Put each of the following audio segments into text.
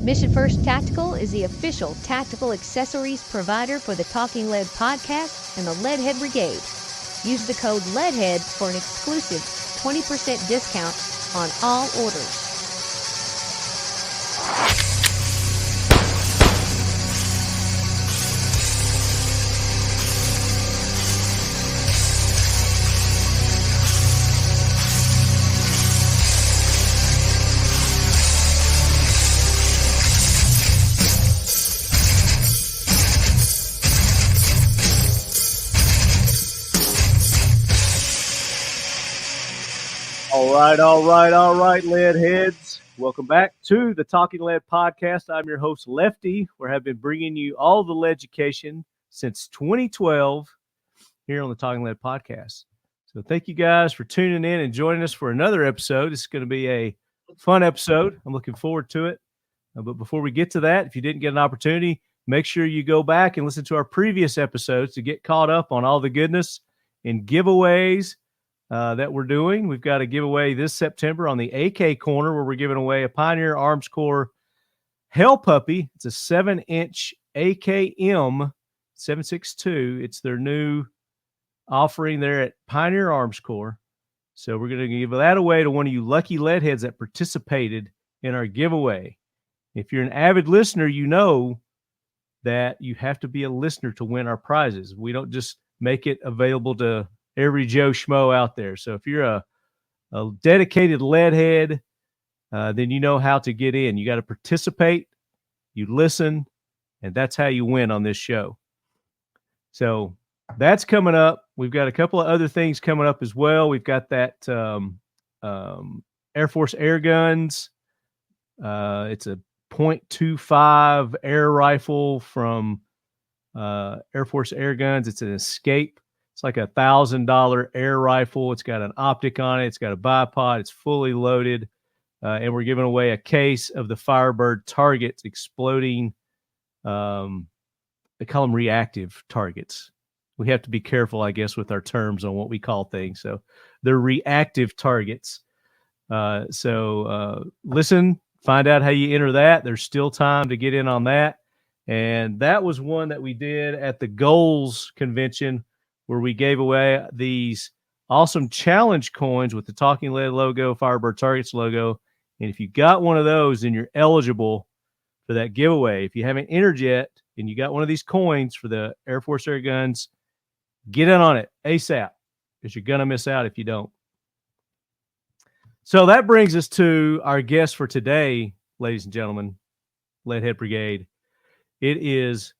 Mission First Tactical is the official tactical accessories provider for the Talking Lead podcast and the Leadhead Brigade. Use the code LEADHEAD for an exclusive 20% discount on all orders. All right, lead heads. Welcome back to the Talking Lead podcast. I'm your host, Lefty. We have been bringing you all the lead education since 2012 here on the Talking Lead podcast. So thank you guys for tuning in and joining us for another episode. It's going to be a fun episode. I'm looking forward to it. But before we get to that, if you didn't get an opportunity, make sure you go back and listen to our previous episodes to get caught up on all the goodness and giveaways that we're doing. We've got a giveaway this September on the AK corner where we're giving away a Pioneer Arms Corps Hell Puppy. It's a 7-inch AKM 7.62. It's their new offering there at Pioneer Arms Corps. So we're going to give that away to one of you lucky lead heads that participated in our giveaway. If you're an avid listener, you know that you have to be a listener to win our prizes. We don't just make it available to every Joe Schmo out there. So if you're a dedicated lead head, then you know how to get in. You got to participate, you listen, and that's how you win on this show. So that's coming up. We've got a couple of other things coming up as well. We've got that Air Force air guns. It's a .25 air rifle from Air Force Air Guns. It's an Escape. It's like $1,000 air rifle. It's got an optic on it. It's got a bipod. It's fully loaded. And we're giving away a case of the Firebird targets, exploding. They call them reactive targets. We have to be careful, I guess, with our terms on what we call things. So they're reactive targets. So listen, find out how you enter that. There's still time to get in on that. And that was one that we did at the Goals Convention, where we gave away these awesome challenge coins with the Talking Lead logo, Firebird Targets logo. And if you got one of those, then you're eligible for that giveaway. If you haven't entered yet and you got one of these coins for the Air Force Air Guns, get in on it ASAP, because you're going to miss out if you don't. So that brings us to our guest for today, ladies and gentlemen, Leadhead Brigade. It is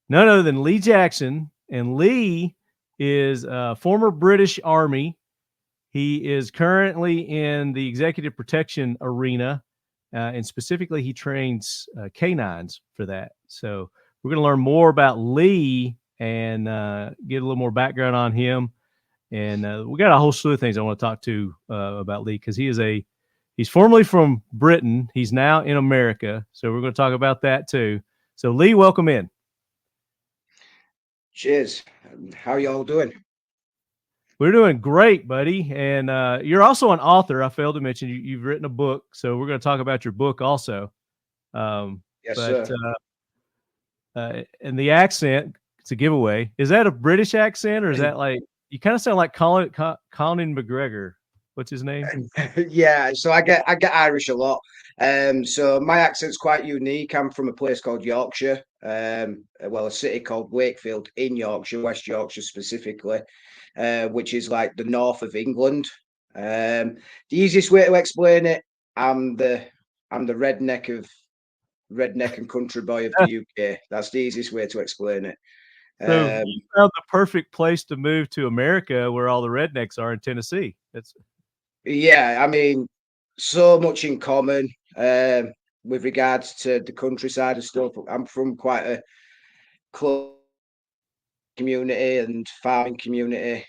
none other than Lee Jackson, and Lee is a former British Army. He is currently in the executive protection arena, and specifically he trains K-9s for that. So we're going to learn more about Lee and get a little more background on him. And we got a whole slew of things I want to talk to about Lee, because he's formerly from Britain. He's now in America. So we're going to talk about that too. So Lee, welcome in. Cheers. How are y'all doing? We're doing great, buddy. And you're also an author. I failed to mention you've written a book. So we're going to talk about your book also. Yes, sir. And the accent, it's a giveaway. Is that a British accent, or is that like, you kind of sound like Colin McGregor? What's his name? Yeah, so I get Irish a lot. So my accent's quite unique. I'm from a place called Yorkshire. A city called Wakefield in Yorkshire, West Yorkshire specifically, which is like the north of England. The easiest way to explain it, I'm the redneck and country boy of the UK. That's the easiest way to explain it. So you found the perfect place to move to America, where all the rednecks are, in Tennessee. Yeah, I mean, so much in common with regards to the countryside and stuff. I'm from quite a close community and farming community,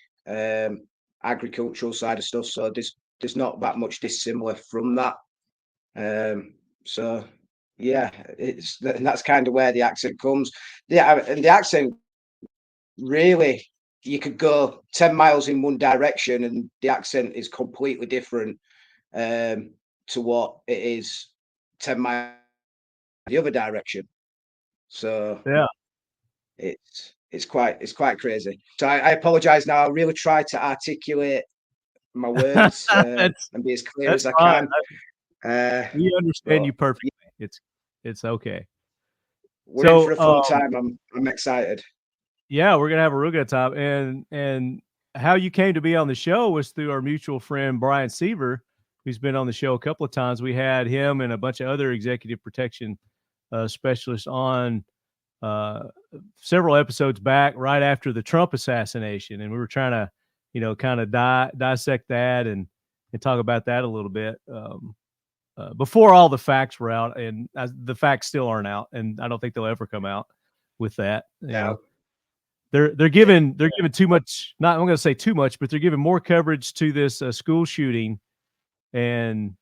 agricultural side of stuff. So there's not that much dissimilar from that. So yeah, that's kind of where the accent comes. Yeah, and the accent, really, you could go 10 miles in one direction and the accent is completely different to what it is 10 miles the other direction. So Yeah. it's quite crazy. So I apologize now. I really try to articulate my words and be as clear as I fine. can. We understand But you perfectly. It's okay. we're in for a fun time. I'm excited. Yeah, we're gonna have a real good time. And how you came to be on the show was through our mutual friend Brian Seaver, who's been on the show a couple of times. We had him and a bunch of other executive protection specialists on several episodes back, right after the Trump assassination, and we were trying to, kind of dissect that and talk about that a little bit before all the facts were out, and the facts still aren't out, and I don't think they'll ever come out with that. You know, they're giving too much. Not I'm going to say too much, but they're giving more coverage to this school shooting, and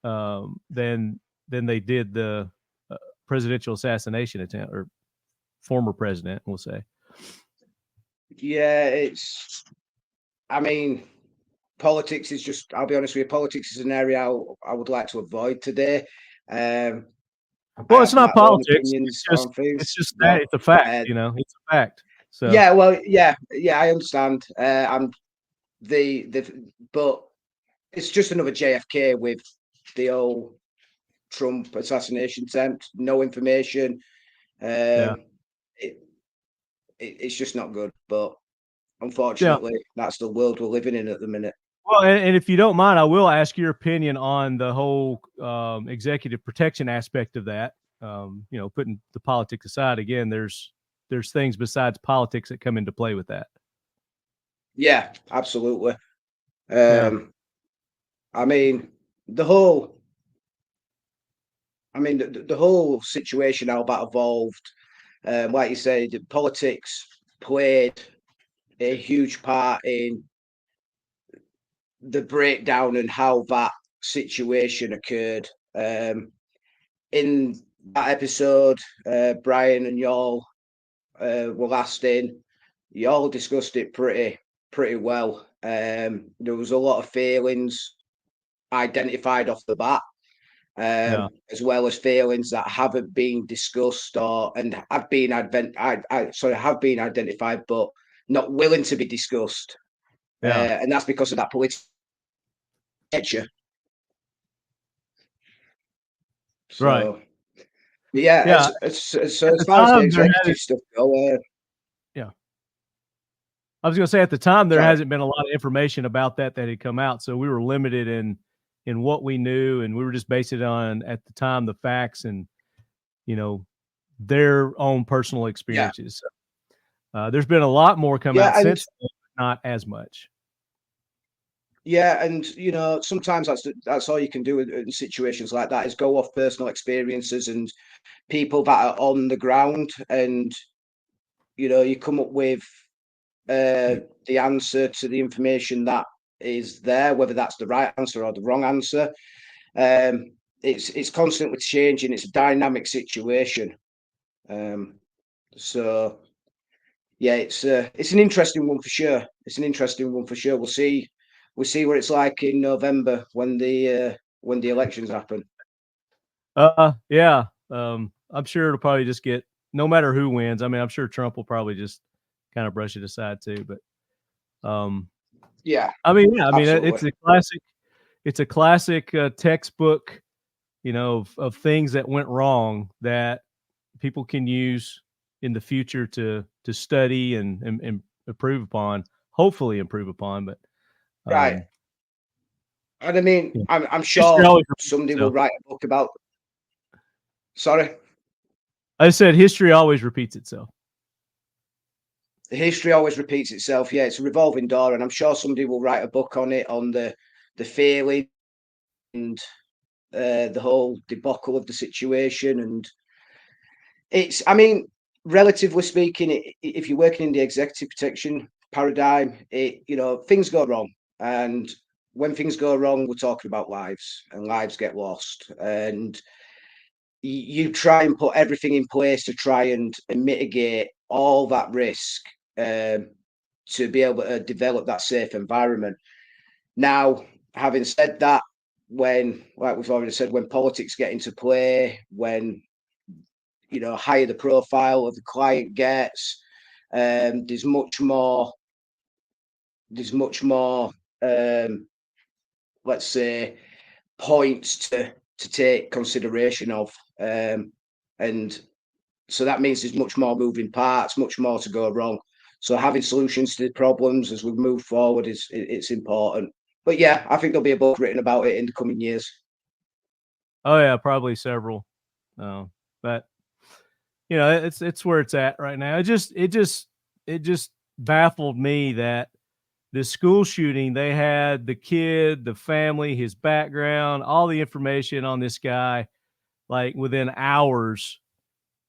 than they did the presidential assassination attempt, or former president, we'll say. Yeah, I mean, politics is just, I'll be honest with you, politics is an area I would like to avoid today. Well, it's not politics. It's just that it's a fact, it's a fact. So yeah, well, yeah, I understand. But it's just another JFK with the old Trump assassination attempt. No information. It's just not good. But unfortunately, that's the world we're living in at the minute. Well, and if you don't mind, I will ask your opinion on the whole executive protection aspect of that. Putting the politics aside, again, there's things besides politics that come into play with that. Yeah, absolutely. I mean, the whole situation, how that evolved, like you said, politics played a huge part in the breakdown and how that situation occurred. In that episode, Brian and y'all were last in. Y'all discussed it pretty well. There was a lot of failings identified off the bat, as well as failings that haven't been discussed have been identified, but not willing to be discussed. And that's because of that political nature. So, right. As far as the executive stuff go, I was going to say, at the time, there hasn't been a lot of information about that had come out, so we were limited in what we knew, and we were just basing it on, at the time, the facts and their own personal experiences. So, there's been a lot more come out since, but not as much. Yeah, and sometimes that's all you can do in situations like that, is go off personal experiences and people that are on the ground, and you come up with the answer to the information that is there, whether that's the right answer or the wrong answer. It's constantly changing. It's a dynamic situation. So yeah, it's an interesting one for sure. We'll see what it's like in November when the elections happen. Yeah. I'm sure it'll probably just get, no matter who wins. I mean, I'm sure Trump will probably just kind of brush it aside too. But it's a classic textbook, of things that went wrong that people can use in the future to study and improve upon, hopefully improve upon. But right. And I mean, I'm sure somebody will write a book about. Sorry, I said history always repeats itself. History always repeats itself. Yeah, it's a revolving door, and I'm sure somebody will write a book on it, on the failing and the whole debacle of the situation. And I mean, relatively speaking, if you're working in the executive protection paradigm, things go wrong, and when things go wrong, we're talking about lives, and lives get lost, and you try and put everything in place to try and mitigate all that risk, to be able to develop that safe environment. Now, having said that, like we've already said, when politics get into play, when higher the profile of the client gets, there's much more, let's say, points to take consideration of, and so that means there's much more moving parts, much more to go wrong. So having solutions to the problems as we move forward it's important. But yeah, I think there'll be a book written about it in the coming years. Oh yeah, probably several. But it's where it's at right now. It just baffled me that the school shooting, they had the kid, the family, his background, all the information on this guy, like within hours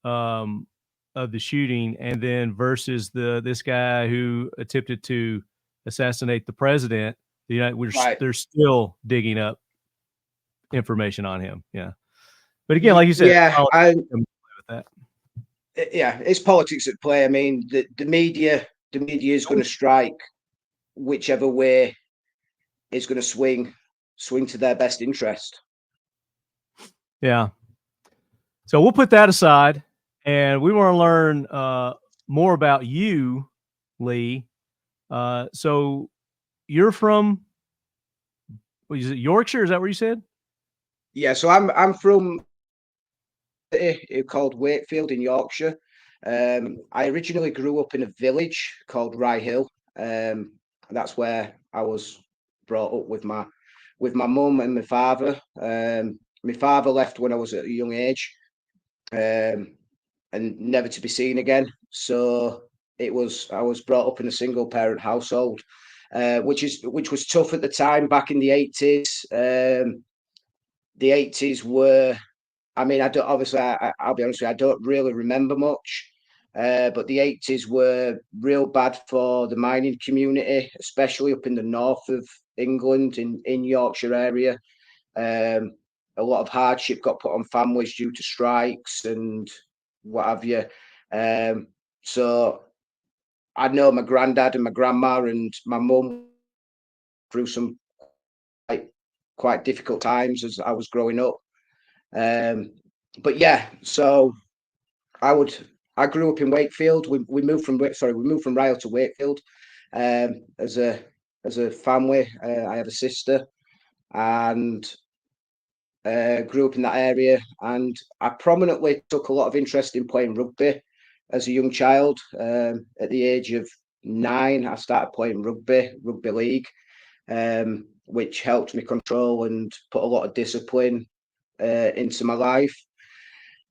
of the shooting, and then versus this guy who attempted to assassinate the president. They're still digging up information on him. Yeah, but again, like you said, it's politics at play. I mean, the media is going to strike whichever way is going to swing to their best interest. Yeah. So we'll put that aside, and we want to learn more about you, Lee. So you're from, is it Yorkshire? Is that where you said? Yeah. So I'm from called Wakefield in Yorkshire. I originally grew up in a village called Rye Hill. That's where I was brought up with my mum and my father. My father left when I was at a young age, and never to be seen again. So I was brought up in a single parent household, which was tough at the time back in the 80s. The 80s were, I mean, I'll be honest with you, I don't really remember much. But the 80s were real bad for the mining community, especially up in the north of England, in Yorkshire area. A lot of hardship got put on families due to strikes and what have you. So I know my granddad and my grandma and my mum through some quite difficult times as I was growing up. But yeah, so I grew up in Wakefield. We moved from Ryle to Wakefield as a family. I have a sister, and grew up in that area. And I prominently took a lot of interest in playing rugby as a young child. At the age of 9, I started playing rugby league, which helped me control and put a lot of discipline into my life.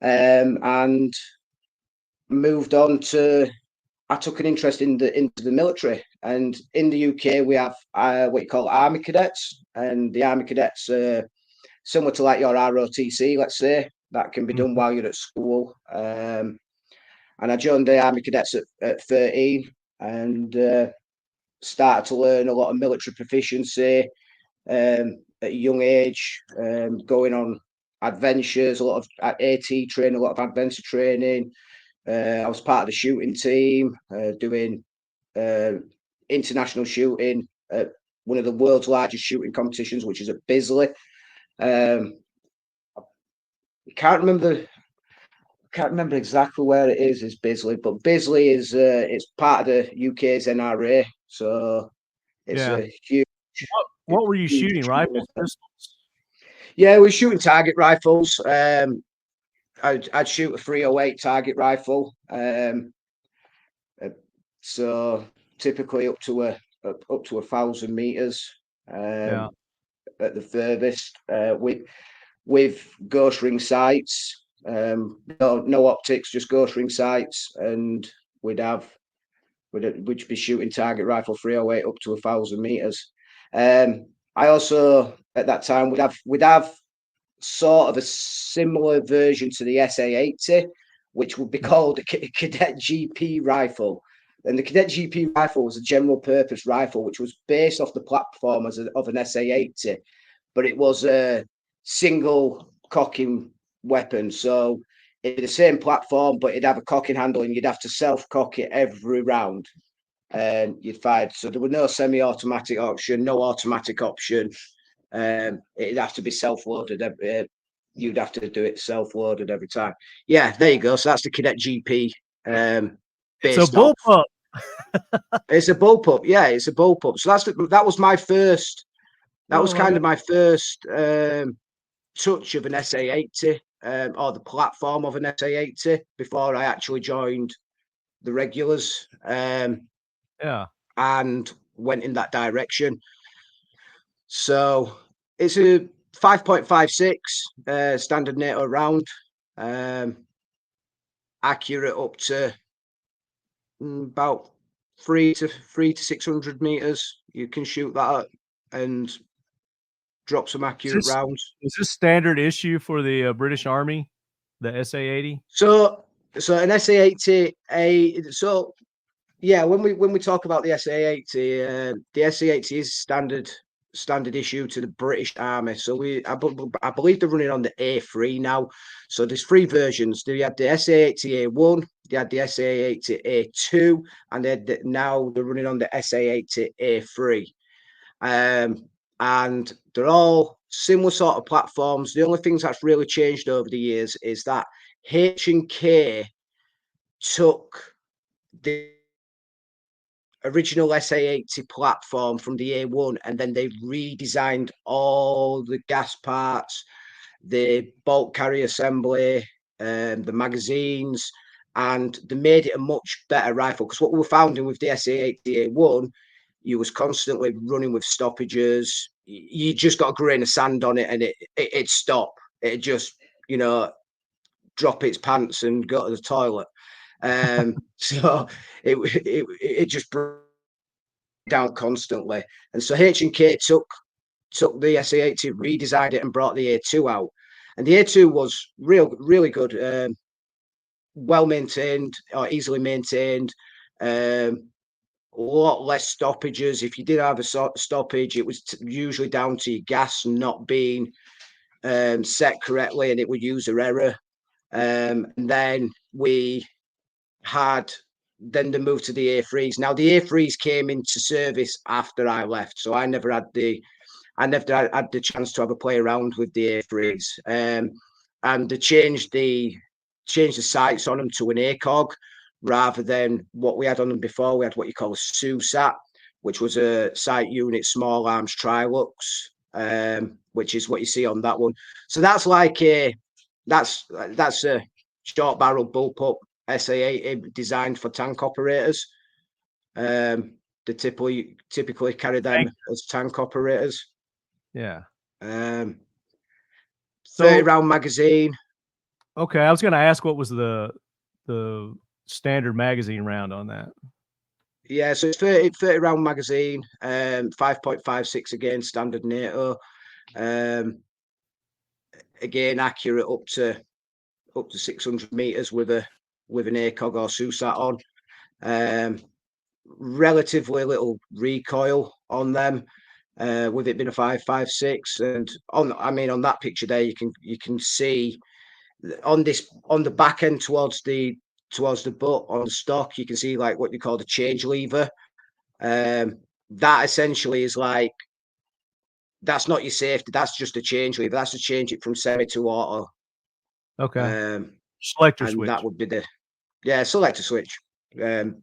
And moved on to, I took an interest into the military, and in the UK we have what you call army cadets, and the army cadets similar to like your ROTC, let's say, that can be done while you're at school. And I joined the army cadets at 13, and started to learn a lot of military proficiency at a young age, going on adventures, a lot of AT training, a lot of adventure training. I was part of the shooting team, doing international shooting at one of the world's largest shooting competitions, which is at Bisley. I can't remember exactly where it is Bisley, but Bisley is it's part of the UK's NRA, so it's a huge. What were you shooting? Rifles, pistols? Yeah, we're shooting target rifles. I'd shoot a 308 target rifle. So typically up to 1,000 meters. At the furthest, with ghost ring sights. No optics, just ghost ring sights, and we'd be shooting target rifle 308 up to 1,000 meters. I also at that time we'd have sort of a similar version to the SA-80, which would be called a Cadet GP rifle. And the Cadet GP rifle was a general purpose rifle, which was based off the platform of an SA-80, but it was a single cocking weapon. So it'd be the same platform, but it'd have a cocking handle, and you'd have to self-cock it every round. And you'd fire. So there were no semi-automatic option, no automatic option. It'd have to be self-loaded you'd have to do it self-loaded every time. Yeah, there you go. So that's the Cadet GP. It's a bullpup. It's a bullpup. Yeah, it's a bullpup. So that was my first. That was kind of my first touch of an SA80 or the platform of an SA80 before I actually joined the regulars. Yeah. And went in that direction. So it's a 5.56 standard NATO round, accurate up to about 300 to 600 meters. You can shoot that and drop some accurate rounds. Is this standard issue for the British Army, the SA80? So an SA80, yeah, when we talk about the SA80, the SA80 is standard issue to the British Army. So I believe they're running on the A3 now. So there's 3 versions. They had the SA80A1, they had the SA80A2, and now they're running on the SA80A3. And they're all similar sort of platforms. The only things that's really changed over the years is that H&K took the original SA80 platform from the A1, and then they redesigned all the gas parts, the bolt carry assembly, the magazines, and they made it a much better rifle. Because what we were finding with the SA80 A1, you was constantly running with stoppages. You just got a grain of sand on it, and it'd stop. It just, drop its pants and go to the toilet. So it just broke down constantly, and so H&K took the SA80, redesigned it, and brought the A2 out. And the A2 was really good, well maintained or easily maintained. A lot less stoppages. If you did have a stoppage, it was usually down to your gas not being set correctly, and it would use an error. And then they moved to the A3s. Now the A3s came into service after I left, so I never had the chance to have a play around with the A3s. And they changed the sights on them to an ACOG rather than what we had on them before. We had what you call a SUSAT, which was a sight unit small arms trilux, which is what you see on that one. So that's like that's a short barrel bullpup SA80 designed for tank operators. They typically carry them as tank operators. Yeah. 30 round magazine. Okay, I was going to ask what was the standard magazine round on that. Yeah, so it's 30 round magazine, 5.56 again, standard NATO. Again, accurate up to 600 meters with an ACOG or SUSAT on. Relatively little recoil on them, with it being a 5.56. And on that picture there, you can see on the back end towards the butt on the stock, you can see like what you call the change lever. That essentially is like, that's not your safety, that's just a change lever. That's to change it from semi to auto. Okay. Selector and switch. That would be selector switch. Okay.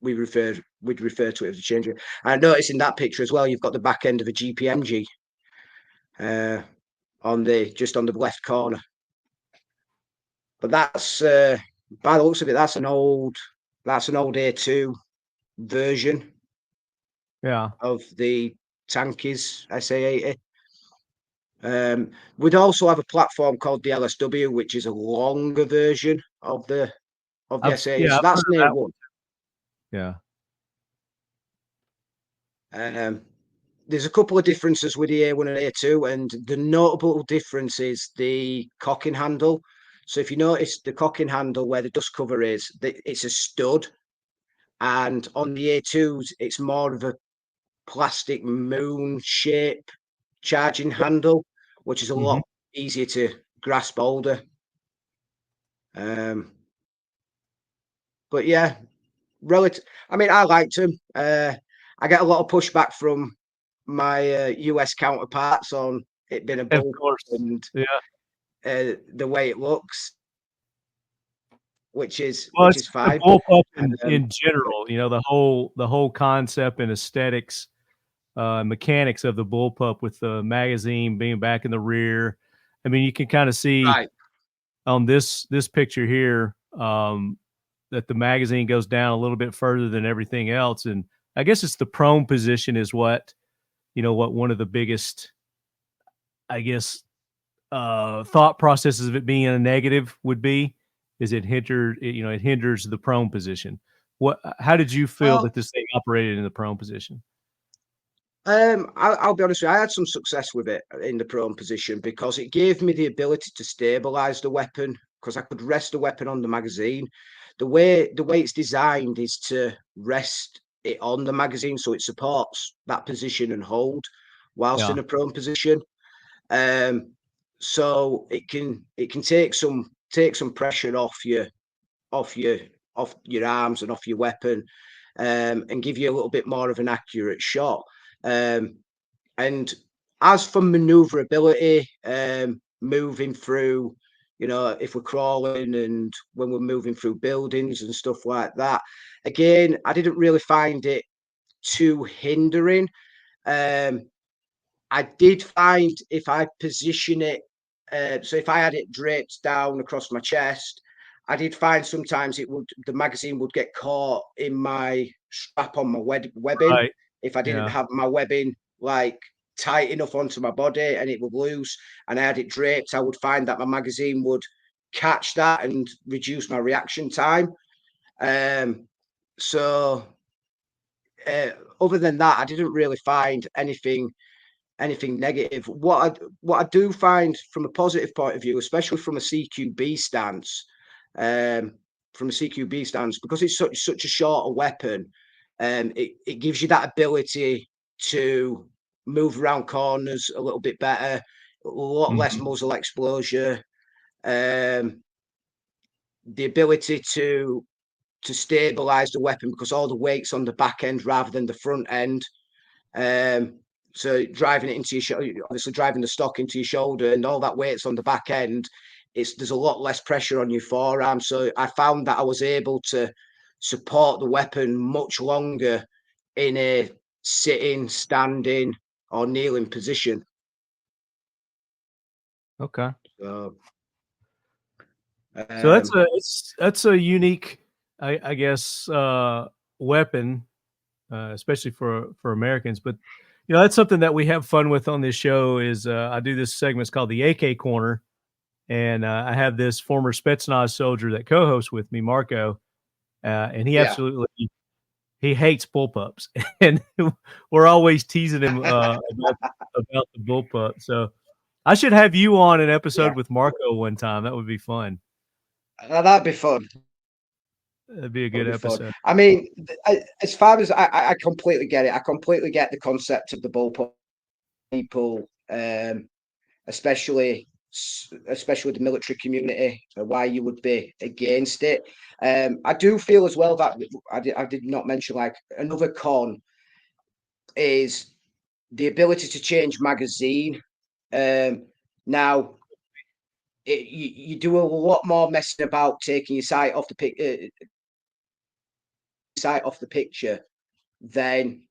We'd refer to it as a change lever. I noticed in that picture as well, you've got the back end of a GPMG on the left corner. But that's by the looks of it, that's an old A2 version. Yeah. Of the Tankies SA80. We'd also have a platform called the LSW, which is a longer version of the SA80. Yeah, so that's an A1. Yeah. There's a couple of differences with the A1 and A2, and the notable difference is the cocking handle. So if you notice the cocking handle where the dust cover is, it's a stud, and on the A2s, it's more of a plastic moon shape charging handle, which is a lot easier to grasp older. But yeah, I liked them. I get a lot of pushback from my US counterparts on it being a Of bullpup course. and the way it looks, which is Well, it's the fine. bullpup Um, in general, you know, the whole concept and aesthetics, mechanics of the bullpup with the magazine being back in the rear. I mean, you can kind of see right. on this picture here that the magazine goes down a little bit further than everything else, and I guess it's the prone position is what one of the biggest, I guess, thought processes of it being a negative would be is it hinders the prone position. How did you feel Well, that this thing operated in the prone position? I'll be honest with you, I had some success with it in the prone position because it gave me the ability to stabilize the weapon because I could rest the weapon on the magazine. The way it's designed is to rest it on the magazine so it supports that position and hold whilst Yeah. in a prone position. So it can take some pressure off your arms and off your weapon, and give you a little bit more of an accurate shot. And as for maneuverability, moving through, if we're crawling and when we're moving through buildings and stuff like that, again, I didn't really find it too hindering. I did find if I position it, so if I had it draped down across my chest, I did find sometimes the magazine would get caught in my strap on my webbing. Right. If I didn't Yeah. have my webbing like tight enough onto my body and it would loose and I had it draped, I would find that my magazine would catch that and reduce my reaction time. So other than that, I didn't really find anything negative. What I do find from a positive point of view, especially from a CQB stance, because it's such a shorter weapon, it gives you that ability to move around corners a little bit better, a lot less Mhm. muzzle exposure, the ability to stabilize the weapon because all the weight's on the back end rather than the front end. So driving it into your shoulder, obviously driving the stock into your shoulder and all that weight's on the back end, there's a lot less pressure on your forearm. So I found that I was able to support the weapon much longer in a sitting, standing, or kneeling position. Okay. So, So um, that's a unique, I guess, weapon, especially for Americans. But that's something that we have fun with on this show. Is I do this segment. It's called the AK Corner, and I have this former Spetsnaz soldier that co-hosts with me, Marco, and he yeah. absolutely he hates bullpups, and we're always teasing him about the bullpup. So I should have you on an Yeah, episode with Marco one time. That would be fun. that'd be fun. That'd be a That would good be fun. episode. I mean, as far as I completely get it, I completely get the concept of the bullpup people, especially the military community, why you would be against it. I do feel as well that I did not mention like another con is the ability to change magazine. Now you do a lot more messing about taking your sight off the picture than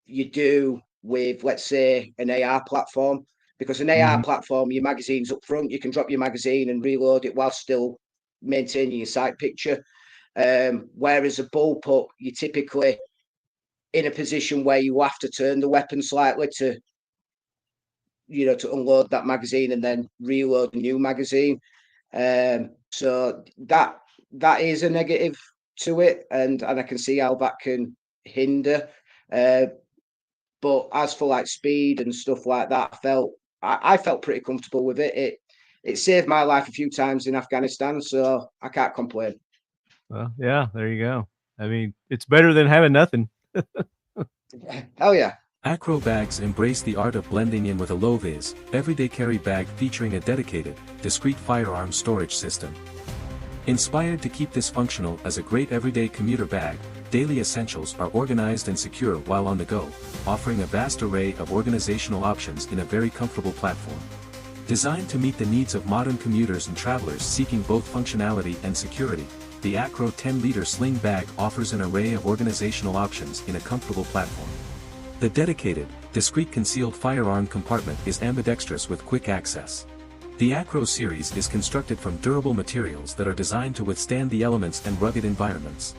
you do with, let's say, an AR platform. Because an AR Mhm. platform, your magazine's up front, you can drop your magazine and reload it while still maintaining your sight picture. Whereas a bullpup, you're typically in a position where you have to turn the weapon slightly to unload that magazine and then reload a new magazine. So that is a negative to it, and I can see how that can hinder. But as for like speed and stuff like that, I felt pretty comfortable with it. It saved my life a few times in Afghanistan, so I can't complain. Well, yeah, there you go. I mean, it's better than having nothing. Hell yeah. Acro bags embrace the art of blending in with a low-vis, everyday carry bag featuring a dedicated, discreet firearm storage system. Inspired to keep this functional as a great everyday commuter bag, daily essentials are organized and secure while on the go, offering a vast array of organizational options in a very comfortable platform. Designed to meet the needs of modern commuters and travelers seeking both functionality and security, the Acro 10-liter sling bag offers an array of organizational options in a comfortable platform. The dedicated, discreet concealed firearm compartment is ambidextrous with quick access. The Acro series is constructed from durable materials that are designed to withstand the elements and rugged environments.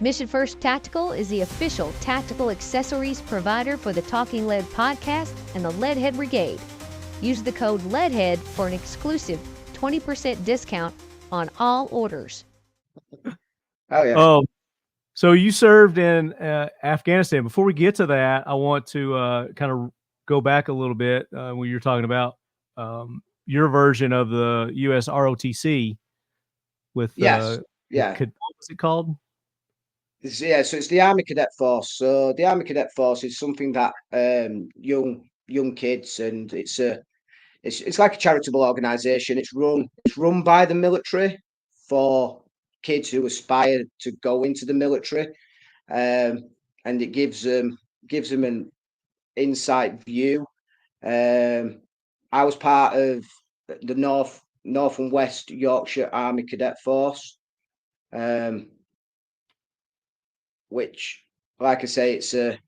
Mission First Tactical is the official tactical accessories provider for the Talking Lead podcast and the Leadhead Brigade. Use the code LEADHEAD for an exclusive 20% discount on all orders. Oh yeah. Oh, so you served in Afghanistan. Before we get to that, I want to kind of go back a little bit when you're talking about your version of the U.S. ROTC with Yes. Yeah. what was it called? So it's the Army Cadet Force. So the Army Cadet Force is something that young kids, and it's like a charitable organisation. It's run by the military for kids who aspire to go into the military, and it gives them an insight view. I was part of the North and West Yorkshire Army Cadet Force, which, like I say, it's a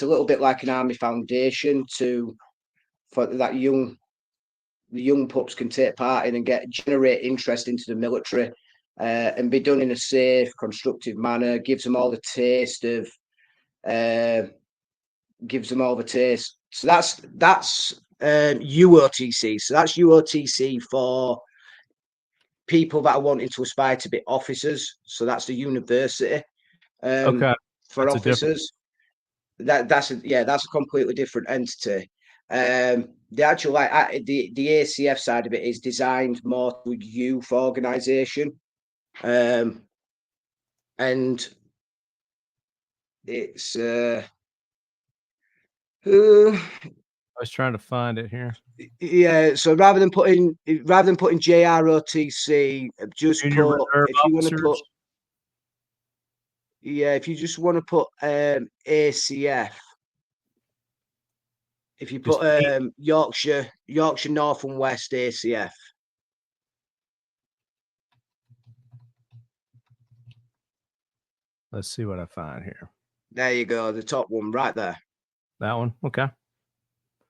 little bit like an army foundation for that the young pups can take part in and generate interest into the military, and be done in a safe, constructive manner. Gives them all the taste. So that's UOTC. So that's UOTC for people that are wanting to aspire to be officers. So that's the university. Okay, for that's officers. That's a completely different entity. The actual the ACF side of it is designed more to a youth organisation, and it's I was trying to find it here. yeah. So rather than putting JROTC, just Junior put, Reserve if you want to Officers. put, yeah, if you just want to put ACF. If you put Yorkshire North and West ACF. Let's see what I find here. There you go, the top one right there. That one. Okay.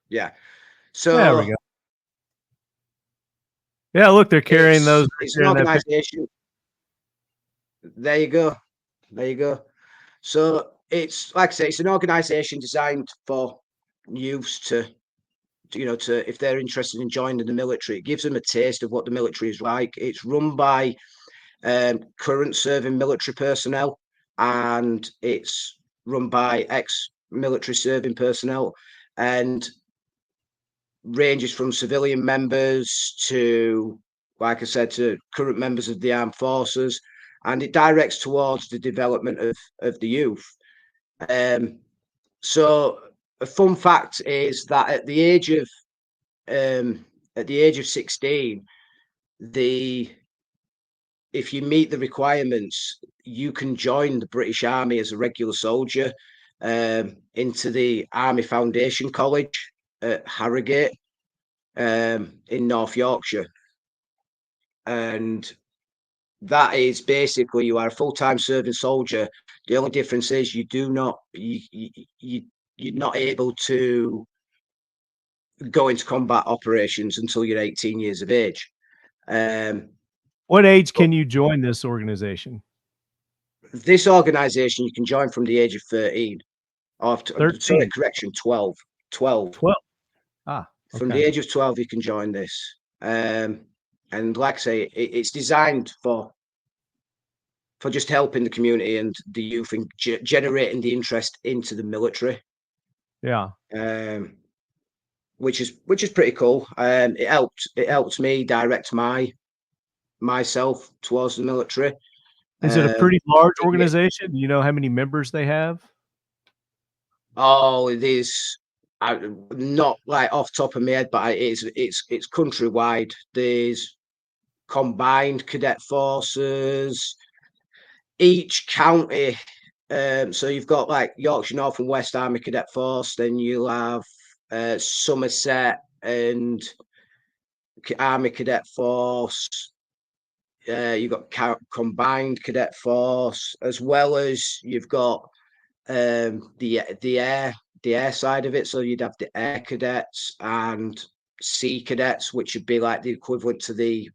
Yeah. So there we go. Yeah, look, they're carrying those. It's an organization. There you go. So it's, like I say, it's an organization designed for youths to if they're interested in joining the military. It gives them a taste of what the military is like. It's run by current serving military personnel, and it's run by ex-military serving personnel, and ranges from civilian members to, like I said, to current members of the armed forces, and it directs towards the development of the youth. So a fun fact is that at the age of 16, if you meet the requirements, you can join the British Army as a regular soldier into the Army Foundation College at Harrogate in North Yorkshire. And that is basically, you are a full-time serving soldier. The only difference is you're not able to go into combat operations until you're 18 years of age. What age can you join this organization? This organization you can join from the age of 13. Or 13. Sorry, correction, 12. 12. Ah, okay. From the age of 12, you can join this. And like I say, it's designed for just helping the community and the youth and generating the interest into the military. Yeah. Which is pretty cool. It helped me direct myself towards the military. Is it a pretty large organization? Do you know how many members they have? Oh, it is. Not like off the top of my head, but it's countrywide. There's combined cadet forces. Each county So you've got like Yorkshire North and West Army Cadet Force, then you'll have Somerset and Army Cadet Force. You've got Combined Cadet Force, as well as you've got the air side of it. So you'd have the Air Cadets and Sea Cadets, which would be like the equivalent to the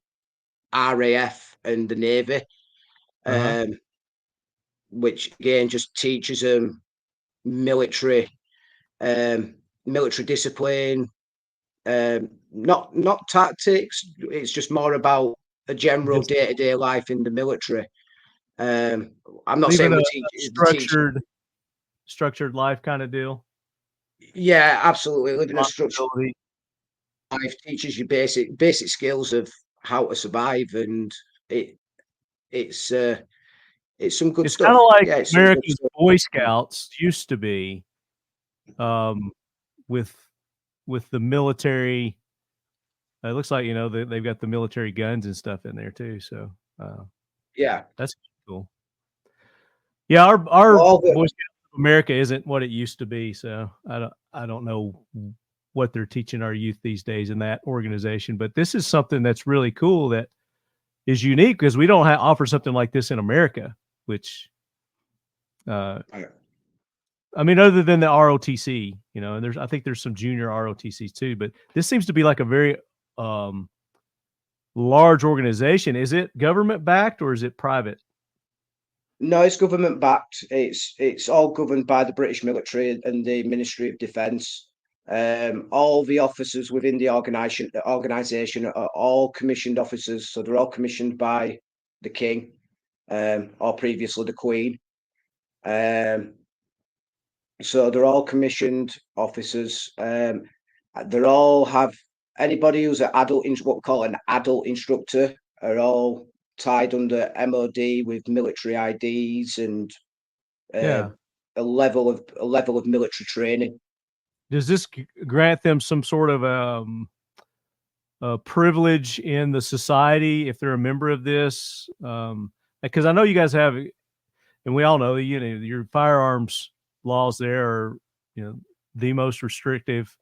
RAF and the Navy. Which again just teaches them military discipline, not tactics. It's just more about a general day-to-day life in the military. I'm not saying a structured life kind of deal. Yeah, absolutely. Living a structured life teaches you basic skills of how to survive, and it's some good stuff. Kind of like America's Boy Scouts used to be, with the military. It looks like they've got the military guns and stuff in there too. So yeah, that's cool. Yeah, our Boy Scouts of America isn't what it used to be. So I don't know what they're teaching our youth these days in that organization. But this is something that's really cool that is unique because we don't offer something like this in America. Which, I mean, other than the ROTC, and I think there's some junior ROTCs too, but this seems to be like a very large organization. Is it government backed or is it private? No, it's government backed. It's all governed by the British military and the Ministry of Defence. All the officers within the organisation are all commissioned officers, so they're all commissioned by the King. Or previously the Queen. So they're all commissioned officers. They all have anybody who's an adult, what we call an adult instructor, are all tied under MOD with military IDs and a level of military training. Does this grant them some sort of a privilege in the society if they're a member of this? Because I know you guys have, and we all know, your firearms laws there are, the most restrictive.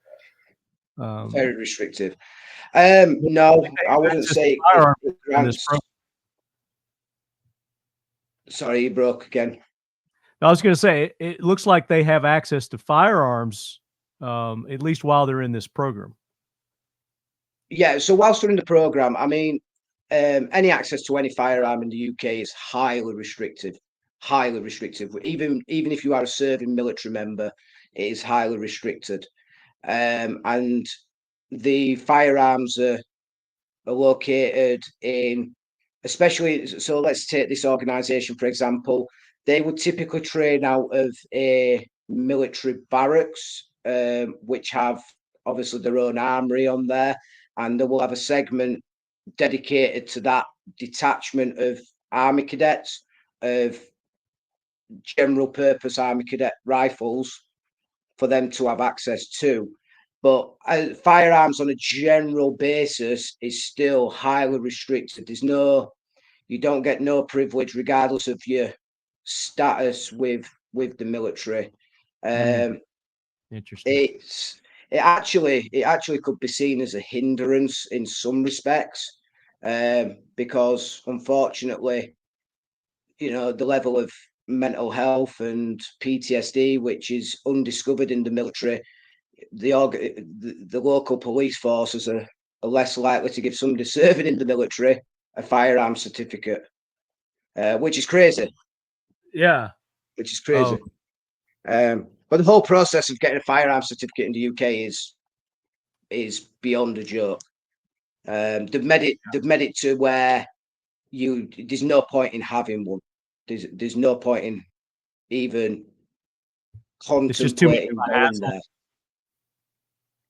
Very restrictive. No, I wouldn't say it grants. Sorry, you broke again. I was going to say, it looks like they have access to firearms, at least while they're in this program. Yeah, so whilst they're in the program, I mean, any access to any firearm in the UK is highly restrictive. Highly restrictive. Even if you are a serving military member, it is highly restricted. And the firearms are located in, especially, so let's take this organisation, for example. They would typically train out of a military barracks, which have obviously their own armoury on there, and they will have a segment dedicated to that detachment of army cadets, of general purpose army cadet rifles for them to have access to. But firearms on a general basis is still highly restricted. You don't get no privilege regardless of your status with the military. Interesting. It actually could be seen as a hindrance in some respects, because unfortunately, the level of mental health and PTSD, which is undiscovered in the military, the local police forces are less likely to give somebody serving in the military a firearm certificate, which is crazy. Yeah, which is crazy. But the whole process of getting a firearm certificate in the UK is beyond a joke. They've made it to where there's no point in having one. There's no point in even contemplating going there.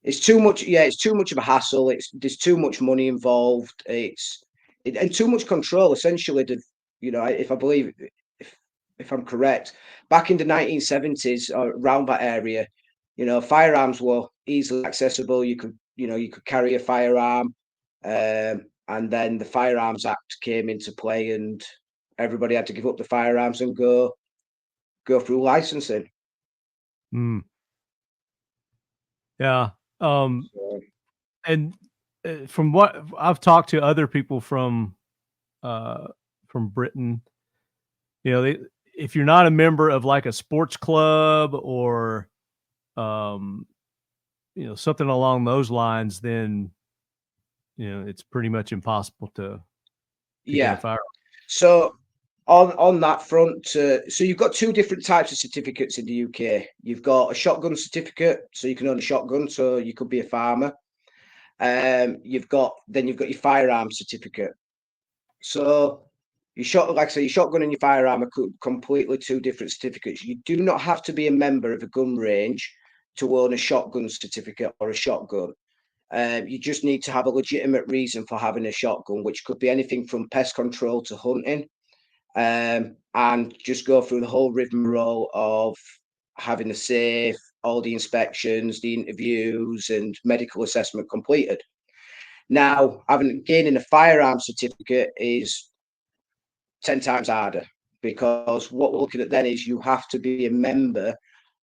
It's too much. Yeah, it's too much of a hassle. There's too much money involved. And too much control. Essentially, if I'm correct, back in the 1970s, around that area, firearms were easily accessible. You could carry a firearm, and then the Firearms Act came into play, and everybody had to give up the firearms and go go through licensing. Mm. Yeah. So, And from what I've talked to other people from Britain, if you're not a member of like a sports club or something along those lines, then it's pretty much impossible to get a firearm. So on that front, so you've got two different types of certificates in the UK. You've got a shotgun certificate, so you can own a shotgun, so you could be a farmer. You've got your firearm certificate. So your shotgun and your firearm are completely two different certificates. You do not have to be a member of a gun range to own a shotgun certificate or a shotgun. You just need to have a legitimate reason for having a shotgun, which could be anything from pest control to hunting, and just go through the whole rigmarole of having the safe, all the inspections, the interviews, and medical assessment completed. Now, gaining a firearm certificate is 10 times harder, because what we're looking at then is you have to be a member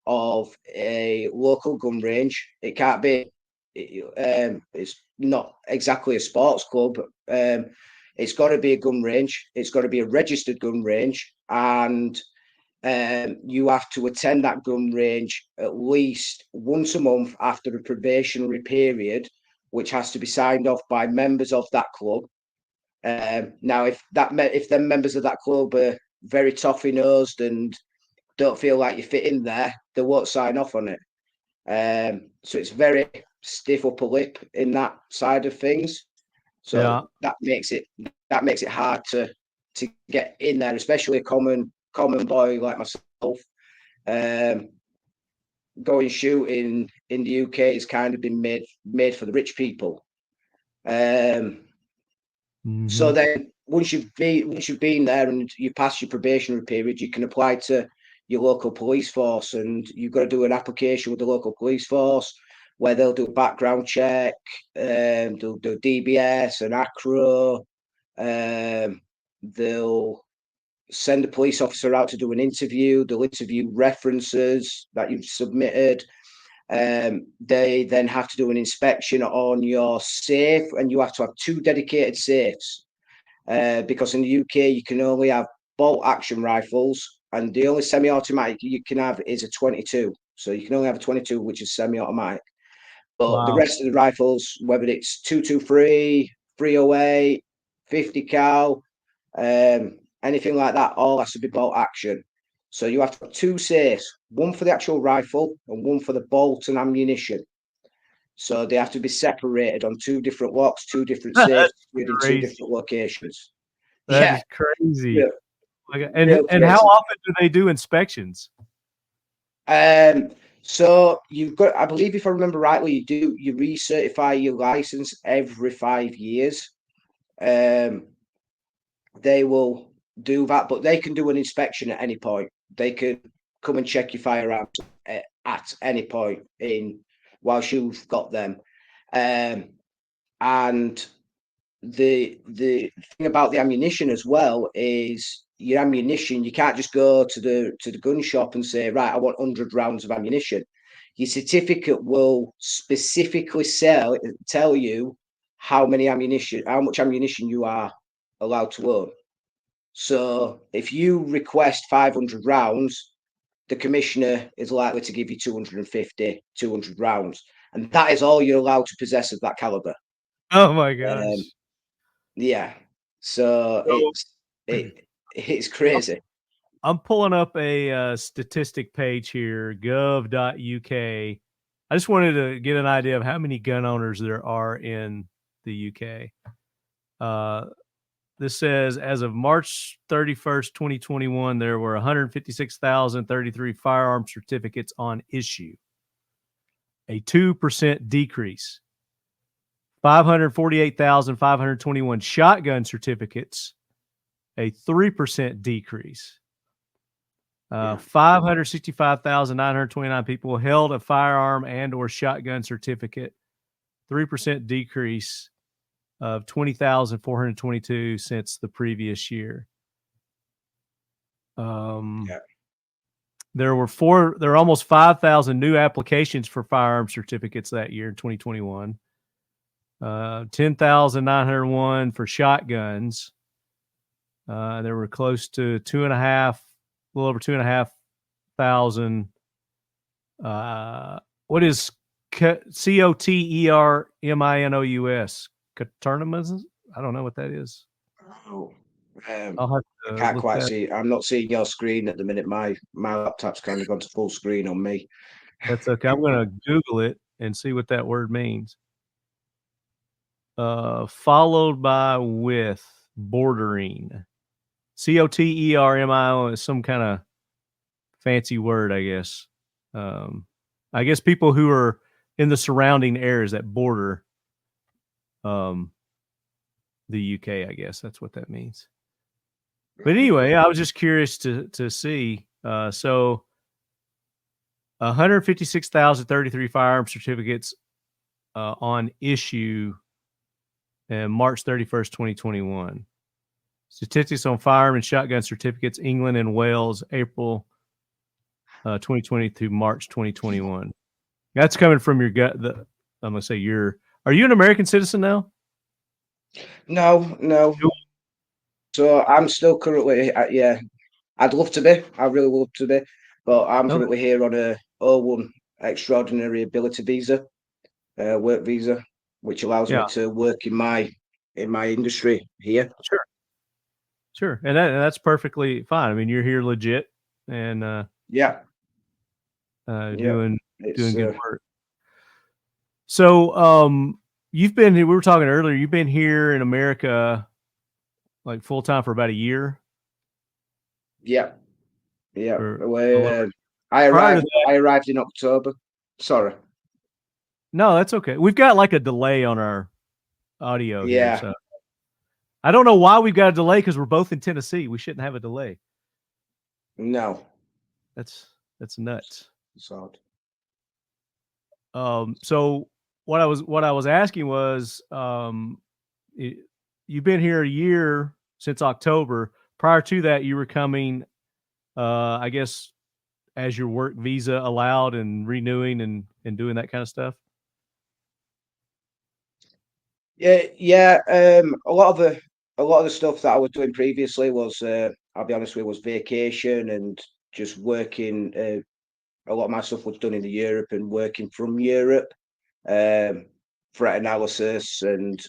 of a local gun range. It can't be, it's not exactly a sports club. It's got to be a gun range. It's got to be a registered gun range, and you have to attend that gun range at least once a month after a probationary period, which has to be signed off by members of that club. Now, if the members of that club are very toffee nosed and don't feel like you fit in there, they won't sign off on it. So it's very stiff upper lip in that side of things. So that makes it hard to get in there, especially a common boy like myself. Going shooting in the UK has kind of been made for the rich people. So then once you've been there and you pass your probationary period, you can apply to your local police force, and you've got to do an application with the local police force where they'll do a background check, they'll do DBS and ACRO, they'll send a police officer out to do an interview, they'll interview references that you've submitted. They then have to do an inspection on your safe, and you have to have 2 dedicated safes, because in the UK you can only have bolt action rifles, and the only semi-automatic you can have is a 22. So you can only have a 22, which is semi-automatic. But the rest of the rifles, whether it's 223, 308, 50 cal, anything like that, all has to be bolt action. So you have to have 2 safes, one for the actual rifle and one for the bolt and ammunition. So they have to be separated on 2 different locks, 2 different safes, in 2 different locations. That is crazy. Yeah. And how often do they do inspections? So you've got, I believe, if I remember rightly, you recertify your license every 5 years. They will do that, but they can do an inspection at any point. They could come and check your firearms at any point whilst you've got them. And the thing about the ammunition as well is your ammunition, you can't just go to the gun shop and say, right, I want 100 rounds of ammunition. Your certificate will specifically tell you how much ammunition you are allowed to own. So if you request 500 rounds, the commissioner is likely to give you 250, 200 rounds. And that is all you're allowed to possess of that caliber. Oh my gosh. Yeah. So it's crazy. I'm pulling up a statistic page here, gov.uk. I just wanted to get an idea of how many gun owners there are in the UK. This says, as of March 31st, 2021, there were 156,033 firearm certificates on issue, a 2% decrease. 548,521 shotgun certificates, a 3% decrease. 565,929 people held a firearm and or shotgun certificate, 3% decrease of 20,422 since the previous year. there were almost 5,000 new applications for firearm certificates that year in 2021. 10,901 for shotguns. There were close to a little over 2,500. What is COTERMINOUS? Coterminous? I don't know what that is. Oh, I'll have I to can't look quite that. see. I'm not seeing your screen at the minute. My laptop's kind of gone to full screen on me. That's okay. I'm going to Google it and see what that word means. Followed by with bordering. COTERMIO is some kind of fancy word, I guess. I guess people who are in the surrounding areas that border the UK, I guess that's what that means. But anyway, I was just curious to see. So 156,033 firearm certificates on issue March 31st, 2021. Statistics on firearm and shotgun certificates, England and Wales, April 2020 through March 2021. That's coming from your gut. I'm going to say are you an American citizen now? No. So I'm still currently, yeah, I'd love to be. I really would love to be. But I'm currently here on a O1 extraordinary ability visa, work visa, which allows me to work in my industry here. Sure. And that's perfectly fine. I mean, you're here legit and doing good work. So you've been here, we were talking earlier, you've been here in America like full time for about a year. Yeah. I arrived in October. Sorry. No, that's okay. We've got like a delay on our audio here. So I don't know why we've got a delay because we're both in Tennessee. We shouldn't have a delay. No. That's nuts. It's odd. So what I was asking was, you've been here a year since October. Prior to that, you were coming, I guess, as your work visa allowed and renewing and doing that kind of stuff. Yeah. A lot of the stuff that I was doing previously was, I'll be honest with you, was vacation and just working. A lot of my stuff was done in Europe and working from Europe, threat analysis, and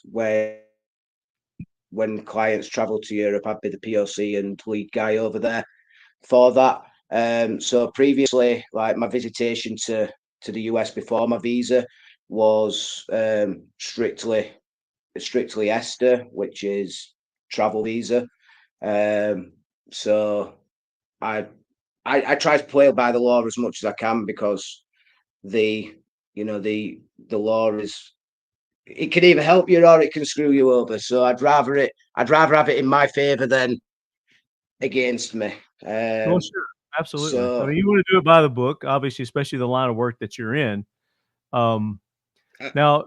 when clients travel to Europe, I'd be the POC and lead guy over there for that. So previously, like my visitation to the US before my visa was strictly ESTA, which is travel visa. So I try to play by the law as much as I can because the law is, it can either help you or it can screw you over. So I'd rather have it in my favor than against me. Well, sure, absolutely. So, I mean, you want to do it by the book, obviously, especially the line of work that you're in. Now,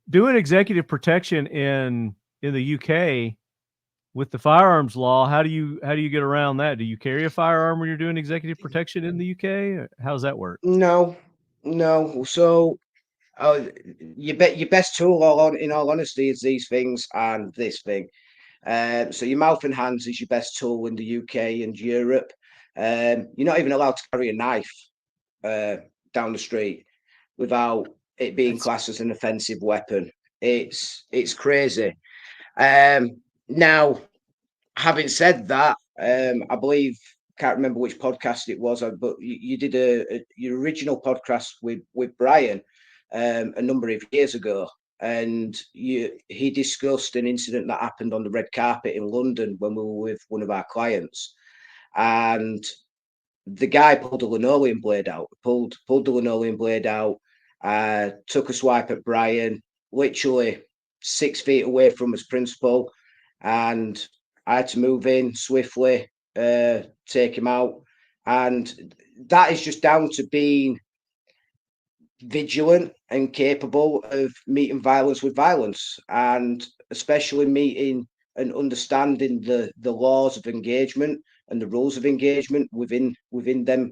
doing executive protection in the UK with the firearms law, how do you get around that? Do you carry a firearm when you're doing executive protection in the UK? How does that work? No. So your best tool, in all honesty, is these things and this thing. So your mouth and hands is your best tool in the UK and Europe. You're not even allowed to carry a knife down the street without it being classed as an offensive weapon. It's crazy. Now, having said that, I believe, can't remember which podcast it was, but you did your original podcast with Brian a number of years ago, and he discussed an incident that happened on the red carpet in London when we were with one of our clients, and the guy pulled a linoleum blade out, pulled the linoleum blade out, took a swipe at Brian, literally 6 feet away from his principal, and I had to move in swiftly, take him out. And that is just down to being vigilant and capable of meeting violence with violence, and especially meeting and understanding the laws of engagement and the rules of engagement within them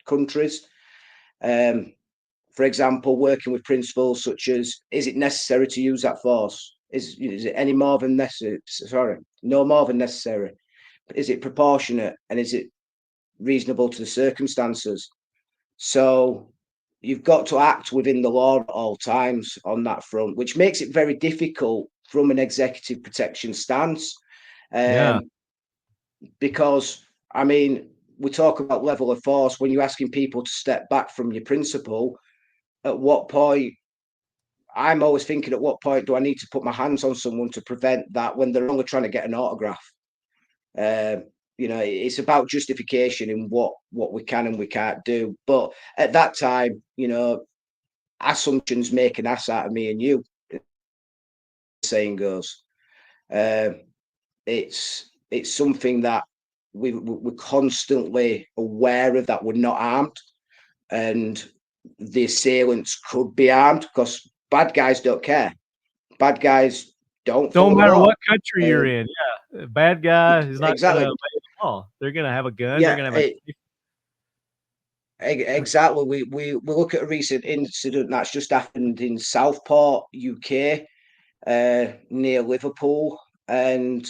countries. For example, working with principles such as, is it necessary to use that force? Is it any more than necessary? Sorry, no more than necessary. Is it proportionate, and is it reasonable to the circumstances? So you've got to act within the law at all times on that front, which makes it very difficult from an executive protection stance. Because, I mean, we talk about level of force. When you're asking people to step back from your principle, at what point, I'm always thinking, at what point do I need to put my hands on someone to prevent that when they're only trying to get an autograph? It's about justification in what we can and we can't do. But at that time, assumptions make an ass out of me and you, the saying goes. It's something that we're constantly aware of, that we're not armed, and the assailants could be armed, because bad guys don't care. Bad guys don't matter what country you're in. Yeah, bad guy is not exactly. going to obey the law. They're going to have a gun. Yeah, they're going to have exactly. We look at a recent incident that's just happened in Southport, UK, near Liverpool, and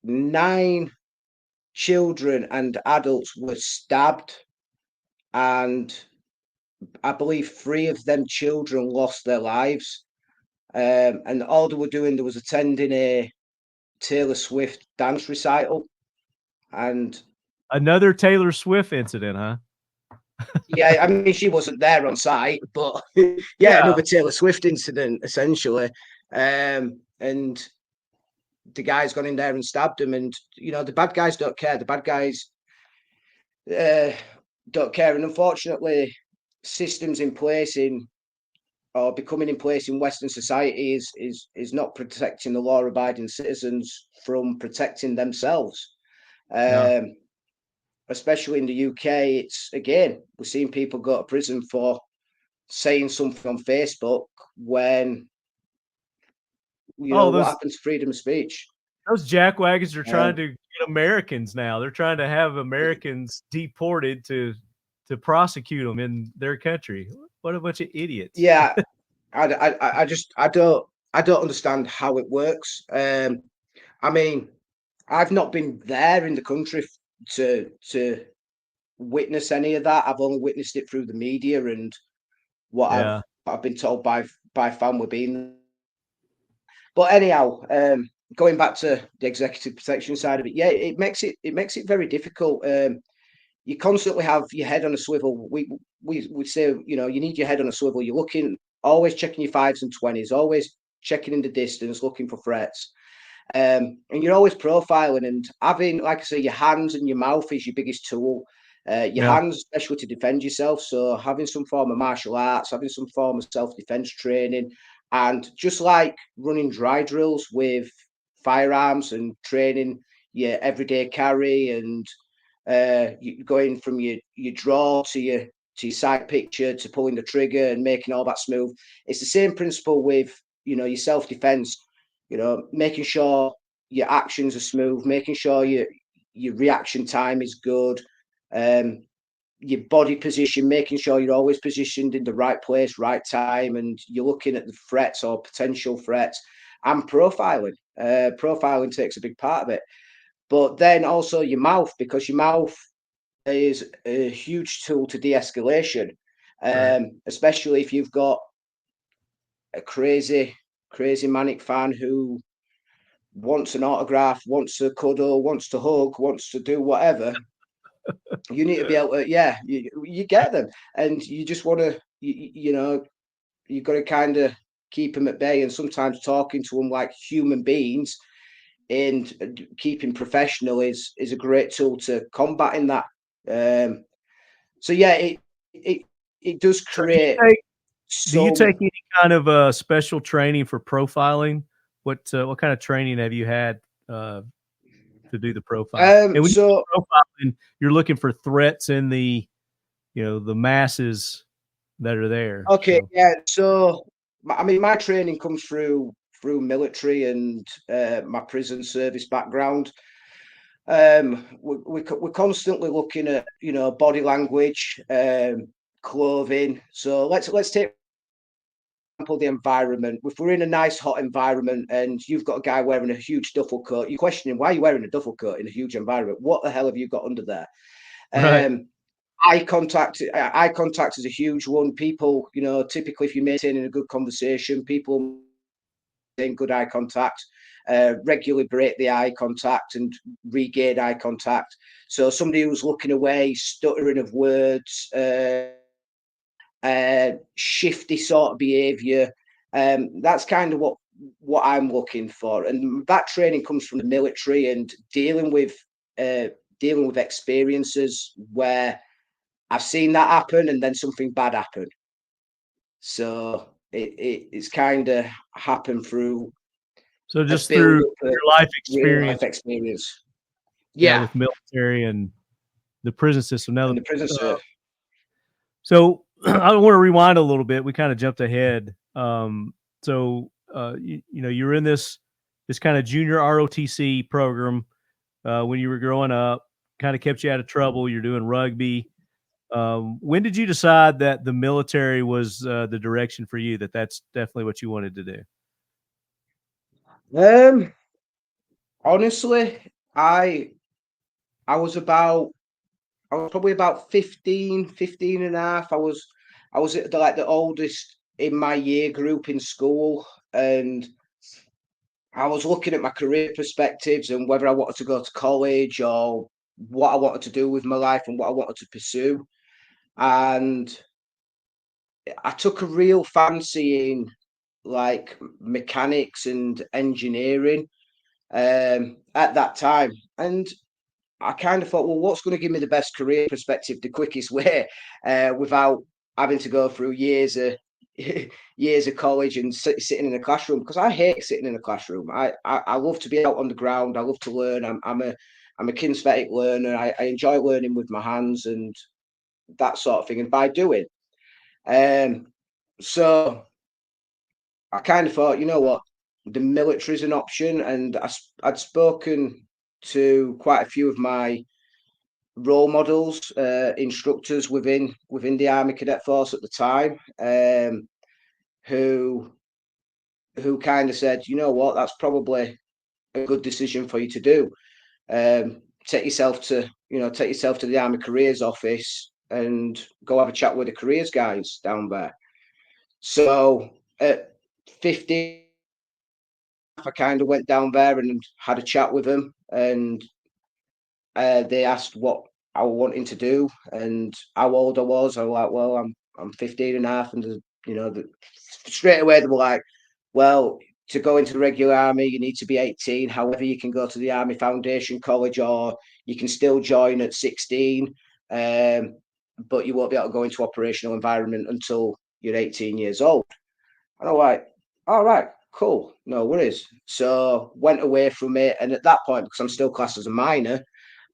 9 children and adults were stabbed, and I believe 3 of them children lost their lives. And all they were doing, they was attending a Taylor Swift dance recital. And another Taylor Swift incident, huh? Yeah, I mean, she wasn't there on site, but yeah, another Taylor Swift incident, essentially. And the guy's gone in there and stabbed him, and the bad guys don't care. The bad guys don't care, and unfortunately, systems in place or becoming in place in Western society is not protecting the law-abiding citizens from protecting themselves. Especially in the UK, it's, again, we're seeing people go to prison for saying something on Facebook when, what happens to freedom of speech? Those jackwagons are trying to get Americans now. They're trying to have Americans deported to prosecute them in their country. What a bunch of idiots. Yeah, I don't understand how it works. I mean, I've not been there in the country to witness any of that. I've only witnessed it through the media and what I've been told by family being. But anyhow, going back to the executive protection side of it, yeah, it makes it very difficult. You constantly have your head on a swivel. We say, you need your head on a swivel. You're looking, always checking your 5s and 20s, always checking in the distance, looking for threats. And you're always profiling, and having, like I say, your hands and your mouth is your biggest tool. Your hands, especially to defend yourself. So having some form of martial arts, having some form of self-defense training, and just like running dry drills with firearms and training your everyday carry, and going from your draw to your sight picture to pulling the trigger and making all that smooth. It's the same principle with your self-defense. Making sure your actions are smooth, making sure your reaction time is good, your body position, making sure you're always positioned in the right place, right time, and you're looking at the threats or potential threats, and profiling. Profiling takes a big part of it. But then also your mouth, because your mouth is a huge tool to de-escalation, especially if you've got a crazy manic fan who wants an autograph, wants to cuddle, wants to hug, wants to do whatever. You need to be able to, you get them, and you just want to, you've got to kind of keep them at bay, and sometimes talking to them like human beings and keeping professional is a great tool to combating that. So yeah, it does create. Do you take any kind of special training for profiling? What kind of training have you had to do the profiling? And when you're profiling, you're looking for threats in the masses that are there. Okay, so I mean, my training comes through military and my prison service background. We're constantly looking at, you know, body language, clothing. So let's take the environment. If we're in a nice hot environment and you've got a guy wearing a huge duffel coat, you're questioning why are you wearing a duffel coat in a huge environment? What the hell have you got under there? Right. Eye contact is a huge one. People, you know, typically if you're maintaining a good conversation, people maintain good eye contact, regularly break the eye contact and regain eye contact. So somebody who's looking away, stuttering of words, shifty sort of behaviour, that's kind of what I'm looking for. And that training comes from the military and dealing with experiences where I've seen that happen and then something bad happen. So it's kind of happened through So a just build through up of your life real experience, life experience. yeah, Yeah, with military and the prison system. Now, and the prison serve. so I want to rewind a little bit. We kind of jumped ahead. You know, you're in this kind of junior ROTC program when you were growing up. Kind of kept you out of trouble. You're doing rugby. When did you decide that the military was the direction for you? That's definitely what you wanted to do. Honestly, I I was about I was probably about 15 and a half. I was like the oldest in my year group in school, and I was looking at my career perspectives and whether I wanted to go to college or what I wanted to do with my life and what I wanted to pursue. And I took a real fancy in like mechanics and engineering at that time. And I kind of thought, well, what's going to give me the best career perspective, the quickest way, without having to go through years of years of college and sitting in a classroom? Because I hate sitting in a classroom. I love to be out on the ground. I love to learn. I'm a kinesthetic learner. I enjoy learning with my hands and that sort of thing. And by doing, um, so I kind of thought, you know what, the military is an option, and I'd spoken to quite a few of my role models, instructors within the Army Cadet Force at the time, who kind of said, you know what, that's probably a good decision for you to do. Take yourself to the Army Careers Office and go have a chat with the careers guys down there. So at 15, I kind of went down there and had a chat with them, and they asked what I was wanting to do and how old I was. I was like, well, I'm 15 and a half, and straight away they were like, well, to go into the regular army, you need to be 18. However, you can go to the Army Foundation College, or you can still join at 16, but you won't be able to go into operational environment until you're 18 years old. And I'm like, all right, cool, no worries. So went away from it, and at that point, because I'm still classed as a minor,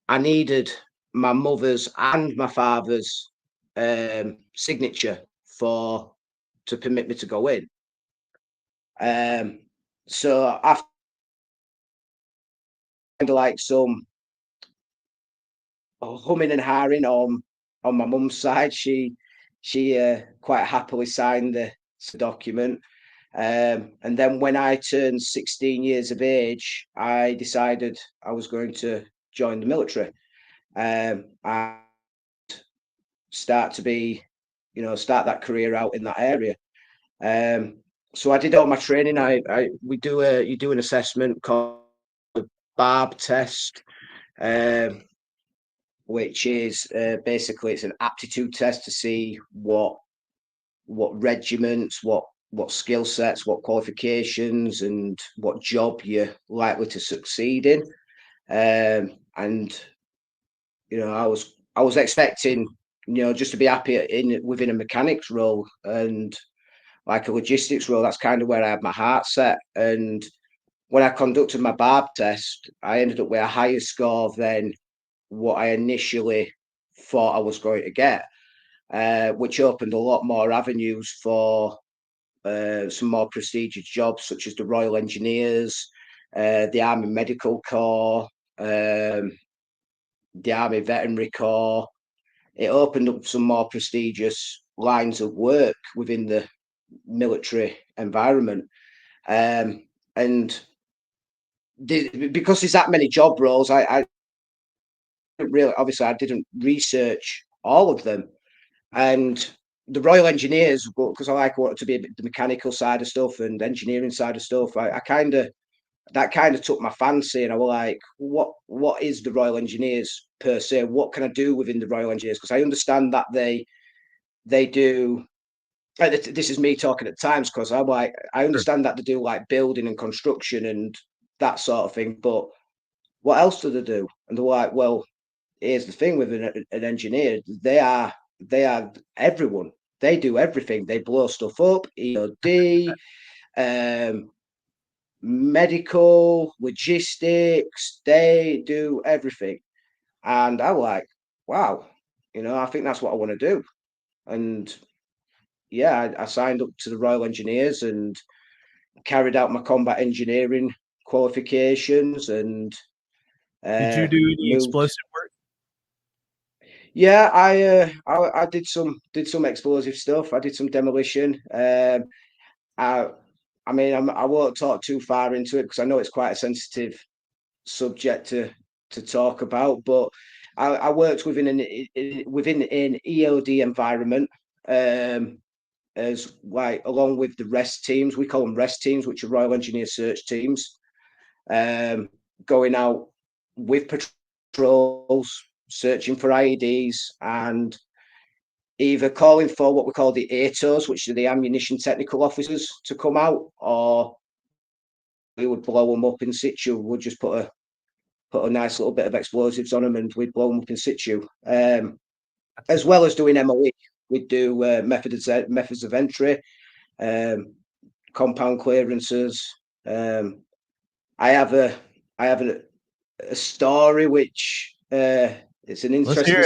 I needed my mother's and my father's signature to permit me to go in. So after kind of like some humming and hawing on my mum's side, she quite happily signed the document. And then when I turned 16 years of age, I decided I was going to join the military. And start that career out in that area. So I did all my training. You do an assessment called the BARB test, which is basically it's an aptitude test to see what regiments, what skill sets, what qualifications, and what job you're likely to succeed in. And I was expecting, just to be happy within a mechanics role and like a logistics role. That's kind of where I had my heart set. And when I conducted my BARB test, I ended up with a higher score than what I initially thought I was going to get, which opened a lot more avenues for some more prestigious jobs, such as the Royal Engineers, the Army Medical Corps, the Army Veterinary Corps. It opened up some more prestigious lines of work within the military environment. And because there's that many job roles, I didn't research all of them. And the Royal Engineers, because I wanted to be the mechanical side of stuff and engineering side of stuff, that kind of took my fancy, and I was like, what is the Royal Engineers per se? What can I do within the Royal Engineers? Because I understand that they do. This is me talking at times, because I understand that they do like building and construction and that sort of thing, but what else do they do? And they're like, well, here's the thing with an engineer, they are everyone. They do everything. They blow stuff up, EOD, medical, logistics, they do everything. And I'm like, wow, I think that's what I want to do. And yeah, I signed up to the Royal Engineers and carried out my combat engineering qualifications, and Did you do any moved. explosive work? Yeah, I did some explosive stuff. I did some demolition. I mean, I won't talk too far into it because I know it's quite a sensitive subject to talk about. But I worked within an EOD environment, as like along with the rest teams. We call them rest teams, which are Royal Engineer search teams, going out with patrols, searching for IEDs, and either calling for what we call the ATOs, which are the ammunition technical officers, to come out, or we would blow them up in situ. We'd just put a nice little bit of explosives on them, and we'd blow them up in situ. As well as doing MOE, we'd do methods of entry, compound clearances. I have a story which it's an interesting.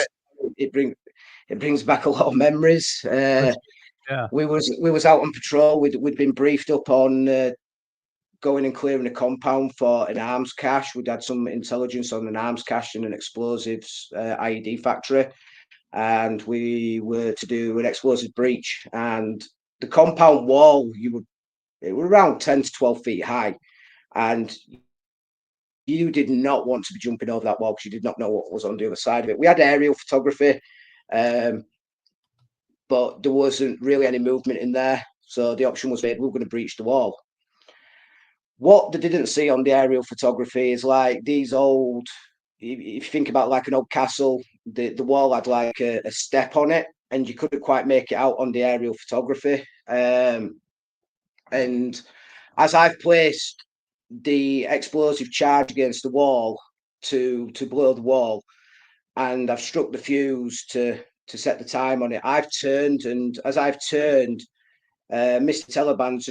It brings back a lot of memories. Yeah. We was out on patrol. We'd been briefed up on going and clearing a compound for an arms cache. We'd had some intelligence on an arms cache and an explosives IED factory, and we were to do an explosive breach. And the compound wall, it was around 10 to 12 feet high, and you did not want to be jumping over that wall because you did not know what was on the other side of it. We had aerial photography, but there wasn't really any movement in there. So the option was made, we were going to breach the wall. What they didn't see on the aerial photography is like these old, if you think about like an old castle, the wall had like a step on it, and you couldn't quite make it out on the aerial photography. And as I've placed the explosive charge against the wall to blow the wall, and I've struck the fuse to set the time on it, I've turned, and as I've turned, Mr. Taliban's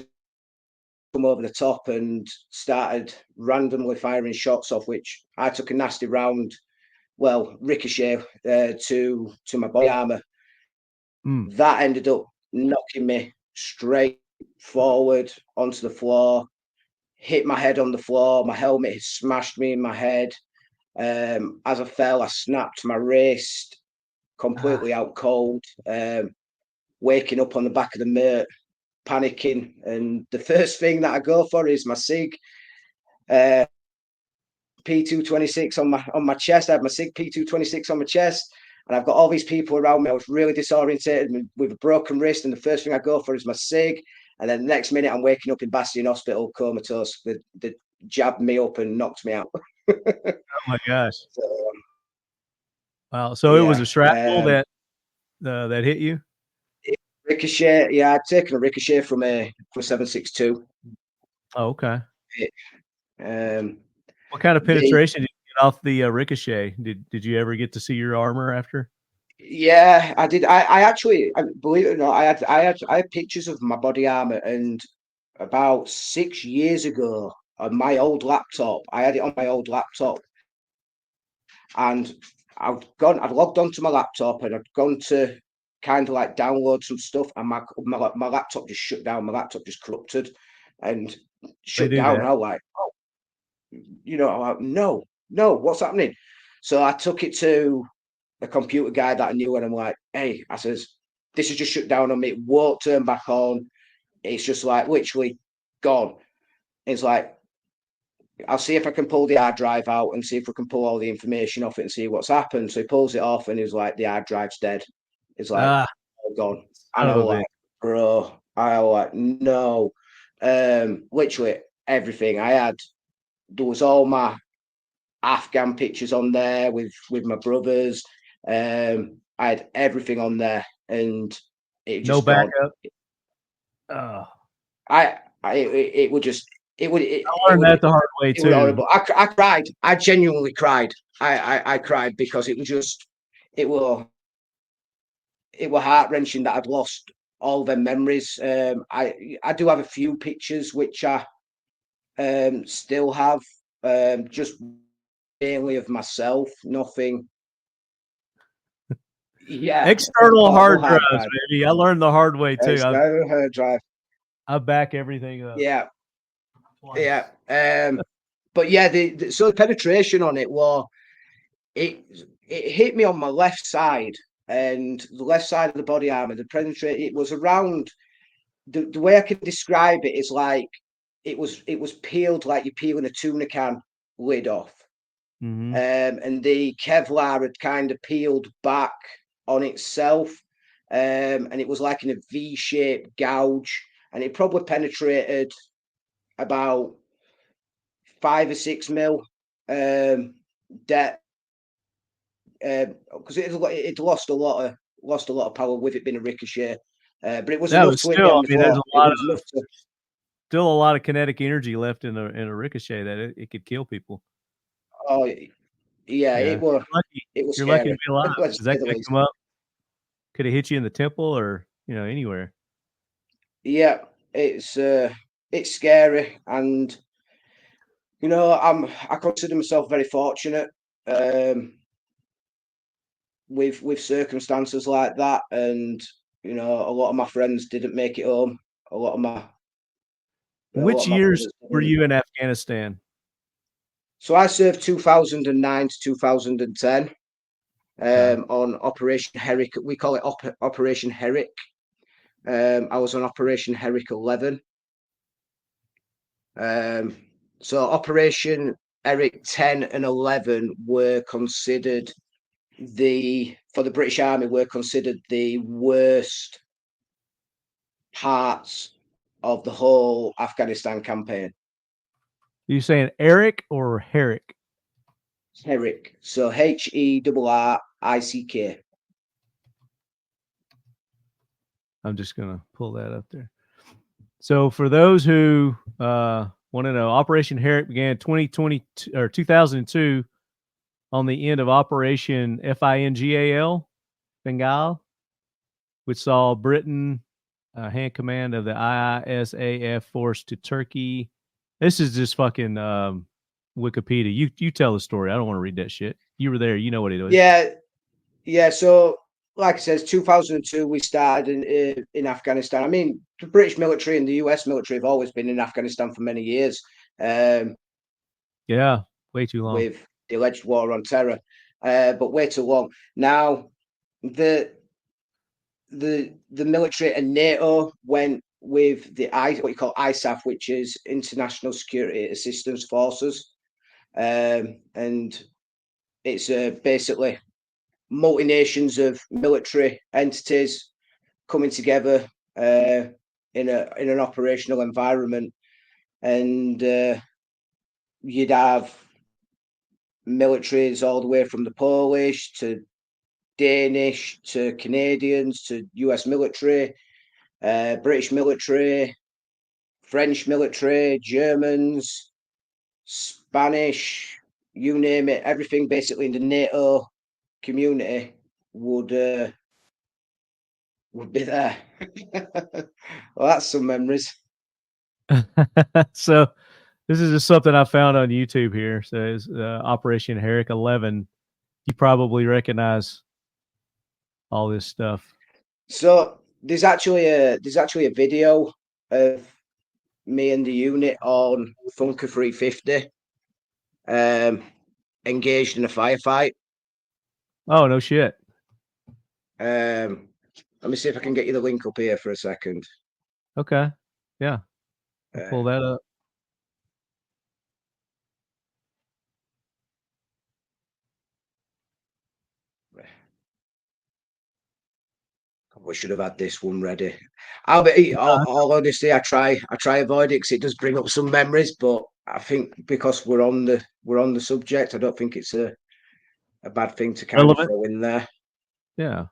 come over the top and started randomly firing shots off, which I took a nasty round, ricochet to my body armor. That ended up knocking me straight forward onto the floor, hit my head on the floor. My helmet had smashed me in my head. As I fell, I snapped my wrist, completely out cold, waking up on the back of the Mert, panicking. And the first thing that I go for is my SIG P226 on my chest. I have my SIG P226 on my chest, and I've got all these people around me. I was really disorientated with a broken wrist, and the first thing I go for is my SIG. And then the next minute, I'm waking up in Bastion Hospital, comatose. They jabbed me up and knocked me out. Oh my gosh! Wow. So it was a shrapnel that hit you? Ricochet. Yeah, I'd taken a ricochet from a 7.62. Oh, okay. What kind of penetration did you get off the ricochet? Did you ever get to see your armor after? Yeah, I did. I actually, believe it or not, I had pictures of my body armor, and about 6 years ago on my old laptop, I had it on my old laptop, and I'd logged onto my laptop, and I'd gone to kind of like download some stuff, and my laptop just shut down. My laptop just corrupted and shut down. And I was like, oh, I'm like, no, no, what's happening? So I took it to a computer guy that I knew, and I'm like, hey, I says, this has just shut down on me. It won't turn back on. It's just like literally gone. It's like, I'll see if I can pull the hard drive out and see if we can pull all the information off it and see what's happened. So he pulls it off and he's like, the hard drive's dead. It's like, oh, gone. And I was like, bro, I was like, no. Literally everything I had, there was all my Afghan pictures on there with my brothers. I had everything on there, and it just no backup. It would just it would. I learned that the hard way too. Horrible. I cried. I genuinely cried. I cried because it was just it were heart wrenching that I'd lost all their memories. I do have a few pictures which I still have, just mainly of myself, nothing. Yeah, external hard drives, baby. I learned the hard way too. External hard drive. I back everything up. Yeah, twice. Yeah. But yeah, so the penetration on it it hit me on my left side, and the left side of the body armor. The penetration, it was around. The way I can describe it is like it was peeled like you're peeling a tuna can lid off. Mm-hmm. And the Kevlar had kind of peeled back on itself, and it was like in a V-shaped gouge, and it probably penetrated about 5 or 6 mil depth, because it lost a lot of power with it being a ricochet, but it was enough to hit me on the floor. Still a lot of kinetic energy left in a ricochet that it could kill people. Oh yeah, it was. You're lucky to be alive. Does that come up? Could it hit you in the temple or anywhere? Yeah, it's scary, and I consider myself very fortunate with circumstances like that, and a lot of my friends didn't make it home. A lot of my. Which years were you in Afghanistan? So I served 2009 to 2010 on Operation Herrick. We call it Operation Herrick. I was on Operation Herrick 11. So Operation Herrick 10 and 11 were considered for the British Army, were considered the worst parts of the whole Afghanistan campaign. Are you saying Eric or Herrick? Herrick. So HERRICK. I'm just gonna pull that up there. So for those who want to know, Operation Herrick began 2022 or 2002 on the end of Operation FINGAL, Bengal, which saw Britain hand command of the ISAF force to Turkey. This is just fucking Wikipedia. You tell the story. I don't want to read that shit. You were there. You know what it was. Yeah. So, like I said, 2002 we started in Afghanistan. I mean, the British military and the US military have always been in Afghanistan for many years. Yeah, way too long. With the alleged war on terror, but way too long. Now, the military and NATO went with what you call ISAF, which is International Security Assistance Forces, and it's basically multi-nations of military entities coming together in an operational environment, and you'd have militaries all the way from the Polish to Danish to Canadians to US military, British military, French military, Germans, Spanish, you name it, everything basically in the NATO community would be there. Well, that's some memories. So this is just something I found on YouTube here. So it's Operation Herrick 11. You probably recognize all this stuff. So there's actually a video of me and the unit on Funker 350. engaged in a firefight. Oh, no shit. Let me see if I can get you the link up here for a second. Okay. Yeah. I'll pull that up. We should have had this one ready. All honesty, I try avoid it because it does bring up some memories. But I think because we're on the subject, I don't think it's a bad thing to kind of throw in there. Yeah.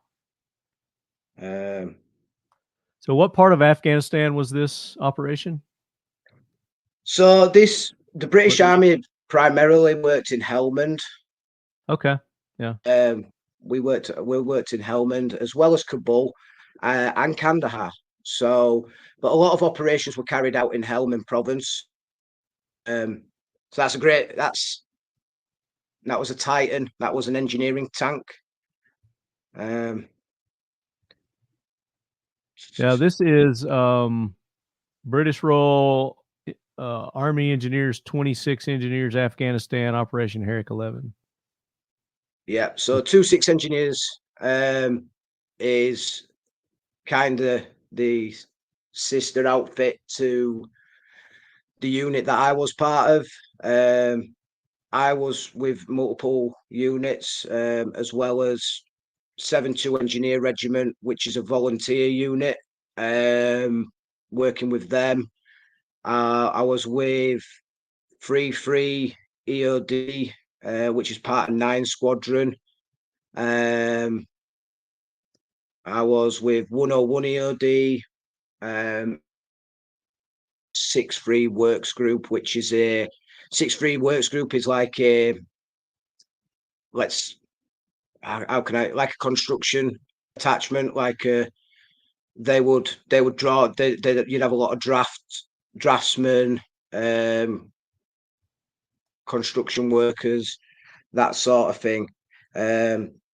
Um, So what part of Afghanistan was this operation? So the British Army primarily worked in Helmand. Okay. Yeah. We worked in Helmand as well as Kabul and Kandahar. So, but a lot of operations were carried out in Helmand province. So that was a Titan. That was an engineering tank. Yeah, this is British Royal Army Engineers, 26 engineers, Afghanistan, Operation Herrick 11. Yeah, so 26 engineers is kind of the sister outfit to the unit that I was part of. I was with multiple units, as well as 7-2 Engineer Regiment, which is a volunteer unit. Working with them, I was with 3-3 EOD, which is part of 9 Squadron. I was with 101 EOD, 6-3 Works Group, which is a 6-3 Works Group is like a like a construction attachment. Like they would draw. You'd have a lot of draftsmen, construction workers, that sort of thing.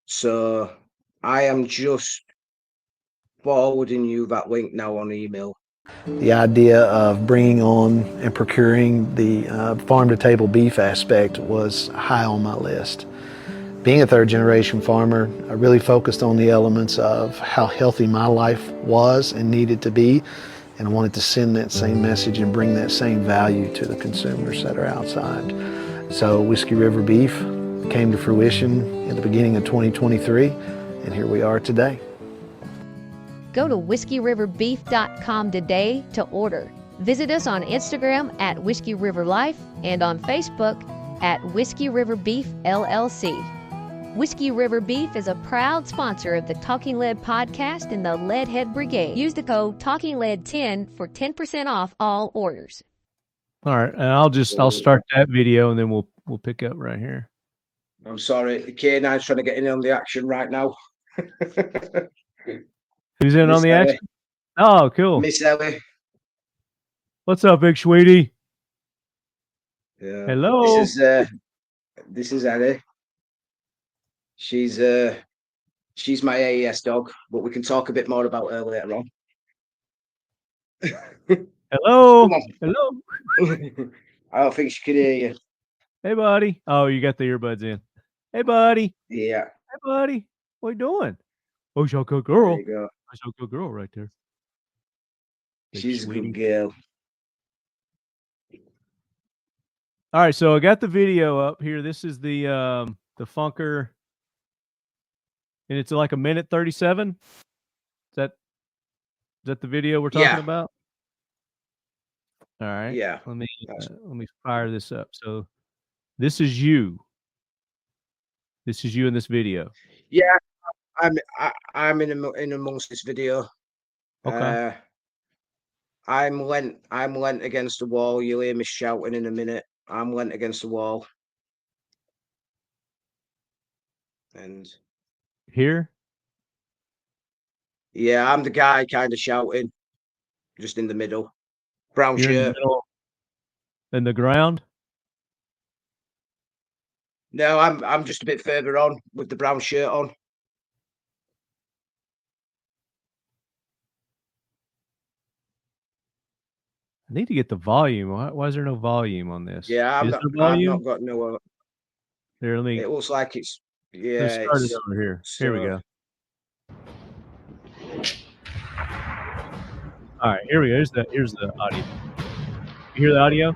So I am just forwarding you that link now on email. The idea of bringing on and procuring the farm-to-table beef aspect was high on my list. Being a third-generation farmer, I really focused on the elements of how healthy my life was and needed to be, and I wanted to send that same message and bring that same value to the consumers that are outside. So Whiskey River Beef came to fruition at the beginning of 2023, and here we are today. Go to whiskeyriverbeef.com today to order. Visit us on Instagram at Whiskey River Life and on Facebook at Whiskey River Beef LLC. Whiskey River Beef is a proud sponsor of the Talking Lead podcast and the Leadhead Brigade. Use the code TalkingLead10 for 10% off all orders. All right, and I'll start that video and then we'll pick up right here. I'm sorry, the K-9's trying to get in on the action right now. Who's in on the action? Oh, cool. Miss Ellie. What's up, big sweetie? Yeah. Hello. This is Ellie. She's my AES dog, but we can talk a bit more about her later on. Hello. Come on. Hello. I don't think she can hear you. Hey, buddy. Oh, you got the earbuds in. Hey, buddy. Yeah. Hey, buddy. What you doing? Oh, she's a good girl. There you go. That's a good girl right there. She's a good girl. All right, so I got the video up here. This is the Funker, and it's like a minute 37. Is that the video we're talking about? All right. Yeah. Let me fire this up. So this is you. This is you in this video. Yeah, I'm in amongst this video. Okay. I'm lent against the wall. You'll hear me shouting in a minute. I'm lent against the wall. And here? Yeah, I'm the guy kind of shouting, just in the middle. Brown You're shirt. in the middle, in the ground? No, I'm just a bit further on with the brown shirt on. I need to get the volume. Why is there no volume on this? Yeah, I've not got no. There, let me. It looks like it's Let's start it over here. Here we go. All right, here we go. Here's the audio. You hear the audio?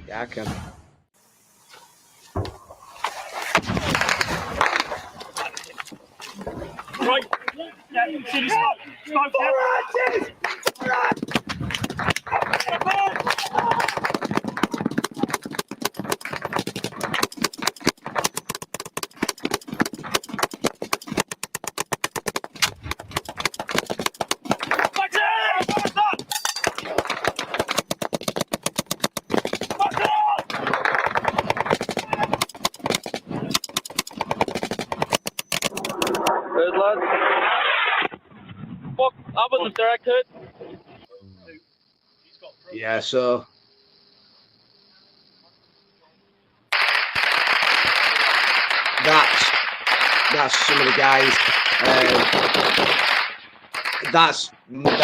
Yeah, I can. Right. Yeah, you see this smoke Good lad. Fuck, I wasn't there, I could. Yeah, so that's some of the guys. That was nothing.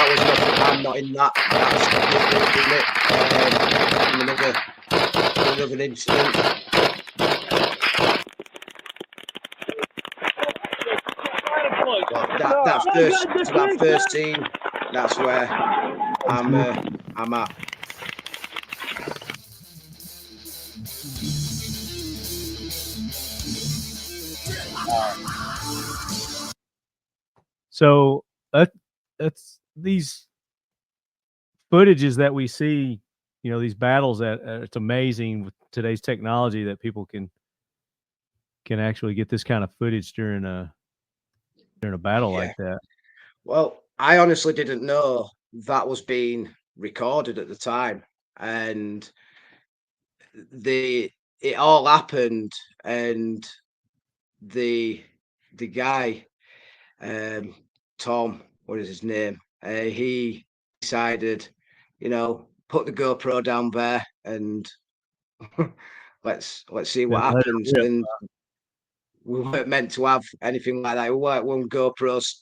I'm not in that. That's another incident. That first scene. That's where I'm at. So that's these footages that we see, you know, these battles that it's amazing with today's technology that people can actually get this kind of footage during a battle like that. Well, I honestly didn't know that was being recorded at the time, and it all happened, and the guy, Tom, what is his name? He decided, you know, put the GoPro down there and let's see what happens. And we weren't meant to have anything like that. We weren't when GoPros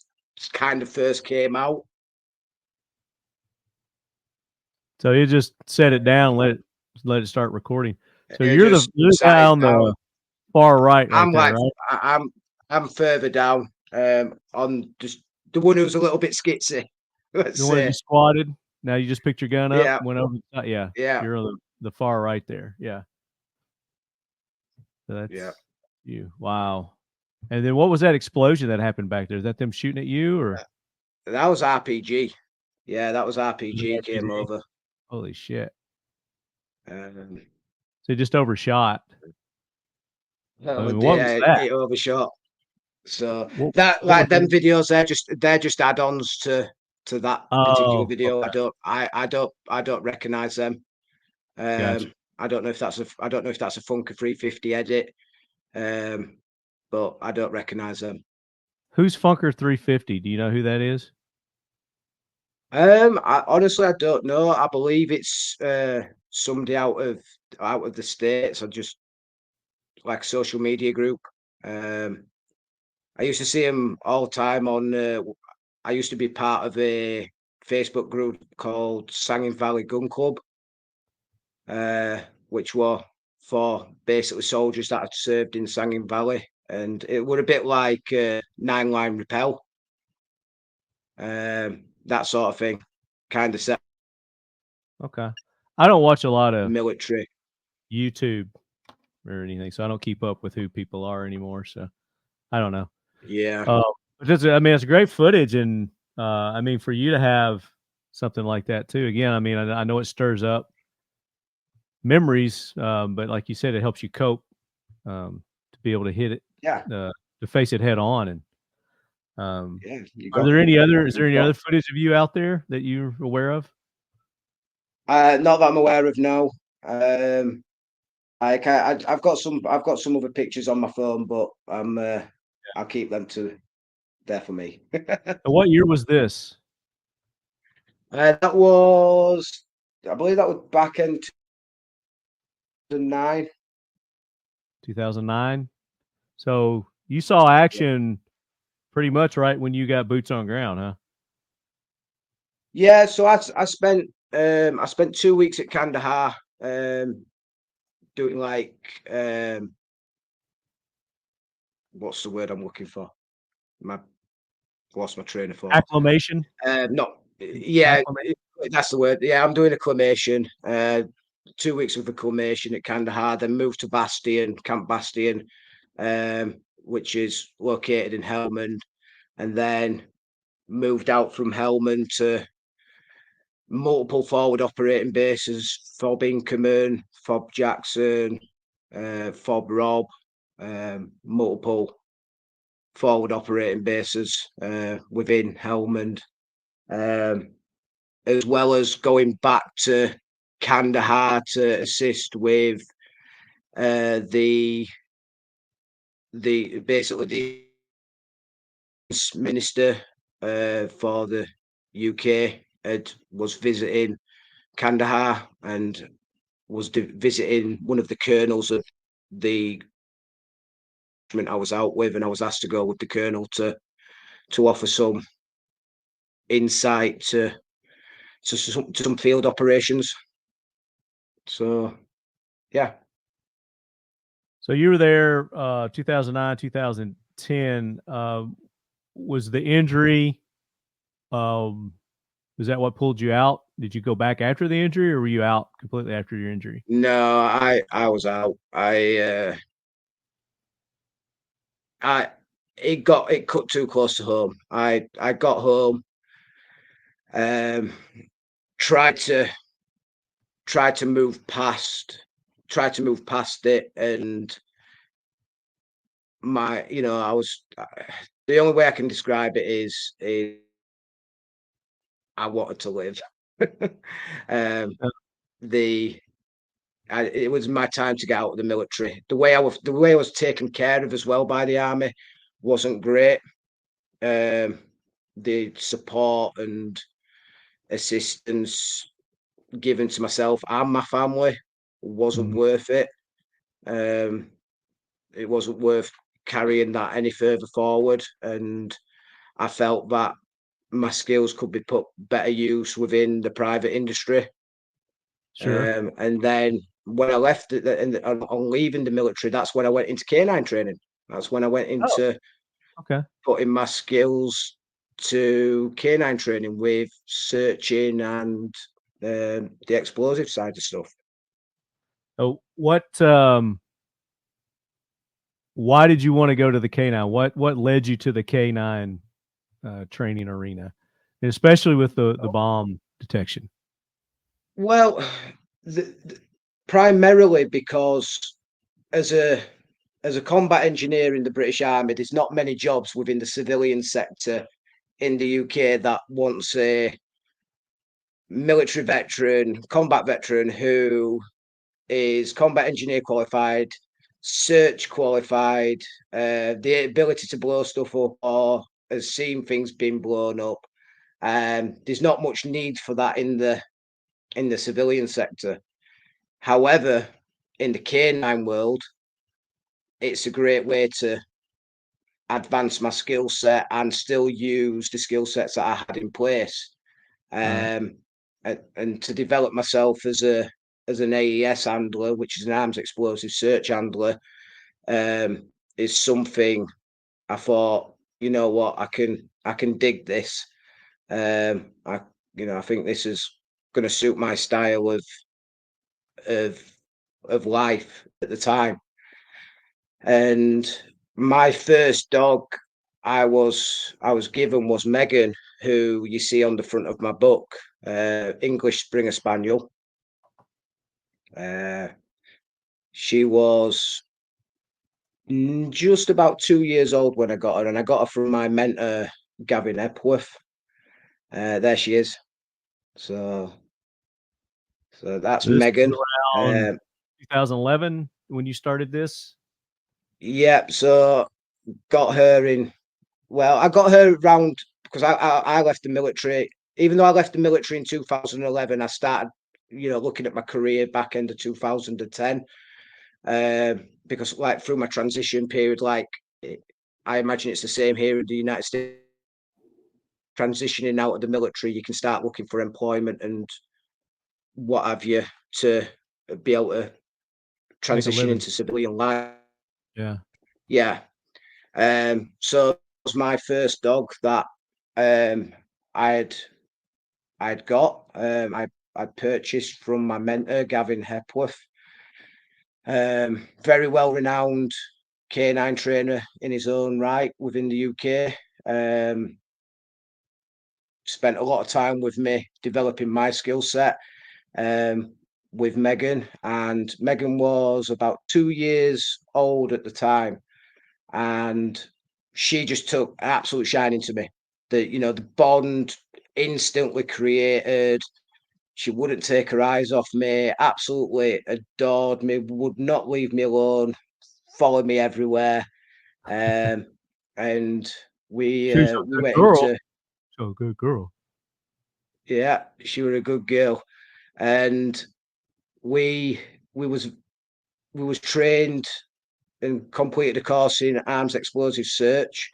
kind of first came out. So you just set it down, let it start recording. So you're the guy on the far right. I'm right I'm further down. On just the one who's a little bit skitsy. The one that you squatted. Now you just picked your gun up. Yeah. Went over. Yeah. You're on the far right there. Yeah. So that's you. Wow. And then what was that explosion that happened back there? Is that them shooting at you or? That was RPG. Yeah, that was RPG came over. Holy shit. So just overshot. What was that? It overshot. So them videos, they're just add-ons to that particular video. Okay. I don't recognize them. Gotcha. I don't know if that's a Funker 350 edit. But I don't recognize them. Who's Funker 350? Do you know who that is? Honestly, I don't know. I believe it's somebody out of the States, or just like a social media group. I used to see him all the time on. I used to be part of a Facebook group called Sangin Valley Gun Club, which were for basically soldiers that had served in Sangin Valley, and it were a bit like 9-line rappel, that sort of thing, kind of set. Okay, I don't watch a lot of military YouTube or anything, so I don't keep up with who people are anymore. So I don't know. Yeah. But it's great footage, and I mean, for you to have something like that too. Again, I mean, I know it stirs up memories, but like you said, it helps you cope to be able to hit it, to face it head on. And is there any other footage of you out there that you're aware of? Not that I'm aware of. No. I've got some other pictures on my phone, but I'll keep them there for me. What year was this? That was, I believe that was back in 2009. 2009. So you saw action pretty much right when you got boots on ground, huh? Yeah. So I spent 2 weeks at Kandahar. doing like what's the word I'm looking for? Lost my train of thought. Acclimation. Not yeah, Acclimation. that's the word. Yeah, I'm doing acclimation. 2 weeks of acclimation at Kandahar, then moved to Bastion, Camp Bastion, which is located in Helmand, and then moved out from Helmand to multiple forward operating bases: Fob Inkerman, Fob Jackson, Fob Rob, multiple forward operating bases within Helmand, as well as going back to Kandahar to assist with the basically the minister for the UK was visiting Kandahar and was visiting one of the colonels of the I was out with, and I was asked to go with the colonel to offer some insight to some field operations. So, yeah. So you were there 2009, 2010. Was the injury, was that what pulled you out? Did you go back after the injury, or were you out completely after your injury? No, I was out. It cut too close to home. I got home, tried to move past it, and I was the only way I can describe it is I wanted to live. It was my time to get out of the military. The way I was taken care of as well by the army wasn't great. The support and assistance given to myself and my family wasn't worth it. It wasn't worth carrying that any further forward, and I felt that my skills could be put better use within the private industry. Sure. And then when I left on leaving the military, that's when I went into K-9 training. That's when I went into putting my skills to K-9 training with searching and the explosive side of stuff. So why did you want to go to the K-9? What led you to the K-9 training arena, and especially with the bomb detection? Well, primarily because as a combat engineer in the British Army, there's not many jobs within the civilian sector in the UK that wants a military veteran, combat veteran who is combat engineer qualified, search qualified, the ability to blow stuff up or has seen things being blown up. There's not much need for that in the civilian sector. However, in the K-9 world, it's a great way to advance my skill set and still use the skill sets that I had in place, and to develop myself as an AES handler, which is an arms explosive search handler, is something I thought, you know what, I can dig this. I think this is going to suit my style of life at the time. And my first dog I was given was Megan, who you see on the front of my book, English Springer Spaniel. She was just about 2 years old when I got her, and I got her from my mentor, Gavin Epworth. There she is. So that's Megan. 2011 when you started this? Yep. So got her I got her around because I left the military. Even though I left the military in 2011, I started, looking at my career back end of 2010. Because like through my transition period, like I imagine it's the same here in the United States. Transitioning out of the military, you can start looking for employment and what have you to be able to transition living. into civilian life. Yeah. Yeah. So it was my first dog that I'd got. I'd purchased from my mentor, Gavin Hepworth. Very well renowned K-9 trainer in his own right within the UK. Spent a lot of time with me developing my skill set with Megan, and Megan was about 2 years old at the time, and she just took an absolute shining to me. The bond instantly created. She wouldn't take her eyes off me, absolutely adored me, would not leave me alone, followed me everywhere. And we She's a we good went girl. into, So a good girl. yeah, she was a good girl. And we we was trained and completed a course in arms explosive search,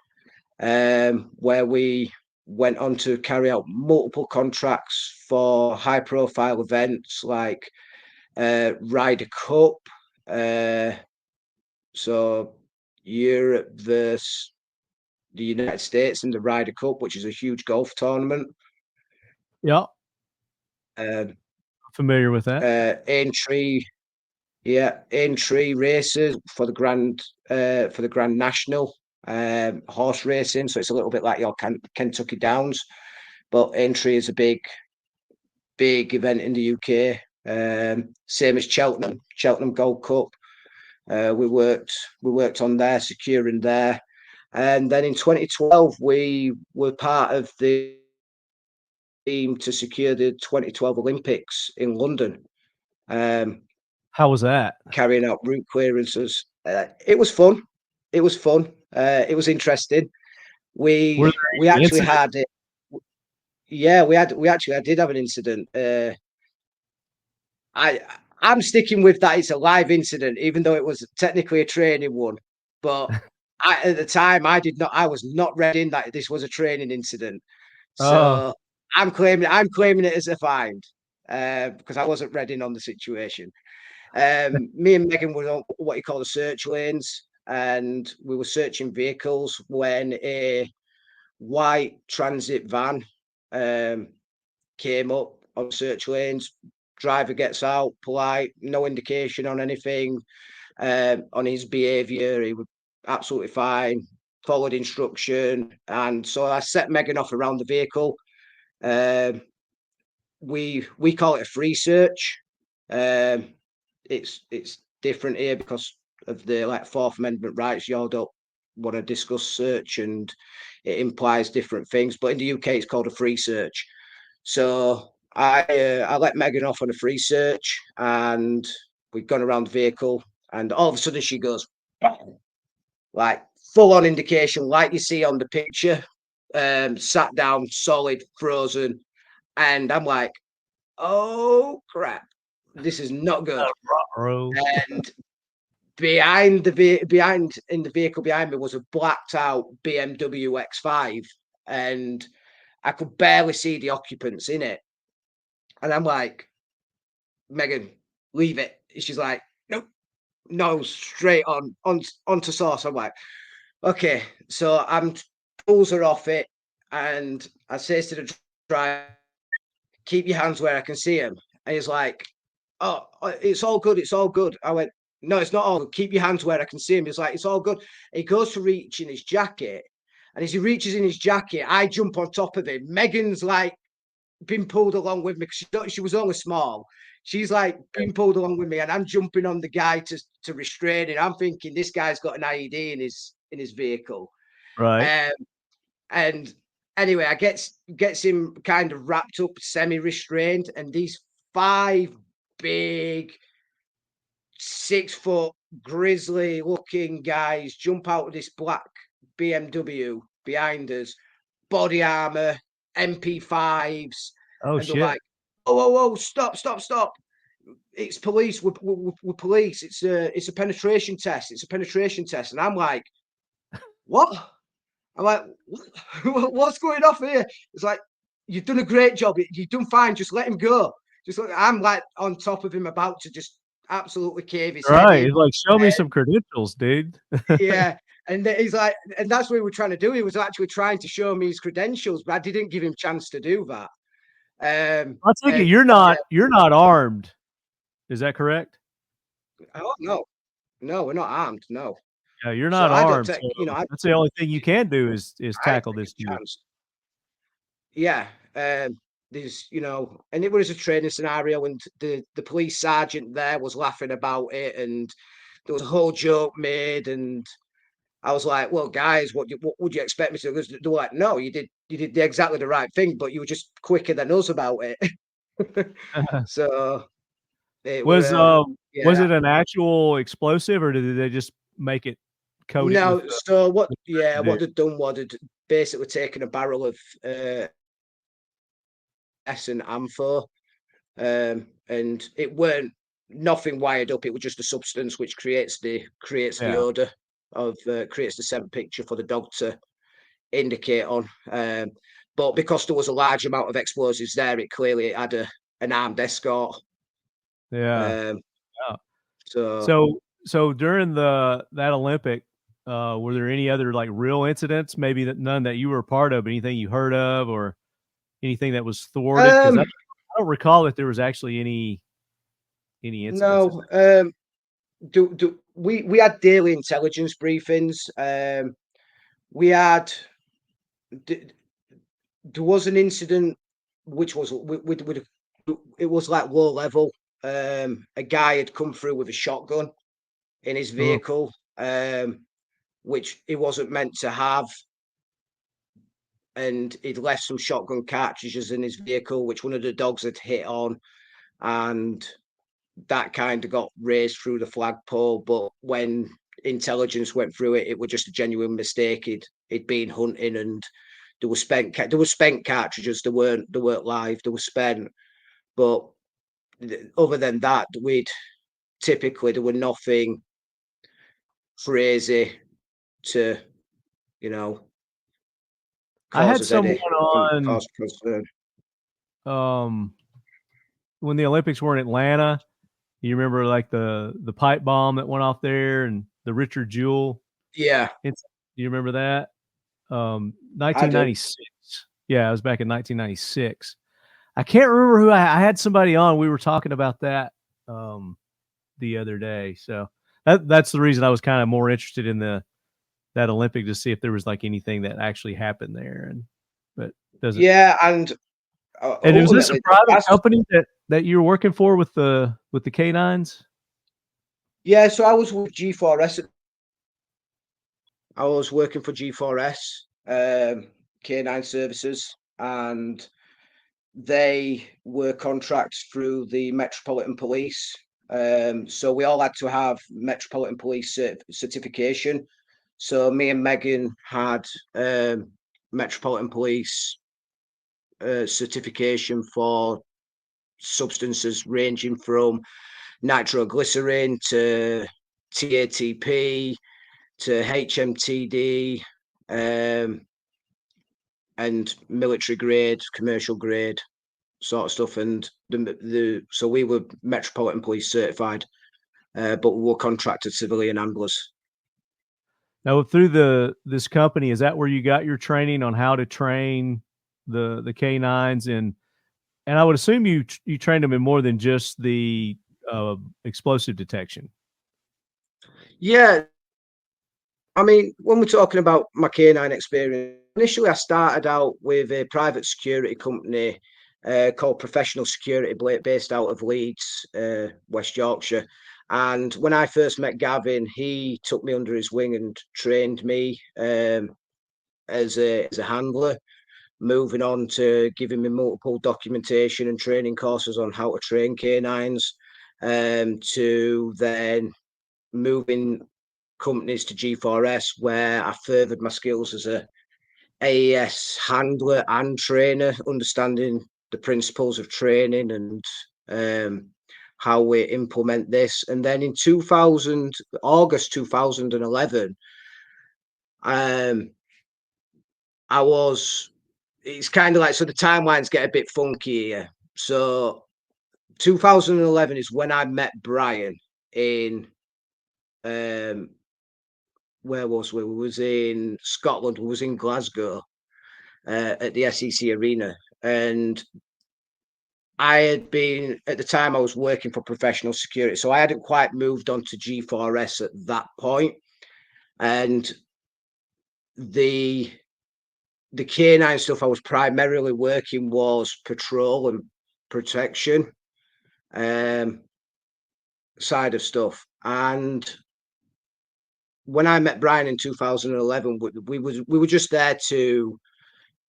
where we went on to carry out multiple contracts for high profile events like Ryder Cup, so Europe versus the United States in the Ryder Cup, which is a huge golf tournament. Yeah. Um, Familiar with that. Aintree races for the Grand National, horse racing. So it's a little bit like your Kentucky Downs, but Aintree is a big event in the UK. Same as Cheltenham Gold Cup. We worked on there, securing there. And then in 2012, we were part of the team to secure the 2012 Olympics in London. How was that? Carrying out route clearances. It was fun. It was fun. It was interesting. We actually had it. Yeah, we actually did have an incident. I'm sticking with that. It's a live incident, even though it was technically a training one. But at the time, I was not ready in that this was a training incident. So I'm claiming it as a find because I wasn't ready on the situation. Me and Megan were on what you call the search lanes, and we were searching vehicles when a white transit van came up on search lanes. Driver gets out, polite, no indication on anything on his behaviour. He was absolutely fine, followed instruction, and so I set Megan off around the vehicle. We call it a free search. It's different here because of the Fourth Amendment rights. You all don't want to discuss search, and it implies different things. But in the UK, it's called a free search. So I let Megan off on a free search, and we'd gone around the vehicle, and all of a sudden she goes, like full on indication, like you see on the picture, sat down, solid, frozen, and I'm like, oh crap, this is not good. And behind in the vehicle behind me was a blacked out BMW X5, and I could barely see the occupants in it. And I'm like, Megan, leave it. She's like, nope, no, straight onto source. I'm like, okay. So I'm pulls her off it, and I says to the driver, keep your hands where I can see them. And he's like, oh, it's all good. It's all good. I went, no, it's not all good. Keep your hands where I can see him. He's like, it's all good. He goes to reach in his jacket. And as he reaches in his jacket, I jump on top of him. Megan's like been pulled along with me because she was only small. She's like been pulled along with me, and I'm jumping on the guy to restrain it. I'm thinking this guy's got an IED in his vehicle. Right. And anyway, I gets him kind of wrapped up, semi-restrained, and these 5 big 6-foot grizzly looking guys jump out of this black BMW behind us, body armor, MP5s. Oh, and shit. They're like, whoa, stop. It's police. We're police. It's a penetration test. And I'm like, what? I'm like, what's going off here? It's like, you've done a great job. You've done fine. Just let him go. I'm like on top of him, about to just absolutely cave his head Right. in. He's like, show me some credentials, dude. Yeah. And he's like, and that's what we were trying to do. He was actually trying to show me his credentials, but I didn't give him chance to do that. I take it you're not armed. Is that correct? Oh no, we're not armed. No. Yeah, you're So not I don't armed. take, So that's the only thing you can do is I tackle take this a dude. chance. Yeah. There's, and it was a training scenario, and the police sergeant there was laughing about it, and there was a whole joke made, and I was like, "Well, guys, what would you expect me to do?" They were like, "No, you did exactly the right thing, but you were just quicker than us about it." So it Was were, was yeah. it an actual explosive or did they just make it coat it with No, so what? Yeah, what residue? they'd done was they'd basically taken a barrel of S and Ampho, and it weren't nothing wired up. It was just a substance which creates the Yeah. odor of creates the scent picture for the dog to indicate on. But because there was a large amount of explosives there, it clearly had an armed escort. Yeah. Um, Yeah. so So during that Olympic, were there any other like real incidents? Maybe none that you were a part of, but anything you heard of or anything that was thwarted? Because I don't recall that there was actually any incidents in no, we had daily intelligence briefings. We had there was an incident which was with it was like low level. A guy had come through with a shotgun in his there. Oh, vehicle, which he wasn't meant to have, and he'd left some shotgun cartridges in his vehicle, which one of the dogs had hit on, and that kind of got raised through the flagpole. But when intelligence went through it, it was just a genuine mistake. He'd been hunting, and there were spent cartridges. They weren't live. They were spent. But other than that, there were nothing crazy to, you know, I cause had us someone any on cause concern. when the Olympics were in Atlanta. You remember like the pipe bomb that went off there and the Richard Jewell. Yeah, Do you remember that? I do. 1996. Yeah, it was back in 1996. I can't remember who I had somebody on. We were talking about that the other day. So that's the reason I was kind of more interested in that Olympic to see if there was like anything that actually happened there. But doesn't. Yeah, and Was this a ultimately, private company that you were working for with the K-9s? yeah. So I was with G4S. I was working for G4S, K-9 services, and they were contracts through the Metropolitan Police. So we all had to have Metropolitan Police certification. So me and Megan had Metropolitan Police certification for substances ranging from nitroglycerin to TATP to HMTD, and military grade, commercial grade sort of stuff. And so we were Metropolitan Police certified, but we were contracted civilian handlers. Now, through this company, is that where you got your training on how to train the K-9s? And I would assume you trained them in more than just the explosive detection. Yeah. I mean, when we're talking about my K-9 experience, initially I started out with a private security company called Professional Security, based out of Leeds, West Yorkshire. And when I first met Gavin, he took me under his wing and trained me as a handler, moving on to giving me multiple documentation and training courses on how to train K-9s, to then moving companies to G4S, where I furthered my skills as a AES handler and trainer, understanding the principles of training and how we implement this. And then in August 2011, it's kind of like, so the timelines get a bit funky here. So 2011 is when I met Brian in where was we? We was in Scotland. We was in Glasgow at the SEC Arena, and I had been at the time I was working for professional security, so I hadn't quite moved on to G4S at that point, and the K-9 stuff I was primarily working was patrol and protection side of stuff. And when I met Brian in 2011, we were just there to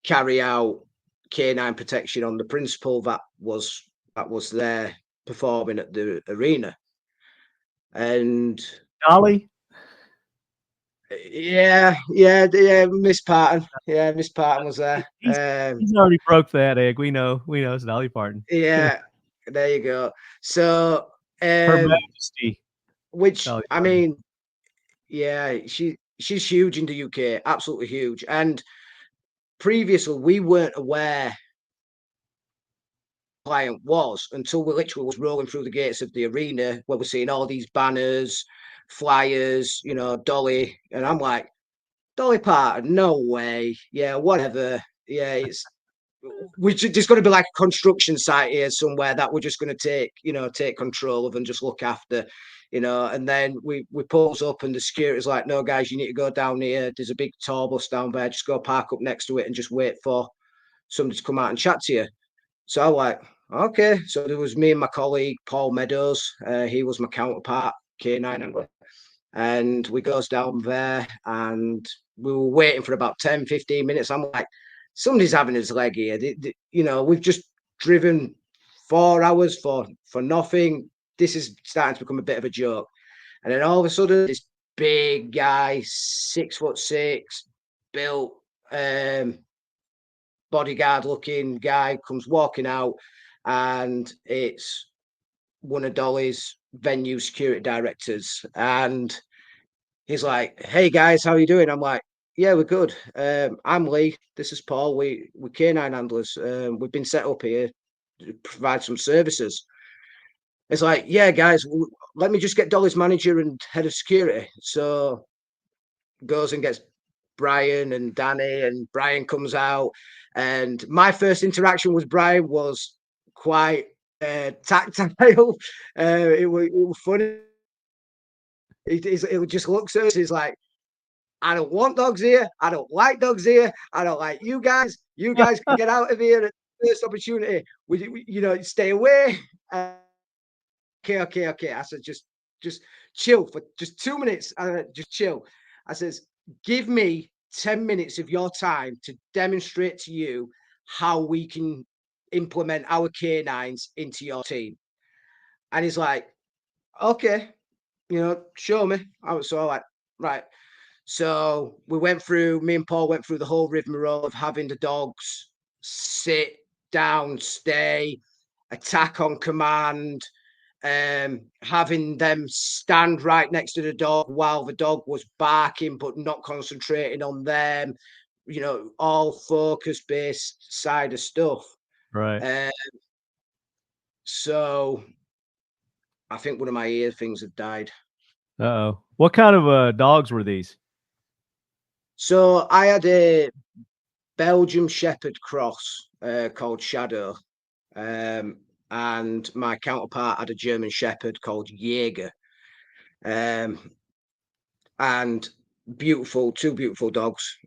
carry out K-9 protection on the principal that was there performing at the arena. And Dolly? Yeah, Miss Parton. Yeah, Miss Parton was there. He's already broke that egg. We know it's Dolly Parton. Yeah, there you go. So Her Majesty. which Dolly I Parton. mean, yeah, she's huge in the UK, absolutely huge. And previously we weren't aware client was until we literally was rolling through the gates of the arena where we're seeing all these banners, flyers, you know, Dolly, and I'm like, Dolly Parton, no way. Yeah, whatever. Yeah, there's going to be like a construction site here somewhere that we're just going to take control of and just look after, you know. And then we pulls up and the security's like, no guys, you need to go down here. There's a big tour bus down there. Just go park up next to it and just wait for somebody to come out and chat to you. So I'm like, okay. So there was me and my colleague Paul Meadows. He was my counterpart, K-9 angler. And we goes down there and we were waiting for about 10, 15 minutes. I'm like, somebody's having his leg here. You know, we've just driven 4 hours for nothing. This is starting to become a bit of a joke. And then all of a sudden, this big guy, 6'6", built, bodyguard looking guy comes walking out, and it's one of Dolly's venue security directors. And he's like, hey guys, how you doing? I'm like, yeah, we're good. I'm Lee. This is Paul. We're K-9 handlers. We've been set up here to provide some services. It's like, yeah, guys, let me just get Dolly's manager and head of security. So goes and gets Brian and Danny, and Brian comes out. And my first interaction with Brian was quite tactile. It was funny. It just looks at us. He's like, I don't want dogs here. I don't like dogs here. I don't like you guys. You guys can get out of here at the first opportunity. You know, stay away. Okay. I said, just chill for just 2 minutes. Just chill. I says, give me 10 minutes of your time to demonstrate to you how we can implement our K-9s into your team. And he's like, okay, you know, show me. I was so like, right. So me and Paul went through the whole rigmarole of having the dogs sit down, stay, attack on command, having them stand right next to the dog while the dog was barking but not concentrating on them, you know, all focus-based side of stuff. Right. So I think one of my ear things had died. Uh-oh. What kind of dogs were these? So I had a Belgian Shepherd cross called Shadow, and my counterpart had a German Shepherd called Jaeger, and two beautiful dogs.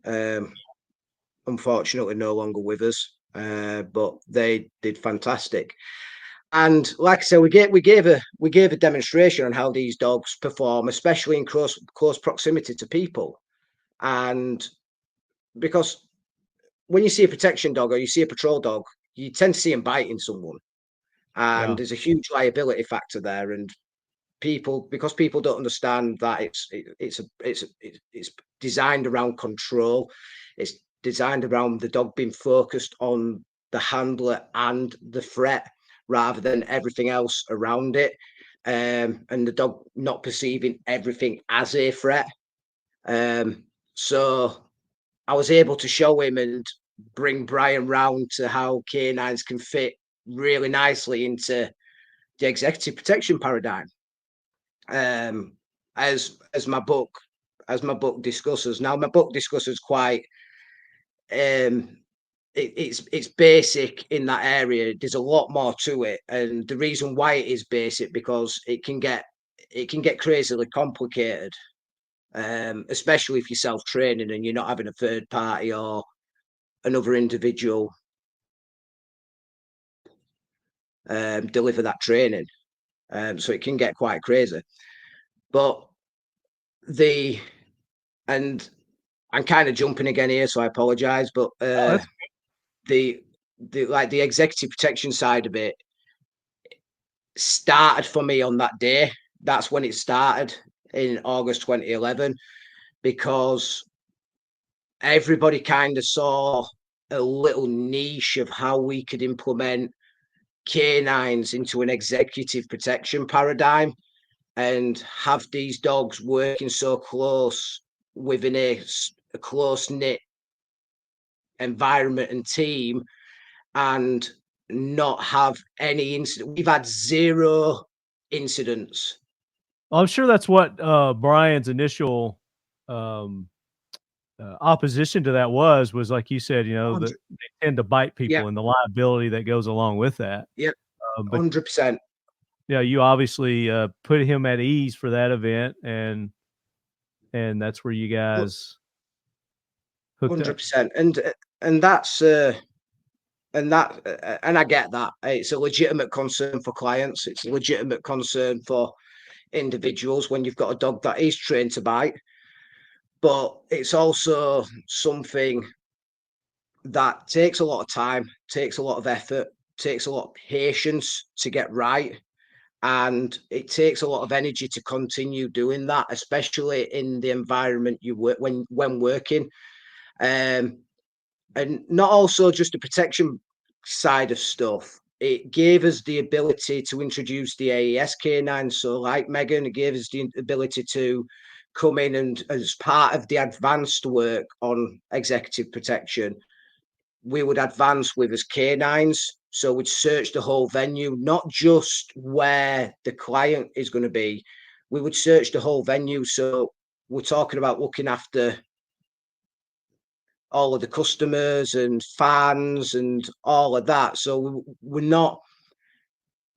Unfortunately, no longer with us, but they did fantastic. And like I said, we gave a demonstration on how these dogs perform, especially in close proximity to people. And because when you see a protection dog or you see a patrol dog, you tend to see them biting someone, and there's a huge liability factor there. And because people don't understand that it's designed around control, it's designed around the dog being focused on the handler and the threat rather than everything else around it, and the dog not perceiving everything as a threat. So I was able to show him and bring Brian round to how K-9s can fit really nicely into the executive protection paradigm, as my book discusses. Now, my book discusses quite it's basic in that area. There's a lot more to it, and the reason why it is basic because it can get crazily complicated, especially if you're self-training and you're not having a third party or another individual deliver that training. So it can get quite crazy. But and I'm kind of jumping again here, so I apologize. But the executive protection side of it started for me on that day. That's when it started in August 2011, because everybody kind of saw a little niche of how we could implement K-9s into an executive protection paradigm and have these dogs working so close within a close-knit environment and team and not have any incident. We've had 0 incidents. I'm sure that's what Brian's initial opposition to that was like you said, you know, they tend to bite people and the liability that goes along with that. Yep, 100%. Yeah, you obviously put him at ease for that event, and that's where you guys hooked 100%. Up. And that's and I get that. It's a legitimate concern for clients. It's a legitimate concern for individuals when you've got a dog that is trained to bite. But it's also something that takes a lot of time, takes a lot of effort, takes a lot of patience to get right. And it takes a lot of energy to continue doing that, especially in the environment you work when working. And not also just the protection side of stuff. It gave us the ability to introduce the AES K9. So like Megan, it gave us the ability to come in and, as part of the advanced work on executive protection, we would advance with us K9s. So we'd search the whole venue, not just where the client is going to be. We would search the whole venue. So we're talking about looking after all of the customers and fans and all of that. So we're not,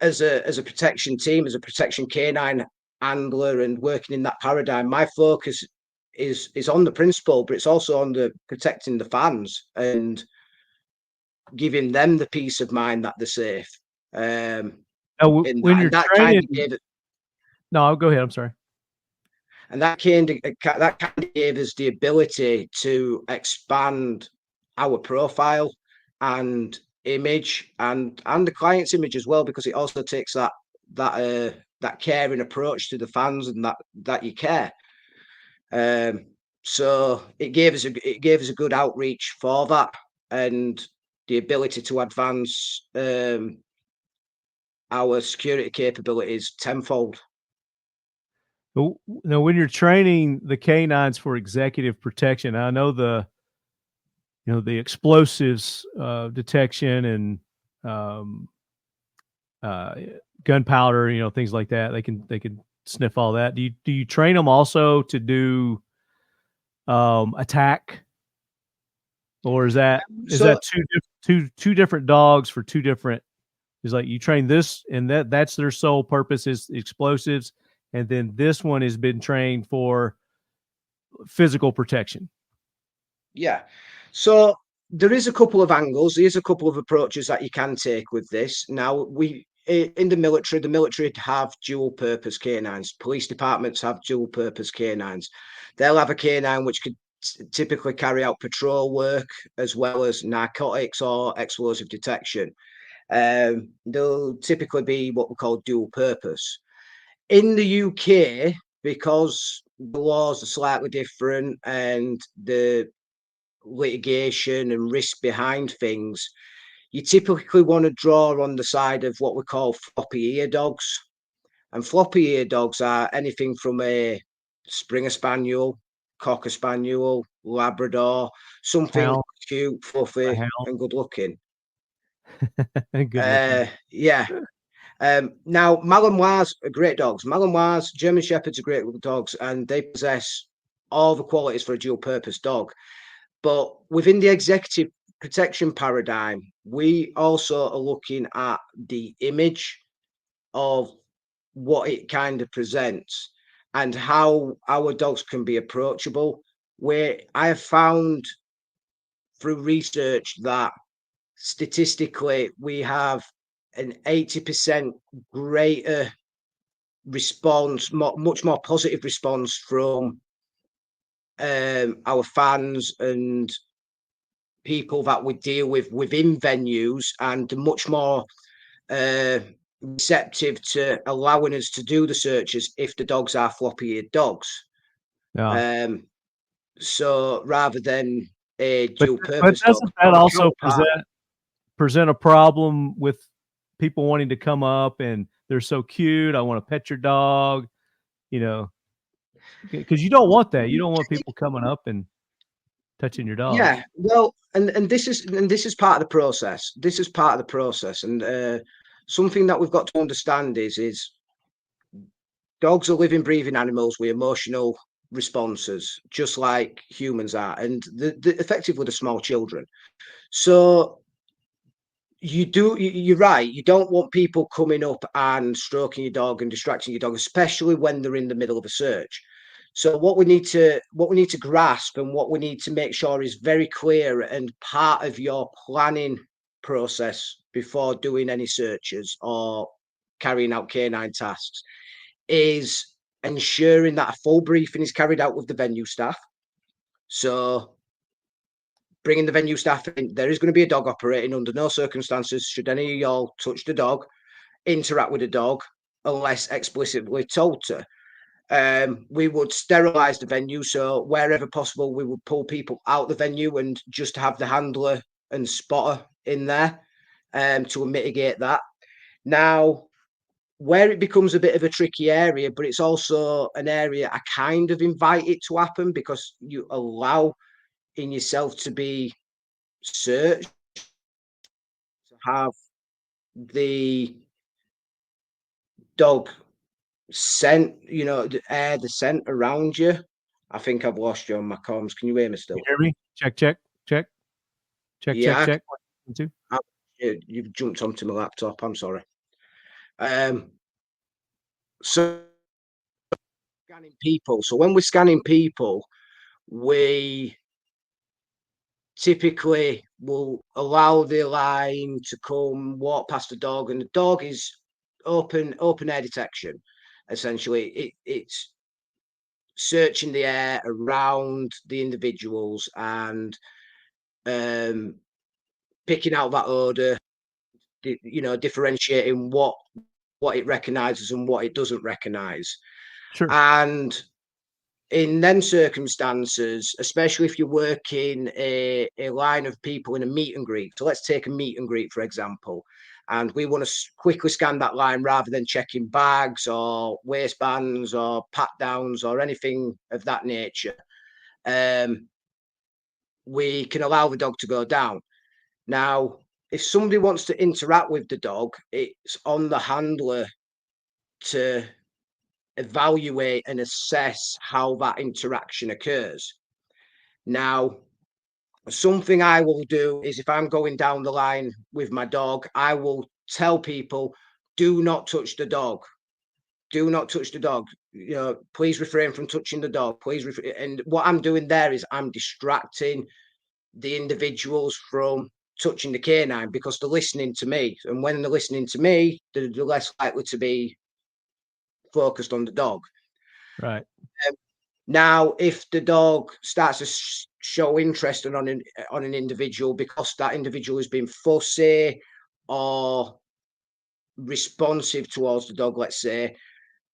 as a protection team, as a protection K9 handler and working in that paradigm, my focus is on the principle, but it's also on the protecting the fans and giving them the peace of mind that they're safe. When you're training, no, go ahead. I'm sorry. And that kind of gave us the ability to expand our profile and image and the client's image as well, because it also takes that caring approach to the fans and that you care. So it gave us a good outreach for that and the ability to advance our security capabilities tenfold. Now, when you're training the K9s for executive protection, I know the explosives detection and gunpowder, things like that. They can sniff all that. Do you train them also to do attack, or is that two different dogs for two different? Is like you train this and that's their sole purpose is explosives. And then this one has been trained for physical protection. Yeah. So there is a couple of angles. There's a couple of approaches that you can take with this. Now, in the military have dual purpose K9s. Police departments have dual purpose K9s. They'll have a K9 which could typically carry out patrol work as well as narcotics or explosive detection. They'll typically be what we call dual purpose. In the UK, because the laws are slightly different and the litigation and risk behind things, you typically want to draw on the side of what we call floppy ear dogs. And floppy ear dogs are anything from a Springer Spaniel, Cocker Spaniel, Labrador, something cute, fluffy, and good looking. Good looking. Yeah. Now, Malinois are great dogs. Malinois, German Shepherds are great dogs, and they possess all the qualities for a dual-purpose dog. But within the executive protection paradigm, we also are looking at the image of what it kind of presents and how our dogs can be approachable. Where I have found through research that statistically we have an 80% greater response, much more positive response from our fans and people that we deal with within venues, and much more receptive to allowing us to do the searches if the dogs are floppy-eared dogs. Yeah. So rather than a But dual-purpose dog. doesn't that also present a problem with people wanting to come up and they're so cute, I want to pet your dog, you know, because you don't want that. You don't want people coming up and touching your dog. Yeah, well, and this is part of the process. This is part of the process, and something that we've got to understand is dogs are living, breathing animals with emotional responses, just like humans are, and effectively the small children. So you're right. You don't want people coming up and stroking your dog and distracting your dog, especially when they're in the middle of a search. So what we need to grasp and what we need to make sure is very clear and part of your planning process before doing any searches or carrying out K-9 tasks is ensuring that a full briefing is carried out with the venue staff. So bringing the venue staff in, there is going to be a dog operating. Under no circumstances should any of y'all touch the dog, interact with the dog, unless explicitly told to. We would sterilize the venue, so wherever possible, we would pull people out the venue and just have the handler and spotter in there to mitigate that. Now, where it becomes a bit of a tricky area, but it's also an area I kind of invite it to happen because you allow in yourself to be searched, to have the dog scent, the scent around you. I think I've lost you on my comms. Can you hear me still? You hear me? Check. Yeah, check. you've jumped onto my laptop. I'm sorry. So scanning people. So when we're scanning people, we typically will allow the line to come, walk past the dog, and the dog is open air detection. Essentially, it's searching the air around the individuals and picking out that odor, differentiating what it recognizes and what it doesn't recognize. Sure. And in them circumstances, especially if you're working a line of people in a meet and greet, so let's take a meet and greet, for example, and we want to quickly scan that line rather than checking bags or waistbands or pat downs or anything of that nature, we can allow the dog to go down. Now, if somebody wants to interact with the dog, it's on the handler to evaluate and assess how that interaction occurs. Now, something I will do is if I'm going down the line with my dog, I will tell people, do not touch the dog. Do not touch the dog. Please refrain from touching the dog. And what I'm doing there is I'm distracting the individuals from touching the K-9 because they're listening to me. And when they're listening to me, they're less likely to be focused on the dog. Right. Now, if the dog starts to show interest on an individual because that individual has been fussy or responsive towards the dog, let's say,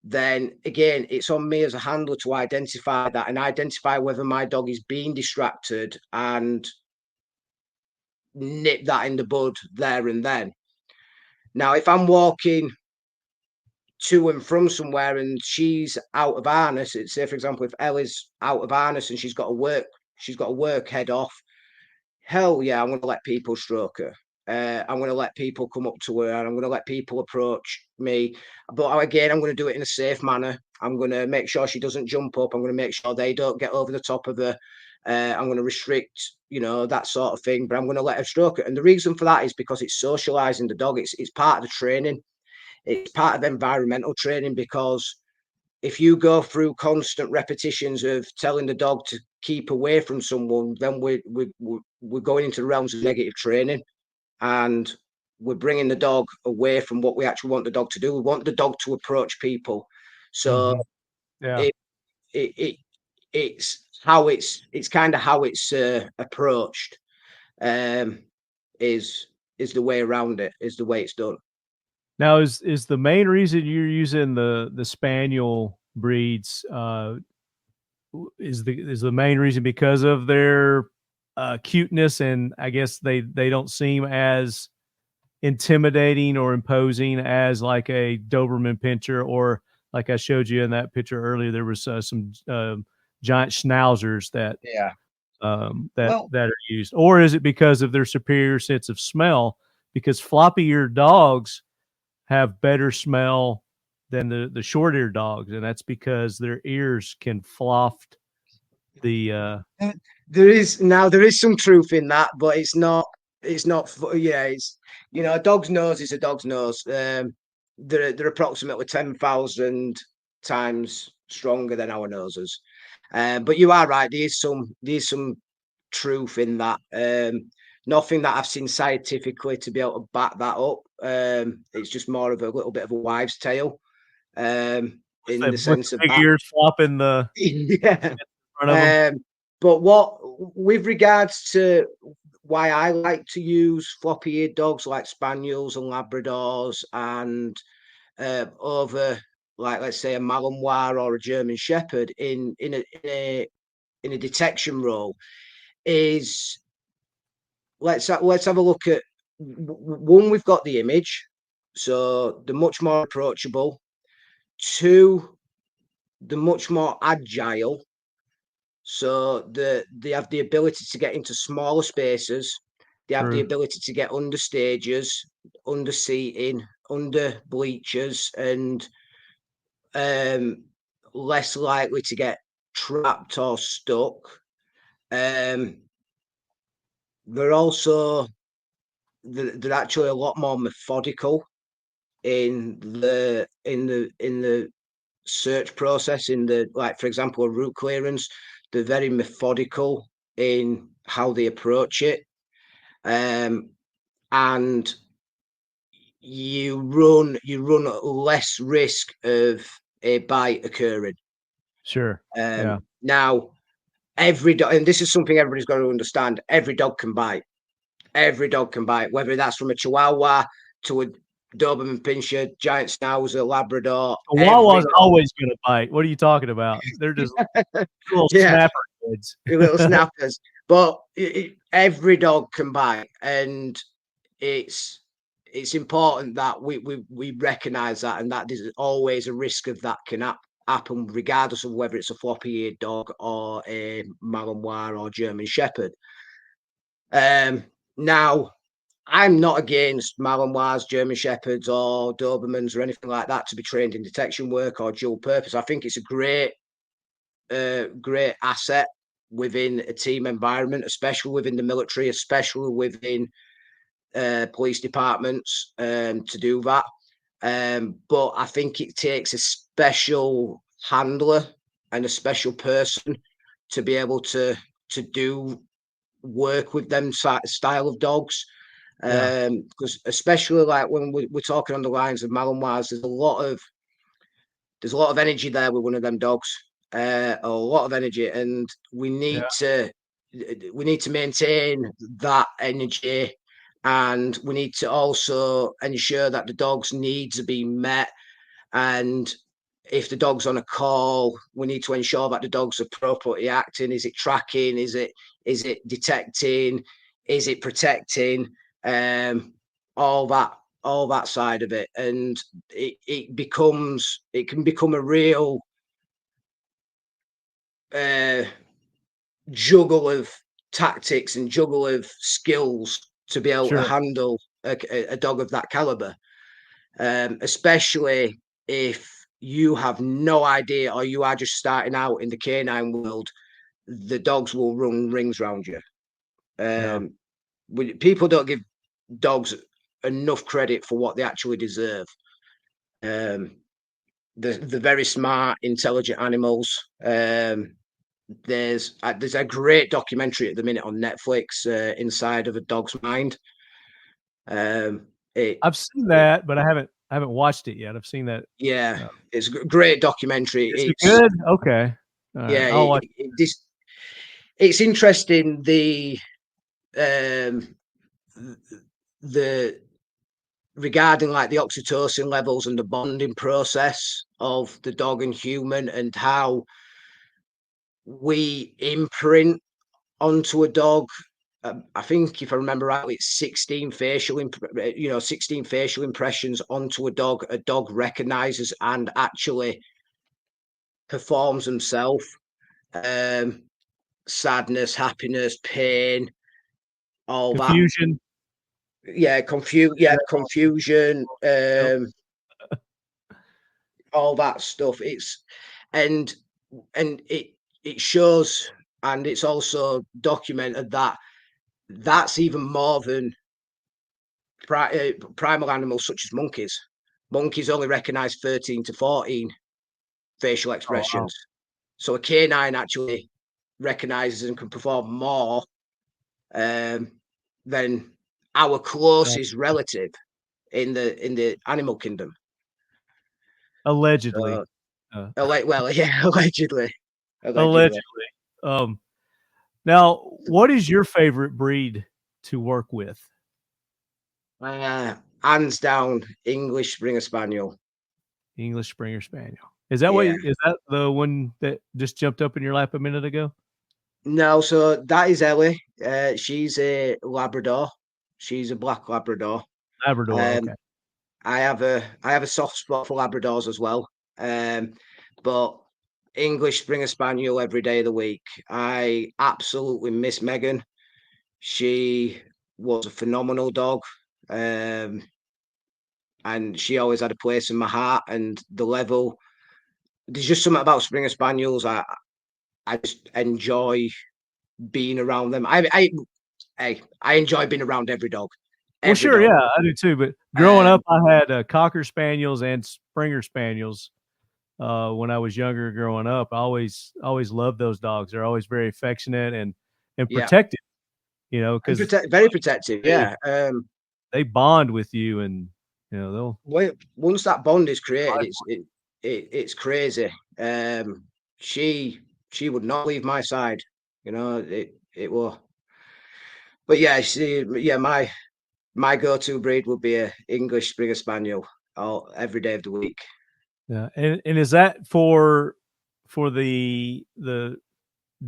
then again, it's on me as a handler to identify that and identify whether my dog is being distracted and nip that in the bud there and then. Now, if I'm walking to and from somewhere and she's out of harness, say for example, if Ellie's out of harness and she's got to work head off, hell yeah, I want to let people stroke her. I'm going to let people come up to her, and I'm going to let people approach me. But again, I'm going to do it in a safe manner. I'm going to make sure she doesn't jump up. I'm going to make sure they don't get over the top of her. I'm going to restrict, that sort of thing. But I'm going to let her stroke it. And the reason for that is because it's socializing the dog. It's part of the training. It's part of environmental training, because if you go through constant repetitions of telling the dog to keep away from someone, then we're going into the realms of negative training, and we're bringing the dog away from what we actually want the dog to do. We want the dog to approach people. So yeah, it's kind of how it's approached. Is the way around it, is the way it's done. Now, is the main reason you're using the spaniel breeds is the main reason because of their cuteness, and I guess they don't seem as intimidating or imposing as like a Doberman Pinscher, or like I showed you in that picture earlier, there was some giant schnauzers that that are used, or is it because of their superior sense of smell? Because floppy-eared dogs have better smell than the short-eared dogs, and that's because their ears can floft the there is some truth in that, but it's not it's a dog's nose is a dog's nose. They're approximately 10,000 times stronger than our noses. But you are right, there's some truth in that. Nothing that I've seen scientifically to be able to back that up. It's just more of a little bit of a wives' tale. In the sense of big that. ears flopping the Yeah. front of them. But with regards to why I like to use floppy-eared dogs like spaniels and labradors, and over, like, let's say, a Malinois or a German Shepherd in a detection role, is let's have a look at one. We've got the image, so they're much more approachable. Two, they're much more agile. So they have the ability to get into smaller spaces. They have the ability to get under stages, under seating, under bleachers, and less likely to get trapped or stuck. They're actually a lot more methodical in the search process. Like, for example, a route clearance, they're very methodical in how they approach it, and you run less risk of a bite occurring. Sure. Yeah. Now, every dog, and this is something everybody's got to understand, every dog can bite. Every dog can bite, whether that's from a Chihuahua to a Doberman Pinscher, giant Schnauzer, Labrador. Chihuahua's always going to bite. What are you talking about? They're just little snapper kids. Little snappers. But every dog can bite, and it's important that we recognise that, and that there's always a risk of that can happen, regardless of whether it's a floppy-eared dog or a Malinois or German Shepherd. Now, I'm not against Malinois, German Shepherds, or Dobermans or anything like that to be trained in detection work or dual purpose. I think it's a great asset within a team environment, especially within the military, especially within police departments, to do that. But I think it takes a special handler and a special person to be able to do work with them style of dogs. Because especially like when we're talking on the lines of Malinois, there's a lot of energy there with one of them dogs, a lot of energy, and we need to maintain that energy, and we need to also ensure that the dog's needs are being met. And if the dog's on a call, we need to ensure that the dog's appropriately acting. Is it tracking? Is it detecting? Is it protecting? All that side of it, and it can become a real juggle of tactics and juggle of skills to be able to handle a dog of that caliber, especially if you have no idea or you are just starting out in the K-9 world. The dogs will run rings around you. People don't give dogs enough credit for what they actually deserve. They're very smart, intelligent animals. There's a great documentary at the minute on Netflix, Inside of a Dog's Mind. I've seen that, but I haven't watched it yet. I've seen that. Yeah, it's a great documentary. It's good. Okay. Yeah, it's interesting. The regarding like the oxytocin levels and the bonding process of the dog and human, and how we imprint onto a dog. I think if I remember right, it's 16 facial impressions onto a dog. A dog recognizes and actually performs himself. Sadness, happiness, pain, all confusion. Confusion. All that stuff. And it shows, and it's also documented that that's even more than primal animals such as monkeys. Monkeys only recognize 13 to 14 facial expressions. So a K-9 actually recognizes and can perform more than our closest relative in the animal kingdom. Allegedly. Allegedly. Now, what is your favorite breed to work with? Hands down, English Springer Spaniel. English Springer Spaniel. Is that is that the one that just jumped up in your lap a minute ago? No, so that is Ellie. She's a Labrador. She's a black Labrador. Okay. I have a soft spot for Labradors as well. But English Springer Spaniel every day of the week. I absolutely miss Megan. She was a phenomenal dog. And she always had a place in my heart, and the level. There's just something about Springer Spaniels. I just enjoy being around them. I enjoy being around every dog. Well, sure, dog. Yeah, I do too. But growing up, I had Cocker Spaniels and Springer Spaniels. When I was younger, growing up, I always loved those dogs. They're always very affectionate and protective. Because very protective. Yeah. They bond with you, and they'll. Once that bond is created, it's crazy. She would not leave my side. It will. But yeah, my go-to breed would be a English Springer Spaniel every day of the week. Yeah, and is that for the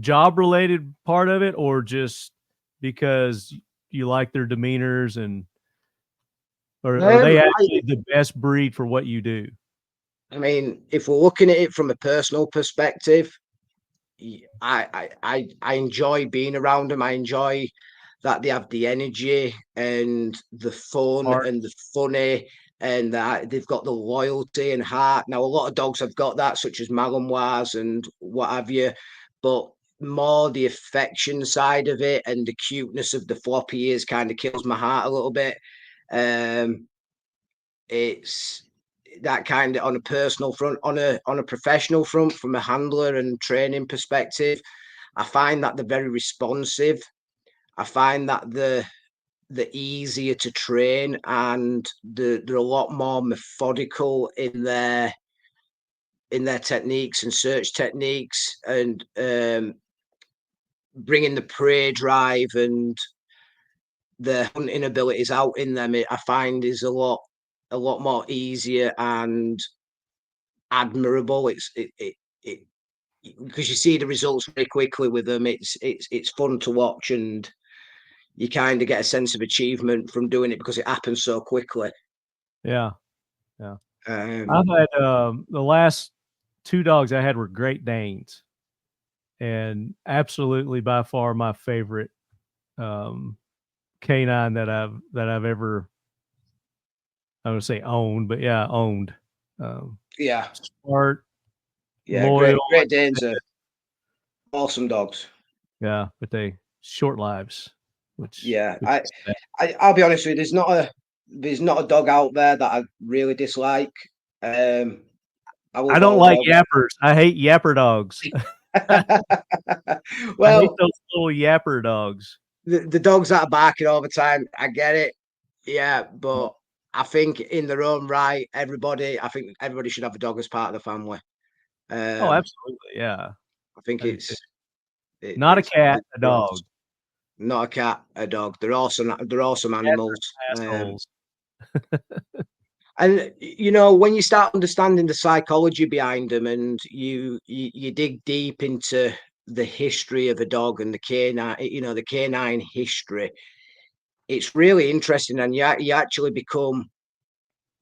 job related part of it, or just because you like their demeanors, or are they actually the best breed for what you do? I mean, if we're looking at it from a personal perspective, I enjoy being around them. I enjoy that they have the energy and the fun and the funny, and that they've got the loyalty and heart. Now, a lot of dogs have got that, such as Malinois and what have you, but more the affection side of it and the cuteness of the floppy ears kind of kills my heart a little bit. It's that kind of on a personal front, on a professional front, from a handler and training perspective, I find that they're very responsive. I find that they're easier to train, and they're a lot more methodical in their techniques and search techniques, and bringing the prey drive and the hunting abilities out in them. I find is a lot more easier and admirable. It's because you see the results very quickly with them. It's fun to watch, and you kind of get a sense of achievement from doing it because it happens so quickly. Yeah. I've had the last 2 dogs I had were Great Danes, and absolutely by far my favorite K-9 that I've ever, I would say owned, but yeah, owned. Yeah, Smart, yeah, loyal. Great Danes are awesome dogs. Yeah, but they short lives, which Yeah, is sad. I'll be honest with you. There's not a dog out there that I really dislike. I I love don't all like dogs. yappers. I hate yapper dogs. I hate Well, those little yapper dogs. the dogs that are barking all the time, I get it. Yeah, but I think in their own right, I think everybody should have a dog as part of the family. Oh, Um, absolutely. Yeah. I think I do too. it, Not a cat, it's a gross. dog. Not a cat, a dog. They're awesome Cats animals. are assholes. And you know, when you start understanding the psychology behind them, and you dig deep into the history of a dog and the canine, you know, the canine history, it's really interesting, and you actually become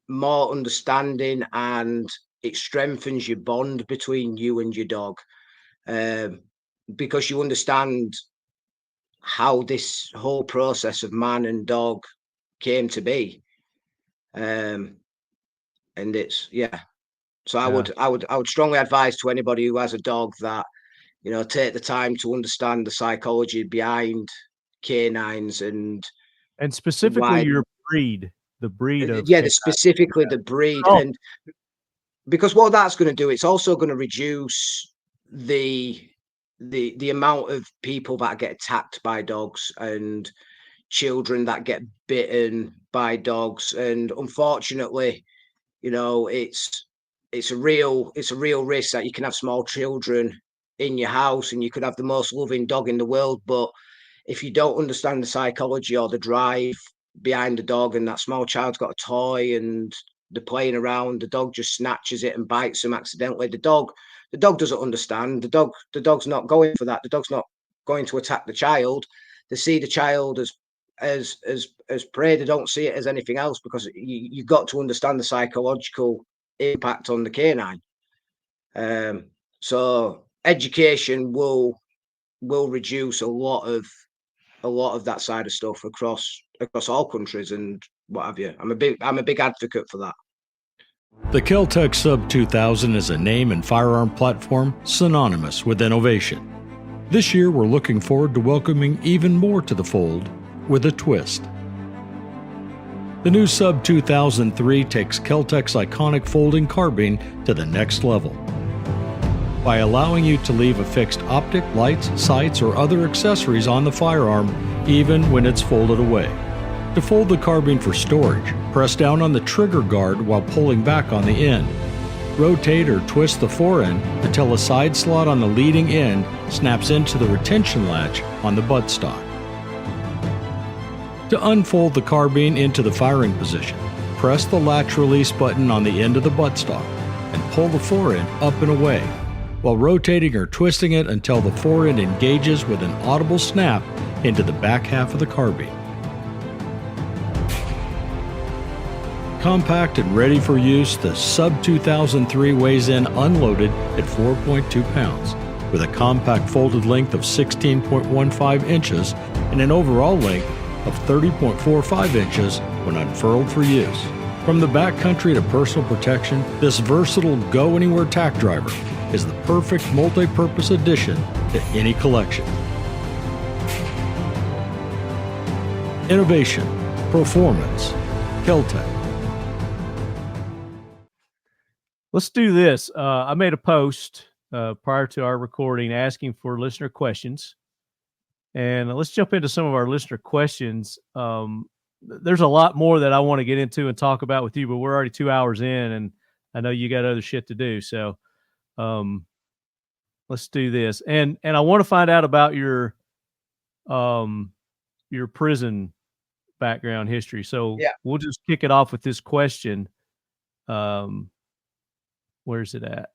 more understanding, and it strengthens your bond between you and your dog, um, because you understand how this whole process of man and dog came to be. Um, and it's yeah. So Yeah. I would strongly advise to anybody who has a dog that, you know, take the time to understand the psychology behind canines and And specifically why. your breed, the breed of Yeah, canine. specifically the breed, Oh, and because what that's going to do, it's also going to reduce the the amount of people that get attacked by dogs and children that get bitten by dogs, and unfortunately, you know, it's a real risk that you can have small children in your house and you could have the most loving dog in the world, but if you don't understand the psychology or the drive behind the dog, and that small child's got a toy and they're playing around, the dog just snatches it and bites them accidentally. The dog doesn't understand. The dog's not going for that. The dog's not going to attack the child. They see the child as prey. They don't see it as anything else, because you've got to understand the psychological impact on the canine. So education will reduce a lot of that side of stuff across all countries and what have you. I'm a big advocate for that. The Kel-Tec Sub 2000 is a name and firearm platform synonymous with innovation. This year, we're looking forward to welcoming even more to the fold with a twist. The new Sub 2003 takes Kel-Tec's iconic folding carbine to the next level by allowing you to leave a fixed optic, lights, sights, or other accessories on the firearm even when it's folded away. To fold the carbine for storage, press down on the trigger guard while pulling back on the end. Rotate or twist the forend until a side slot on the leading end snaps into the retention latch on the buttstock. To unfold the carbine into the firing position, press the latch release button on the end of the buttstock and pull the forend up and away, while rotating or twisting it until the forend engages with an audible snap into the back half of the carbine. Compact and ready for use, the Sub 2003 weighs in unloaded at 4.2 pounds, with a compact folded length of 16.15 inches and an overall length of 30.45 inches when unfurled for use. From the backcountry to personal protection, this versatile go-anywhere tack driver is the perfect multi-purpose addition to any collection. Innovation, performance, Kel-Tec. let's do this. I made a post prior to our recording asking for listener questions. And let's jump into some of our listener questions. There's a lot more that I want to get into and talk about with you, but we're already 2 hours in, and I know you got other shit to do. So let's do this. And I want to find out about your prison background history. So Yeah. we'll just kick it off with this question. Where's it at?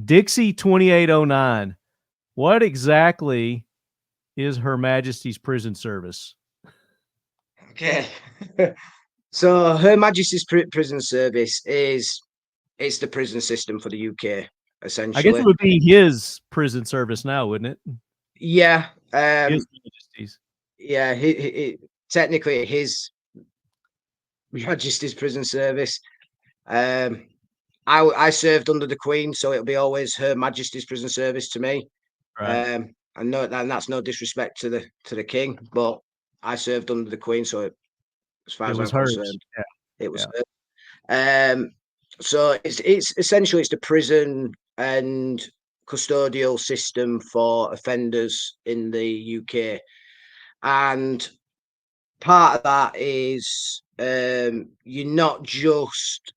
Dixie 2809. What exactly is Her Majesty's prison service? Okay. So Her Majesty's Prison Service it's the prison system for the UK, essentially. I guess it would be his prison service now, wouldn't it? Yeah. His Majesty's. Yeah. technically his Majesty's prison service. I served under the Queen, so it'll be always Her Majesty's prison service to me. Right. I know, and that's no disrespect to the King, but I served under the Queen, so as far It as was I'm hers. concerned, Yeah. it was Yeah. hers. So it's essentially it's the prison and custodial system for offenders in the UK, and part of that is you're not just,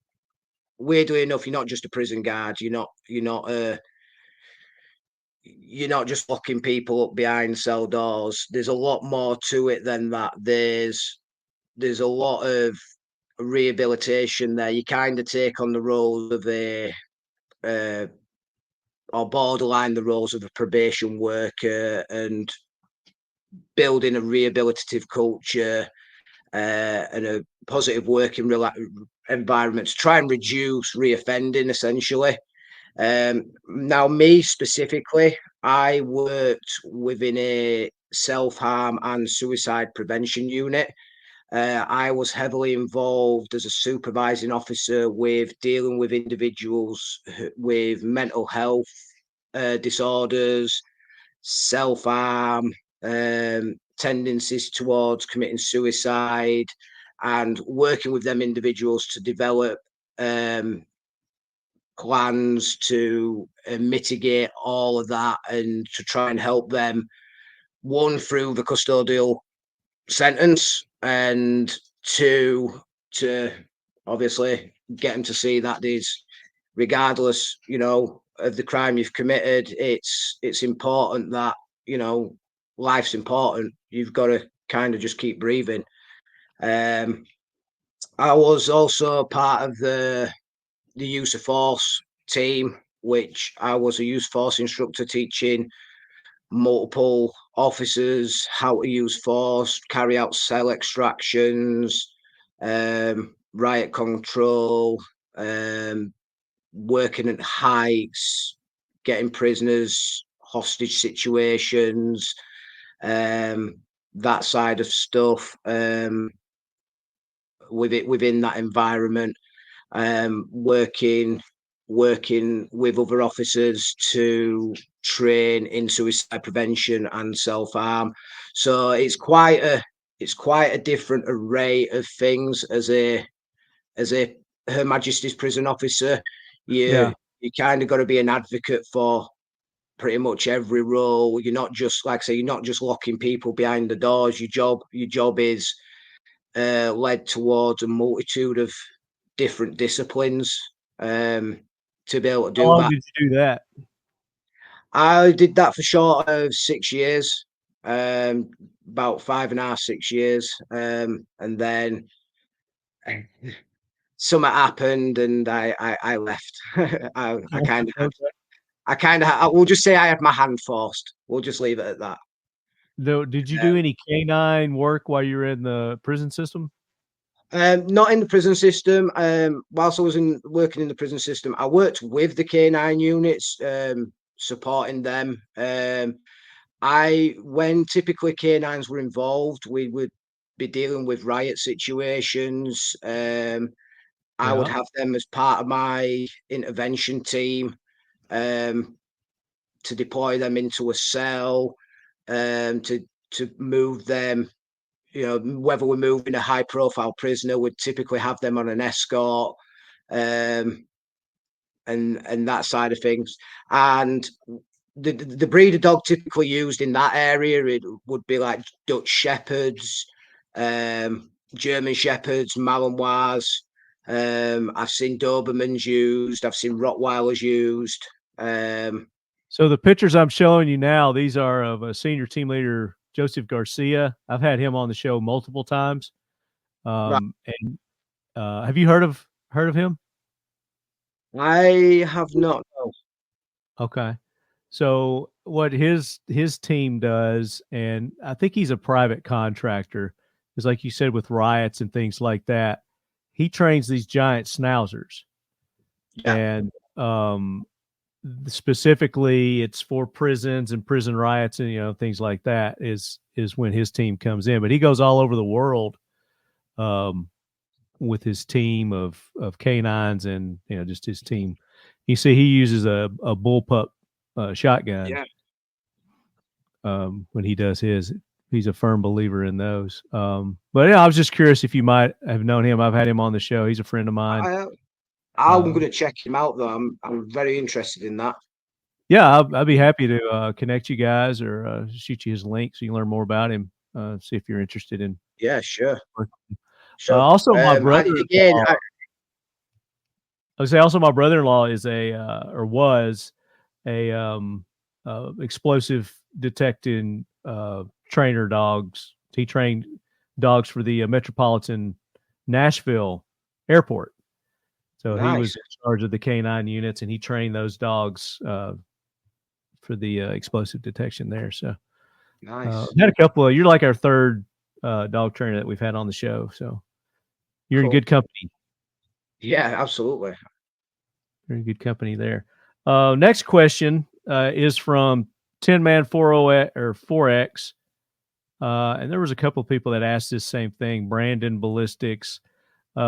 weirdly enough, you're not just a prison guard. You're not just locking people up behind cell doors. There's a lot more to it than that. There's a lot of rehabilitation there. You kind of take on the role of a or borderline the roles of a probation worker and building a rehabilitative culture and a positive working environment to try and reduce reoffending, essentially. Now, me specifically, I worked within a self-harm and suicide prevention unit. I was heavily involved as a supervising officer with dealing with individuals with mental health disorders, self-harm, tendencies towards committing suicide, and working with them individuals to develop plans to mitigate all of that and to try and help them, one, through the custodial sentence, and two, to obviously get them to see that there's, regardless, of the crime you've committed, it's important that, life's important. You've got to kind of just keep breathing. I was also part of the use of force team, which I was a use of force instructor teaching multiple officers how to use force, carry out cell extractions, riot control, working at heights, getting prisoners, hostage situations, that side of stuff, within that environment, working with other officers to train in suicide prevention and self-harm. So it's quite a different array of things as a Her Majesty's prison officer. You kind of got to be an advocate for pretty much every role. You're not just, like I say, you're not just locking people behind the doors. Your job is led towards a multitude of different disciplines to be able to do How long that. did you do that? I did that for short of 6 years, about 5.5, 6 years, and then something happened and I left. I will just say I had my hand forced. We'll just leave it at that. Did you do any K-9 work while you were in the prison system? Not in the prison system. Whilst I was working in the prison system, I worked with the K-9 units, supporting them. When typically K-9s were involved, we would be dealing with riot situations. I would have them as part of my intervention team, to deploy them into a cell, to move them. Whether we're moving a high-profile prisoner, we'd typically have them on an escort, and that side of things. And the breed of dog typically used in that area, it would be like Dutch Shepherds, German Shepherds, Malinois. I've seen Dobermans used. I've seen Rottweilers used. So the pictures I'm showing you now, these are of a senior team leader, Joseph Garcia. I've had him on the show multiple times. Right. And have you heard of him? I have not. No. Okay. So what his team does, and I think he's a private contractor, is like you said, with riots and things like that, he trains these giant schnauzers. Yeah. And specifically it's for prisons and prison riots and, you know, things like that is when his team comes in. But he goes all over the world with his team of K-9s and, you know, just his team. You see, he uses a bullpup shotgun when he does his. He's a firm believer in those. But yeah, I was just curious if you might have known him. I've had him on the show. He's a friend of mine. I'm going to check him out though. I'm very interested in that. Yeah, I'd be happy to connect you guys or shoot you his link so you can learn more about him. See if you're interested in. Yeah, sure. Also, my brother. I would say also my brother-in-law is was a explosive detecting trainer dogs. He trained dogs for the Metropolitan Nashville Airport. So he was in charge of the K-9 units, and he trained those dogs for the explosive detection there. So nice. We had a couple of. You're like our third dog trainer that we've had on the show. So you're in good company. Yeah, absolutely. You're in good company there. Next question is from 10-man 4X. And there was a couple of people that asked this same thing. Brandon Ballistics.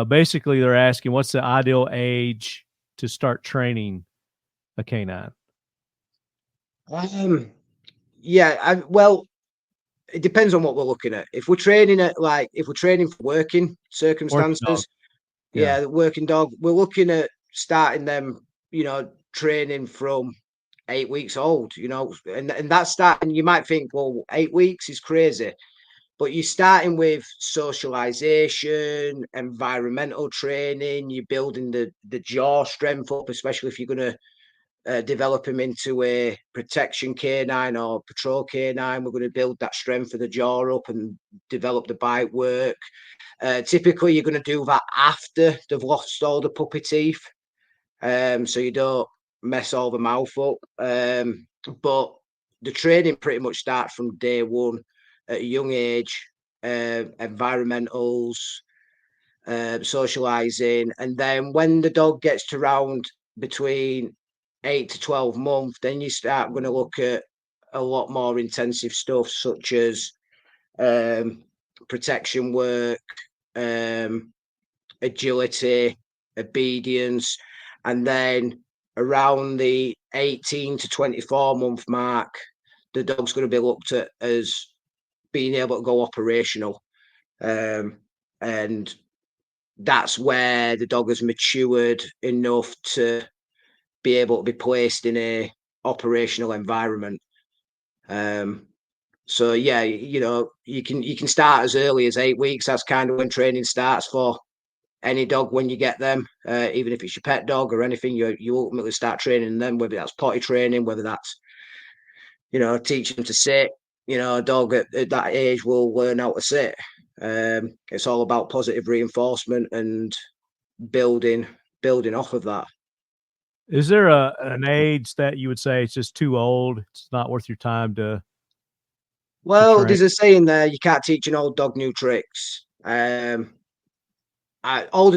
Basically, they're asking, what's the ideal age to start training a K-9? Well, it depends on what we're looking at. If we're training for working circumstances, the working dog, we're looking at starting them, you know, training from 8 weeks old, you know, and that's starting. You might think, well, 8 weeks is crazy, but you're starting with socialization, environmental training. You're building the jaw strength up, especially if you're going to develop him into a protection K-9 or patrol K-9. We're going to build that strength of the jaw up and develop the bite work. Typically, you're going to do that after they've lost all the puppy teeth, so you don't mess all the mouth up. But the training pretty much starts from day one at a young age. Environmentals, socializing, and then when the dog gets to around between 8 to 12 months, then you start going to look at a lot more intensive stuff such as protection work, agility, obedience, and then around the 18 to 24 month mark, the dog's going to be looked at as being able to go operational. And that's where the dog has matured enough to be able to be placed in a operational environment. So yeah, you know, you can start as early as 8 weeks. That's kind of when training starts for any dog. When you get them, even if it's your pet dog or anything, you ultimately start training them, whether that's potty training, whether that's, you know, teaching them to sit. You know, a dog at that age will learn how to sit. It's all about positive reinforcement and building off of that. Is there an age that you would say it's just too old? It's not worth your time to. Well, there's a saying there: you can't teach an old dog new tricks. Older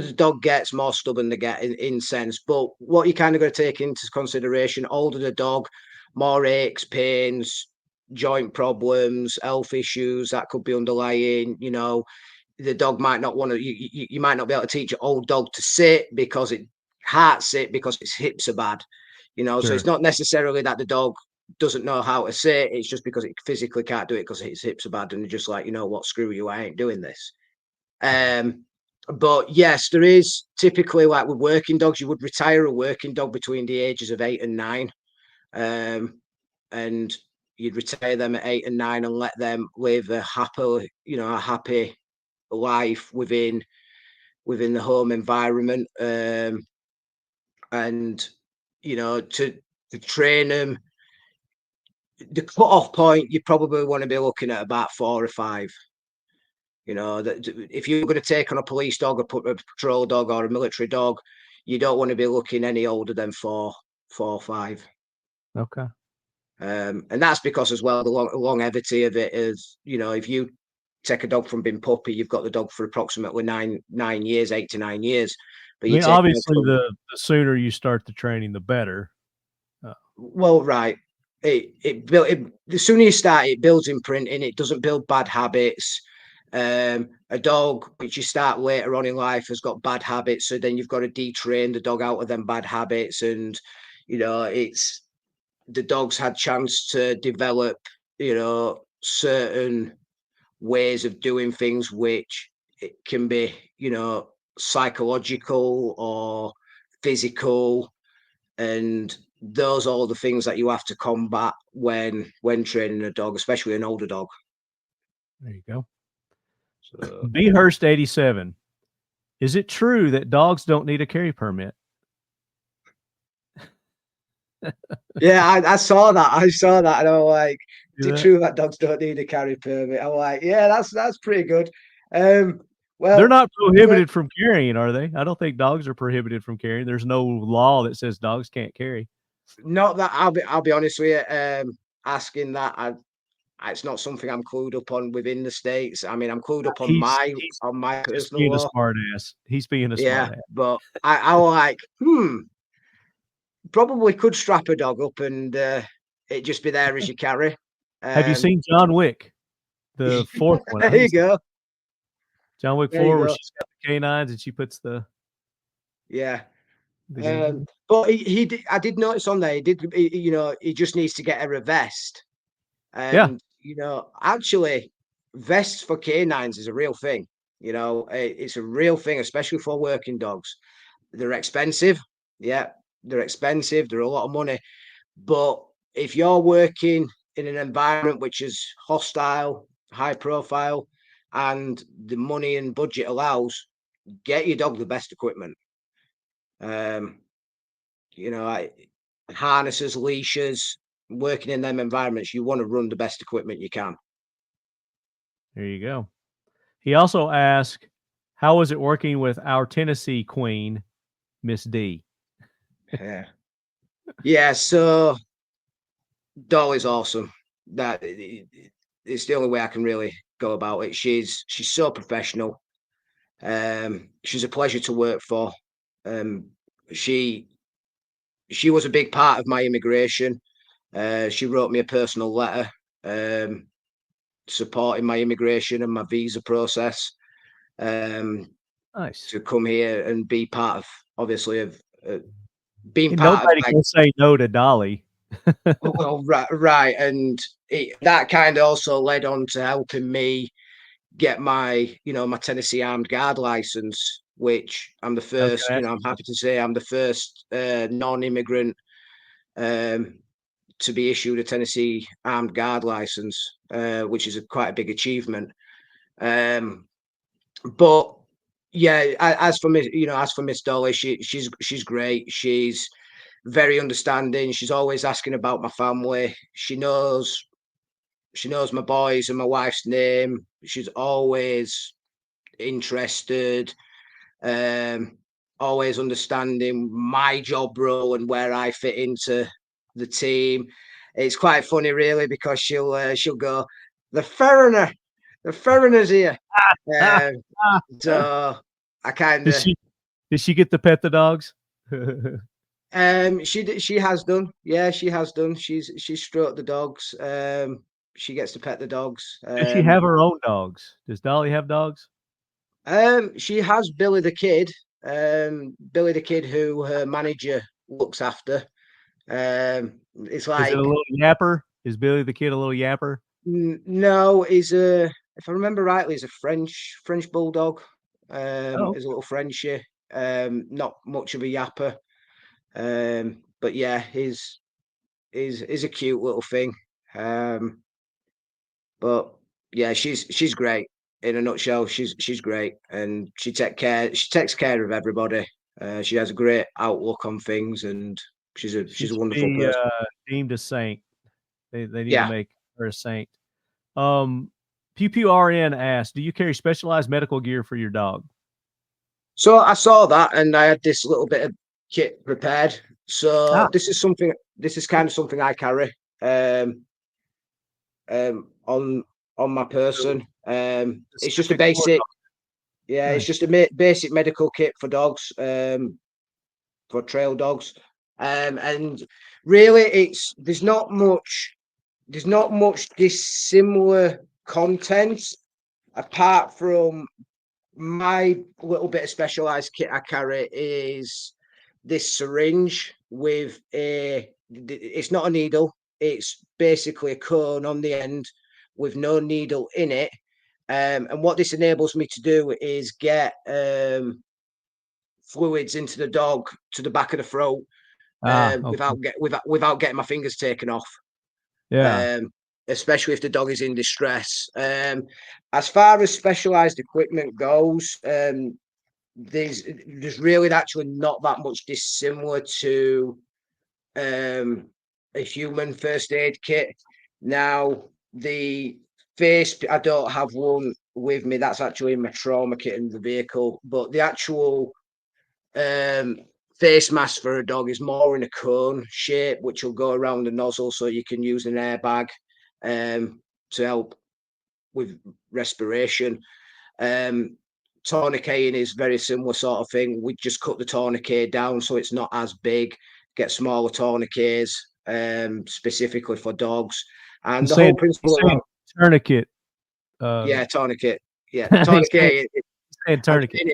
the dog gets, more stubborn they get in sense. But what you kind of got to take into consideration: older the dog, more aches, pains, joint problems, health issues that could be underlying. You know, the dog might not want to. You might not be able to teach an old dog to sit because it can't sit because its hips are bad. You know, so it's not necessarily that the dog doesn't know how to sit. It's just because it physically can't do it because its hips are bad, and they're just like, you know what, screw you, I ain't doing this. But yes, there is typically, like with working dogs, you would retire a working dog between the ages of 8 and 9. And you'd retire them at 8 and 9 and let them live a happy life within the home environment. And, you know, to train them, the cut-off point, you probably want to be looking at about 4 or 5. You know, that if you're going to take on a police dog, a patrol dog, or a military dog, you don't want to be looking any older than 4 or 5. Okay. And that's because as well, the longevity of it is, you know, if you take a dog from being puppy, you've got the dog for approximately 9 years, 8 to 9 years. But I mean, obviously, the sooner you start the training, the better. Well, right. The sooner you start, it builds imprinting. It doesn't build bad habits. A dog which you start later on in life has got bad habits, so then you've got to detrain the dog out of them bad habits, and it's the dog's had chance to develop certain ways of doing things which it can be psychological or physical, and those are all the things that you have to combat when training a dog, especially an older dog. There you go. So, Behurst 87. Is it true that dogs don't need a carry permit? yeah, I saw that. And I'm like, is it that? true that dogs don't need a carry permit? I'm like, yeah, that's pretty good. Well, They're not prohibited from carrying, are they? I don't think dogs are prohibited from carrying. There's no law that says dogs can't carry. not that I'll be honest with you. Asking that, it's not something I'm clued up on within the States. I mean, I'm clued up on my Just personal being a law. smart ass. He's being a Yeah, smart ass. but I was like, probably could strap a dog up and it just be there as you carry. Have you seen John Wick? The fourth one. There you go. John Wick There you 4, where go. she's got the K-9s and she puts the Yeah. gun. But he did, I did notice on there, he just needs to get her a vest. And, actually, vests for K9s is a real thing. It's a real thing, especially for working dogs. They're expensive. Yeah, they're expensive. They're a lot of money. But if you're working in an environment which is hostile, high profile, and the money and budget allows, get your dog the best equipment. Harnesses, leashes, working in them environments, you want to run the best equipment you can. There you go. He also asked, how was it working with our Tennessee queen, Miss D? Yeah, so Dolly's awesome. That it's the only way I can really go about it. She's so professional. She's a pleasure to work for. She was a big part of my immigration. She wrote me a personal letter supporting my immigration and my visa process. Nice. To come here and be part of, obviously, of being part Nobody of. can say no to Dolly. Well, right, and that kind of also led on to helping me get my, my Tennessee Armed Guard license, which I'm the first. I'm happy to say I'm the first non-immigrant to be issued a Tennessee Armed Guard license, which is quite a big achievement. But yeah, as for Miss Dolly, she's great. She's very understanding. She's always asking about my family. She knows my boys and my wife's name. She's always interested, always understanding my job role and where I fit into the team. It's quite funny, really, because she'll go, the foreigner's here. So I kind of. Did she get to pet the dogs? She has done. Yeah, she has done. She's stroked the dogs. She gets to pet the dogs. Does she have her own dogs? Does Dolly have dogs? She has Billy the kid. Billy the kid, who her manager looks after. It's like, is it a little yapper? Is Billy the kid a little yapper? No, he's if I remember rightly, he's a French bulldog. He's a little Frenchie. Not much of a yapper. But yeah, he's a cute little thing. But yeah, she's great. In a nutshell, she's great, and she takes care of everybody. She has a great outlook on things, and she's a wonderful person. Deemed a saint. They need to make her a saint. Pew Pew RN asked, do you carry specialized medical gear for your dog? So I saw that, and I had this little bit of kit prepared. So this is kind of something I carry on my person. It's just a basic, it's just a basic medical kit for dogs, for trail dogs. And really, there's not much dissimilar content apart from my little bit of specialized kit I carry is this syringe with it's not a needle, it's basically a cone on the end with no needle in it. And what this enables me to do is get fluids into the dog to the back of the throat Okay. without getting my fingers taken off. Yeah. Especially if the dog is in distress. As far as specialized equipment goes, there's really actually not that much dissimilar to a human first aid kit. Now, the face, I don't have one with me. That's actually in my trauma kit in the vehicle. But the actual face mask for a dog is more in a cone shape, which will go around the nozzle, so you can use an airbag to help with respiration. Tourniqueting is very similar sort of thing. We just cut the tourniquet down so it's not as big, get smaller tourniquets specifically for dogs. And the whole principle saying tourniquet. yeah, tourniquet. Yeah, He's tourniquet. saying tourniquet.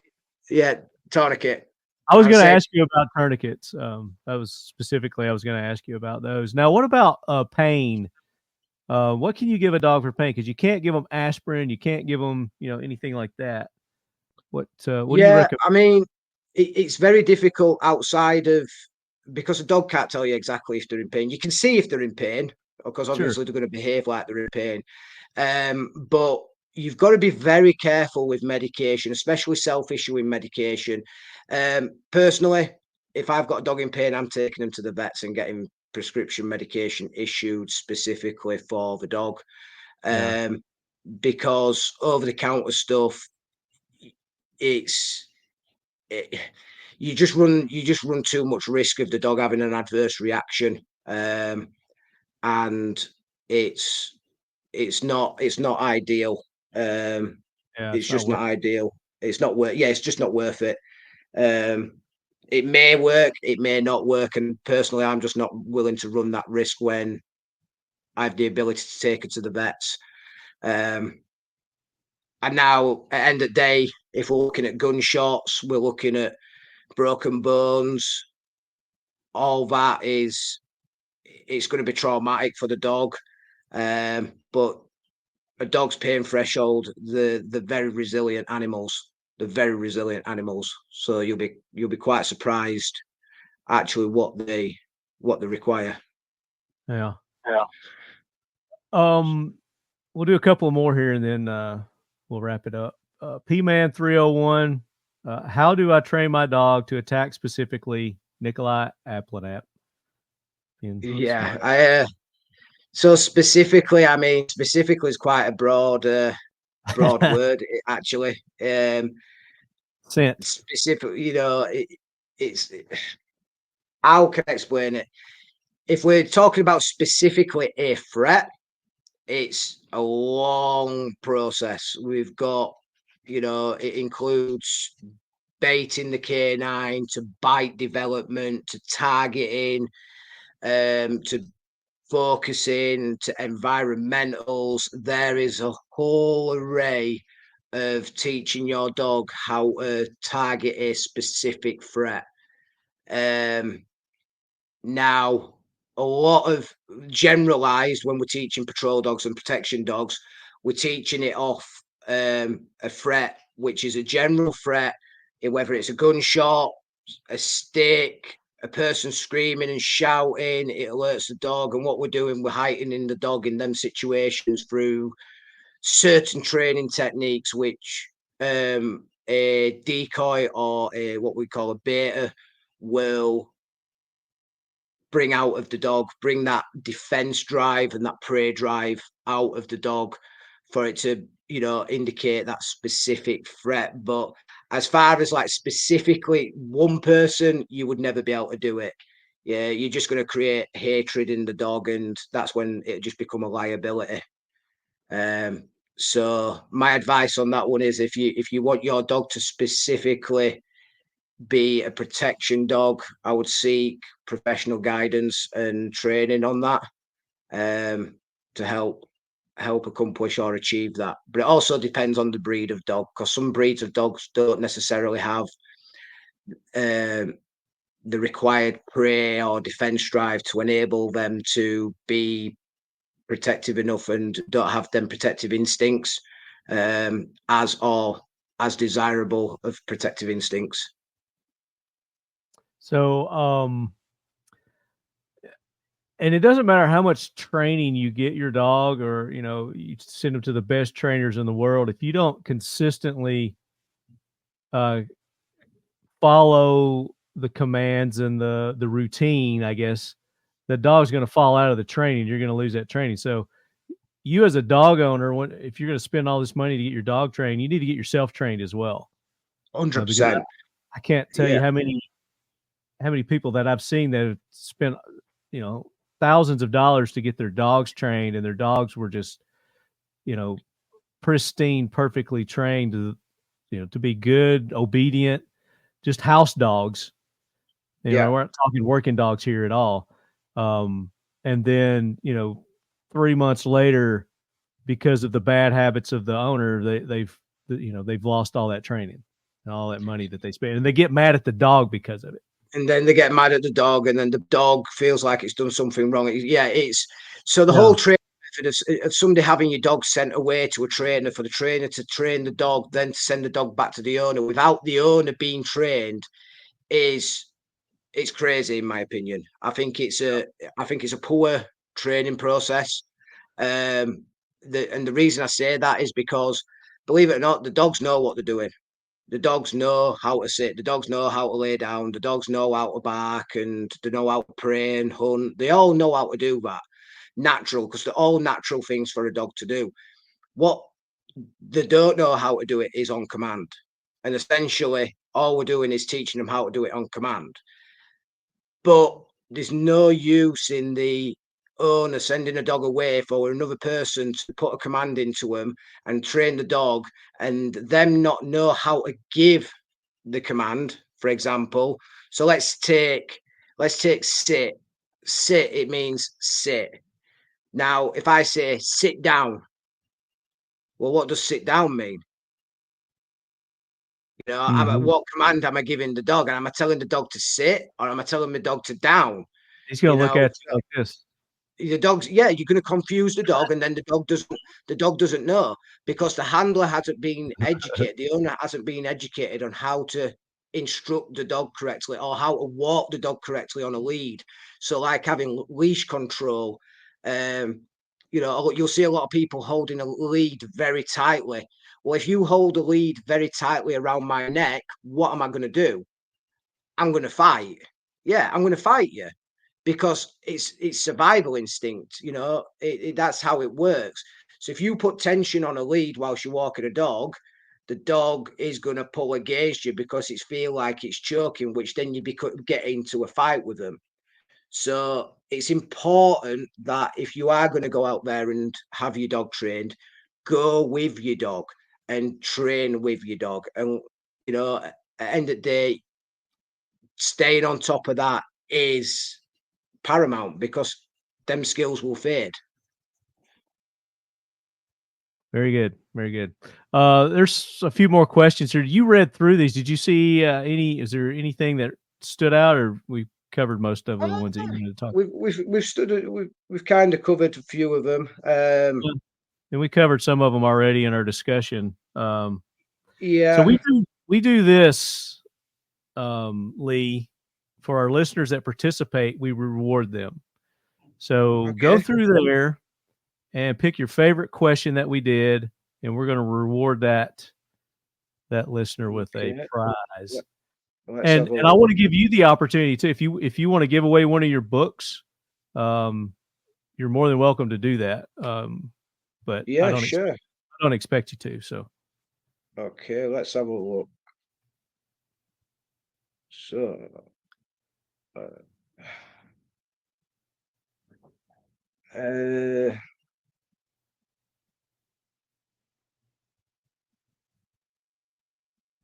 Yeah, tourniquet. I was going to ask you about tourniquets. That was specifically I was going to ask you about those. Now, what about pain? What can you give a dog for pain? Because you can't give them aspirin, you can't give them, anything like that. What do you recommend? I mean, it's very difficult outside of, because a dog can't tell you exactly if they're in pain. You can see if they're in pain, because obviously they're going to behave like they're in pain. But you've got to be very careful with medication, especially self-issuing medication. Personally, if I've got a dog in pain, I'm taking them to the vets and getting prescription medication issued specifically for the dog. Because over-the-counter stuff, you just run too much risk of the dog having an adverse reaction, and it's not ideal. It's just not ideal. It's not worth. Yeah, it's just not worth it. It may work, it may not work, and personally, I'm just not willing to run that risk when I have the ability to take it to the vets. And now, at the end of the day, if we're looking at gunshots, we're looking at broken bones. All that it's going to be traumatic for the dog. But a dog's pain threshold, they're very resilient animals. They're very resilient animals. So you'll be quite surprised actually what they require. Yeah. We'll do a couple more here and then we'll wrap it up. P-Man 301. How do I train my dog to attack specifically Nikolai Aplanap? So specifically, I mean, specifically is quite a broad word, actually. Specific, how can I explain it? If we're talking about specifically a threat, it's a long process. We've got, it includes baiting the K-9 to bite development, to targeting, to focusing, to environmentals. There is a whole array of teaching your dog how to target a specific threat. Now, a lot of generalized when we're teaching patrol dogs and protection dogs, we're teaching it off a threat, which is a general threat, whether it's a gunshot, a stick, a person screaming and shouting, it alerts the dog. And what we're doing, we're heightening the dog in them situations through certain training techniques, which a decoy or what we call a beta will bring out of the dog, bring that defense drive and that prey drive out of the dog for it to, indicate that specific threat. But as far as like specifically one person, you would never be able to do it. Yeah, you're just going to create hatred in the dog, and that's when it just become a liability. So my advice on that one is if you want your dog to specifically be a protection dog, I would seek professional guidance and training on that to help accomplish or achieve that. But it also depends on the breed of dog, because some breeds of dogs don't necessarily have the required prey or defense drive to enable them to be protective enough and don't have them protective instincts as desirable of protective instincts. So, and it doesn't matter how much training you get your dog, or you send them to the best trainers in the world. If you don't consistently follow the commands and the routine, I guess the dog's going to fall out of the training. You're going to lose that training. So, you as a dog owner, if you're going to spend all this money to get your dog trained, you need to get yourself trained as well. 100%. I can't tell you how many people that I've seen that have spent, thousands of dollars to get their dogs trained, and their dogs were just, pristine, perfectly trained to be good, obedient, just house dogs. We're not talking working dogs here at all. And then, 3 months later, because of the bad habits of the owner, they've lost all that training and all that money that they spent, and they get mad at the dog because of it. And then they get mad at the dog, and then the dog feels like it's done something wrong. It's so the whole training method of somebody having your dog sent away to a trainer for the trainer to train the dog, then to send the dog back to the owner without the owner being trained it's crazy, in my opinion. I think it's a poor training process. And the reason I say that is because, believe it or not, the dogs know what they're doing. The dogs know how to sit. The dogs know how to lay down. The dogs know how to bark, and they know how to prey and hunt. They all know how to do that. Natural, because they're all natural things for a dog to do. What they don't know how to do it is on command. And essentially, all we're doing is teaching them how to do it on command. But there's no use in the owner sending a dog away for another person to put a command into them and train the dog, and them not know how to give the command, for example. So let's take sit. Sit, it means sit. Now, if I say sit down, well, what does sit down mean? What command am I giving the dog? And am I telling the dog to sit, or am I telling the dog to down? He's going to look at you like this. The dog's you're going to confuse the dog, and then the dog doesn't know, because the handler hasn't been educated. The owner hasn't been educated on how to instruct the dog correctly, or how to walk the dog correctly on a lead. So, like having leash control, you'll see a lot of people holding a lead very tightly. Well, if you hold a lead very tightly around my neck, what am I going to do? I'm going to fight. Yeah, I'm going to fight you, because it's survival instinct. That's how it works. So if you put tension on a lead whilst you're walking a dog, the dog is going to pull against you because it's feel like it's choking, which then you get into a fight with them. So it's important that if you are going to go out there and have your dog trained, go with your dog and train with your dog. And, at the end of the day, staying on top of that is paramount, because them skills will fade. Very good. Very good. There's a few more questions here. You read through these. Did you see is there anything that stood out, or we covered most of the ones that you wanted to talk about? We've kind of covered a few of them. And we covered some of them already in our discussion. So we do this, Lee, for our listeners that participate. We reward them. So go through there and pick your favorite question that we did, and we're going to reward that listener with a prize. And I want to give you the opportunity to, if you want to give away one of your books, you're more than welcome to do that. But I don't expect you to. So okay, let's have a look. So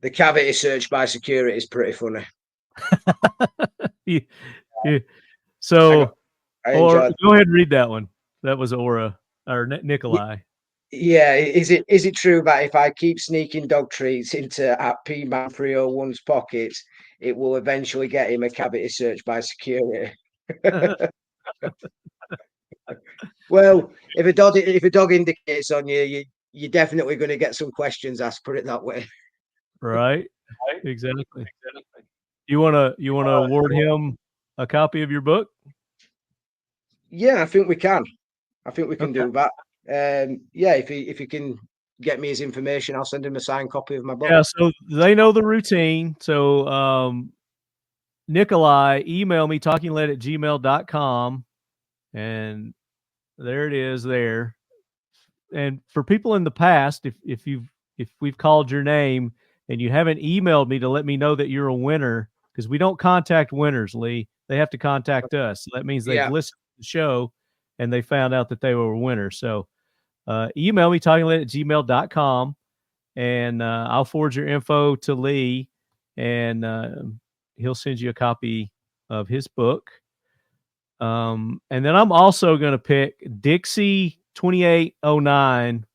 The cavity search by security is pretty funny. Yeah, yeah. So, I or enjoyed. go ahead and read that one. That was Aura or Nikolai. Yeah, is it true that if I keep sneaking dog treats into at P-Man 301's pockets, it will eventually get him a cavity search by security? Well, if a dog indicates on you're definitely going to get some questions asked. Put it that way. Right. Exactly. You wanna award him a copy of your book? Yeah, I think we can. I think we can Okay. do that. Yeah, if he can get me his information, I'll send him a signed copy of my book. Yeah, so they know the routine. So Nikolai, email me talkingled@gmail.com, and there it is there. And for people in the past, if we've called your name and you haven't emailed me to let me know that you're a winner, because we don't contact winners, Lee. They have to contact us. So that means they've Yeah. listened to the show and they found out that they were a winner. So email me talkingled@gmail.com, and I'll forward your info to Lee, and he'll send you a copy of his book. And then I'm also going to pick Dixie 2809.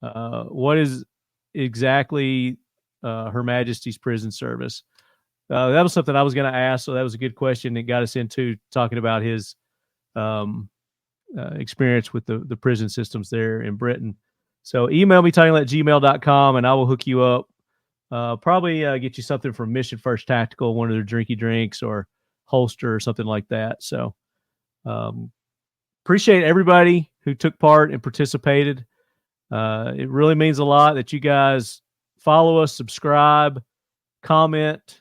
What is exactly Her Majesty's Prison Service? That was something I was going to ask, so that was a good question. It got us into talking about his experience with the prison systems there in Britain. So email me talkingled@gmail.com, and I will hook you up. Probably get you something from Mission First Tactical, one of their drinky drinks or holster or something like that. So appreciate everybody who took part and participated. It really means a lot that you guys follow us, subscribe, comment.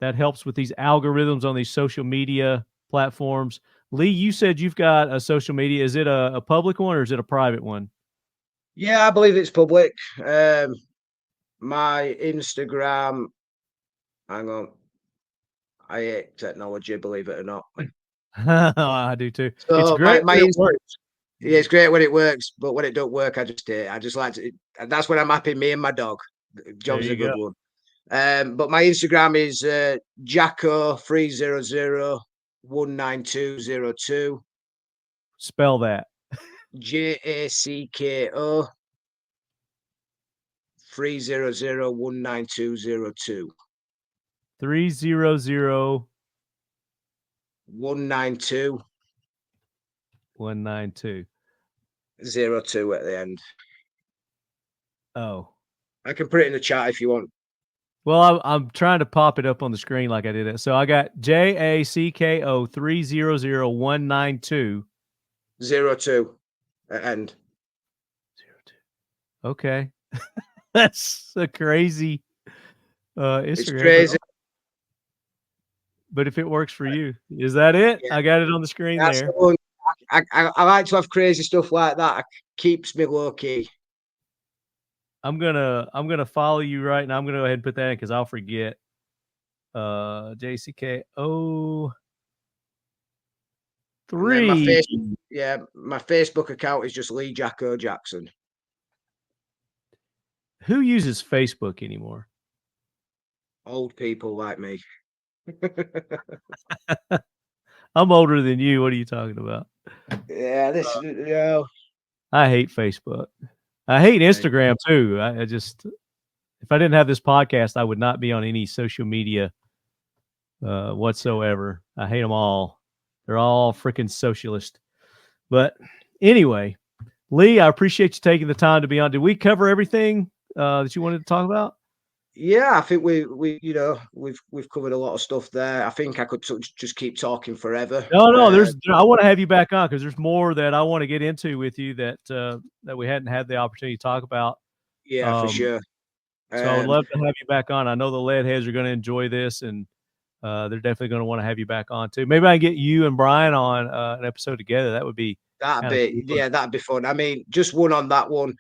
That helps with these algorithms on these social media platforms. Lee, you said you've got a social media. Is it a public one or is it a private one? Yeah, I believe it's public. My Instagram. Hang on. I hate technology, believe it or not. I do too. It's So great. my when it works. yeah, it's great when it works, but when it don't work, I just hate it. I just like to. That's when I'm happy. Me and my dog. Job's There a you good go. one. But my Instagram is Jacko3001920 Spell that. JACKO 3001920 300 192 192. 02 at the end. Oh. I can put it in the chat if you want. Well, I'm trying to pop it up on the screen like I did it. So I got JACKO 300 192 02 at end. 02. Okay. That's a crazy Instagram. It's crazy. But if it works for you, is that it? Yeah. I got it on the screen That's there. the one. I like to have crazy stuff like that. It keeps me low key. I'm gonna follow you right now. I'm gonna go ahead and put that in because I'll forget. JCKO 3. My Facebook account is just Lee Jacko Jackson. Who uses Facebook anymore? Old people like me. I'm older than you. What are you talking about? Yeah, I hate Facebook. I hate Instagram too. I just, if I didn't have this podcast, I would not be on any social media whatsoever. I hate them all. They're all freaking socialist. But anyway, Lee, I appreciate you taking the time to be on. Did we cover everything that you wanted to talk about? Yeah, I think we've covered a lot of stuff there. I think I could just keep talking forever. No, I want to have you back on because there's more that I want to get into with you that we hadn't had the opportunity to talk about. Yeah, for sure. So I would love to have you back on. I know the lead heads are going to enjoy this, and they're definitely going to want to have you back on too. Maybe I can get you and Brian on an episode together. That would be that'd be fun. I mean, just one on that one.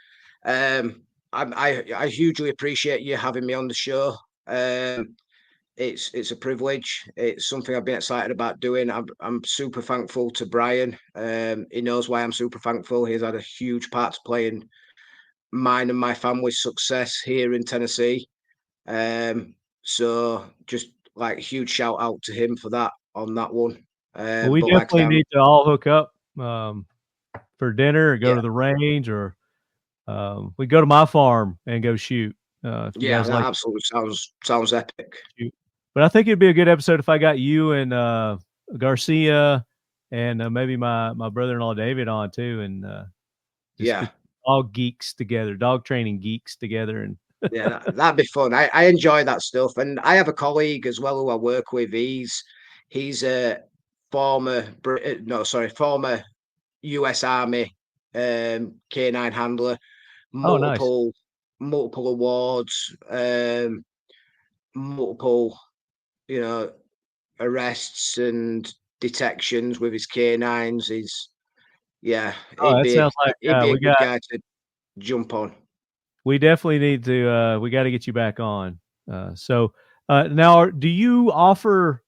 I hugely appreciate you having me on the show. It's a privilege. It's something I've been excited about doing. I'm super thankful to Brian. He knows why I'm super thankful. He's had a huge part to play in mine and my family's success here in Tennessee. So just like a huge shout out to him for that on that one. Well, we But like I definitely say, need to all hook up for dinner or go yeah, to the range, or we go to my farm and go shoot. If you yeah, guys that like absolutely sounds epic. to shoot. But I think it'd be a good episode if I got you and Garcia and maybe my brother-in-law David on too, and just Yeah, get all geeks together, dog training geeks together, and yeah, that'd be fun. I enjoy that stuff, and I have a colleague as well who I work with. He's a former U.S. Army K-9 handler, oh, nice. multiple awards, multiple you know arrests and detections with his K-9s. Yeah, Oh, that sounds like he'd be a we good got. guy to jump on. We definitely need to. We got to get you back on. Now, do you offer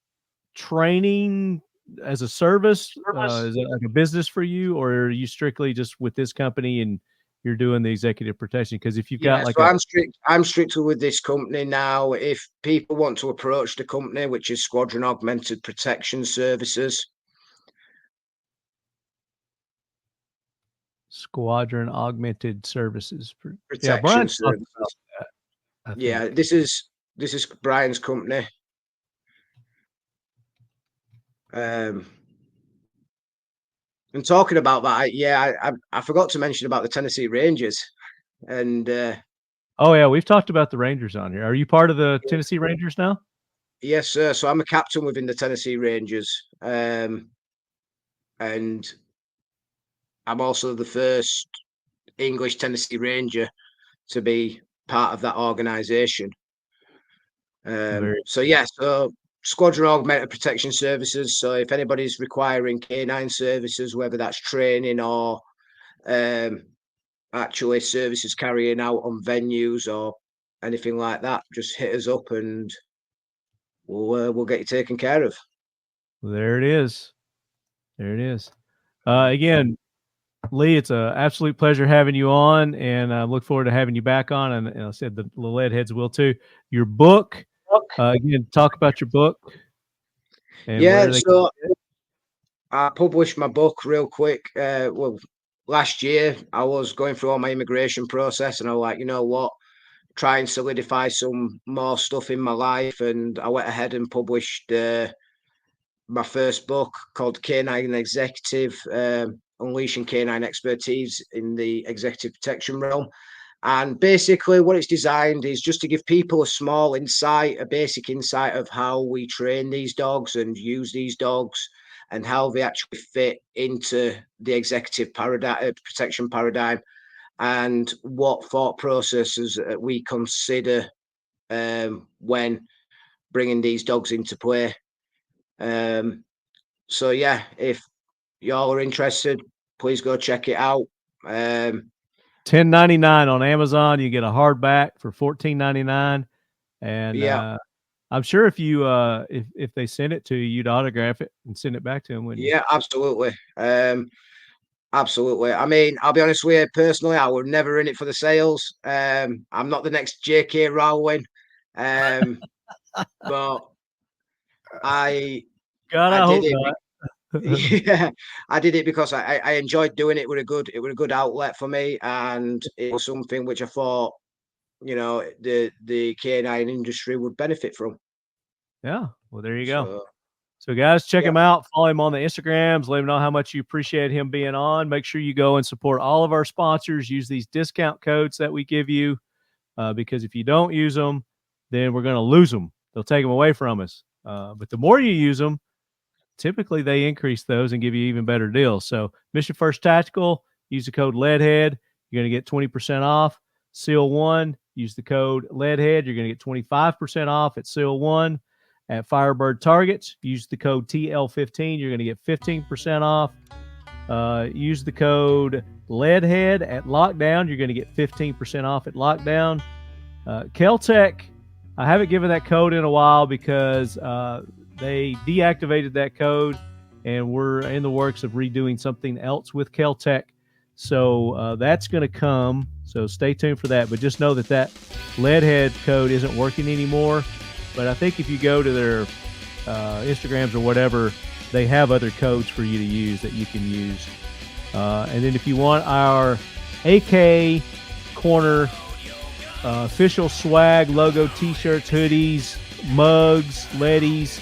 training as a service? Is it like a business for you, or are you strictly just with this company and you're doing the executive protection? Because if you've got Yeah, like so a I'm strictly with this company now. If people want to approach the company, which is Squadron Augmented Protection Services, squadron augmented services, yeah, protection Brian's talked about services. that, I Yeah, think. this is Brian's company. Um, and talking about that, I forgot to mention about the Tennessee Rangers, and Oh yeah, we've talked about the Rangers on here. Are you part of the Tennessee Rangers now? yes, sir. So I'm a captain within the Tennessee Rangers, and I'm also the first English Tennessee Ranger to be part of that organisation. Very. So Squadron Augmented Protection Services. So if anybody's requiring K-9 services, whether that's training or actually services carrying out on venues or anything like that, just hit us up and we'll get you taken care of. There it is. There it is. Again, Lee, it's an absolute pleasure having you on, and I look forward to having you back on. And I said the lead heads will too. Your book, again, talk about your book. And Yeah, so I published my book real quick. Last year I was going through all my immigration process, and I was like, you know what, try and solidify some more stuff in my life, and I went ahead and published my first book called K-9 Executive, Unleashing K-9 Expertise in the Executive Protection Realm. And basically what it's designed is just to give people a small insight, a basic insight of how we train these dogs and use these dogs and how they actually fit into the executive paradigm, protection paradigm, and what thought processes we consider when bringing these dogs into play. So yeah, if y'all are interested, please go check it out. $10.99 on Amazon. You get a hardback for $14.99, and Yeah, I'm sure if you if they send it to you, you'd autograph it and send it back to them, wouldn't you? yeah, absolutely. Absolutely. I mean, I'll be honest with you, personally, I was never in it for the sales. I'm not the next J.K. Rowling. But I God, I I did hope it. not. Yeah, I did it because I enjoyed doing it. It was a good outlet for me, and it was something which I thought, the K-9 industry would benefit from. Yeah. Well, there you go. So So, guys, check yeah, him out. Follow him on the Instagrams. Let him know how much you appreciate him being on. Make sure you go and support all of our sponsors. Use these discount codes that we give you, because if you don't use them, then we're going to lose them. They'll take them away from us. But the more you use them, typically they increase those and give you even better deals. So, Mission First Tactical, use the code LEADHEAD. You're going to get 20% off. Seal 1, use the code LEADHEAD. You're going to get 25% off at Seal 1. At Firebird Targets, use the code TL15. You're going to get 15% off. Use the code LEADHEAD at Lockdown. You're going to get 15% off at Lockdown. Keltec, I haven't given that code in a while because they deactivated that code, and we're in the works of redoing something else with Keltec. So that's going to come. So stay tuned for that. But just know that lead head code isn't working anymore. But I think if you go to their Instagrams or whatever, they have other codes for you to use that you can use. And then if you want our AK Corner official swag, logo, t-shirts, hoodies, mugs, leadies,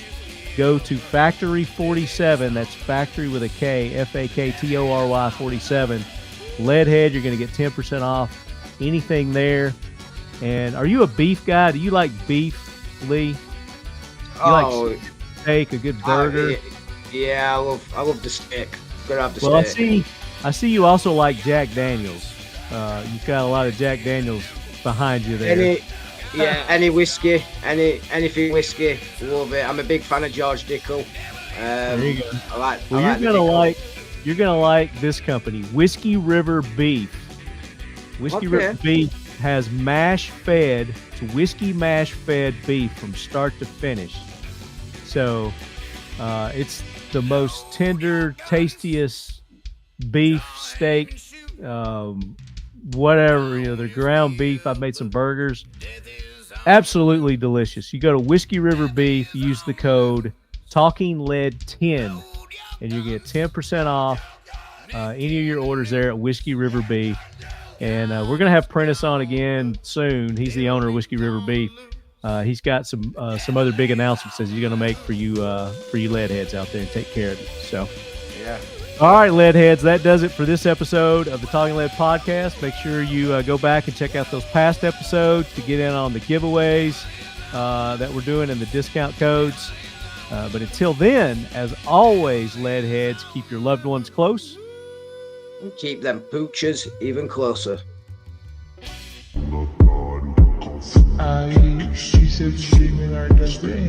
go to Factory 47. That's Factory with a K, FAKTORY 47. Leadhead, you're going to get 10% off anything there. And are you a beef guy? Do you like beef, Lee? You like steak, a good burger? Yeah, I love the steak. Gotta have the steak. I see you also like Jack Daniels. You've got a lot of Jack Daniels behind you there. Any whiskey, anything whiskey, love it. I'm a big fan of George Dickel. There you go. You're gonna like this company, Whiskey River Beef. River Beef has whiskey mash fed beef from start to finish. So it's the most tender, tastiest beef steak, whatever, the ground beef. I've made some burgers. Absolutely delicious. You go to Whiskey River Beef, use the code TalkingLead10, and you get 10% off any of your orders there at Whiskey River Beef. And we're going to have Prentice on again soon. He's the owner of Whiskey River Beef. He's got some other big announcements that he's going to make for you lead heads out there, and take care of you. So, yeah. All right, lead heads, that does it for this episode of the Talking Lead Podcast. Make sure you go back and check out those past episodes to get in on the giveaways that we're doing and the discount codes. But until then, as always, lead heads, keep your loved ones close. And keep them poochers even closer. She said she made our best thing.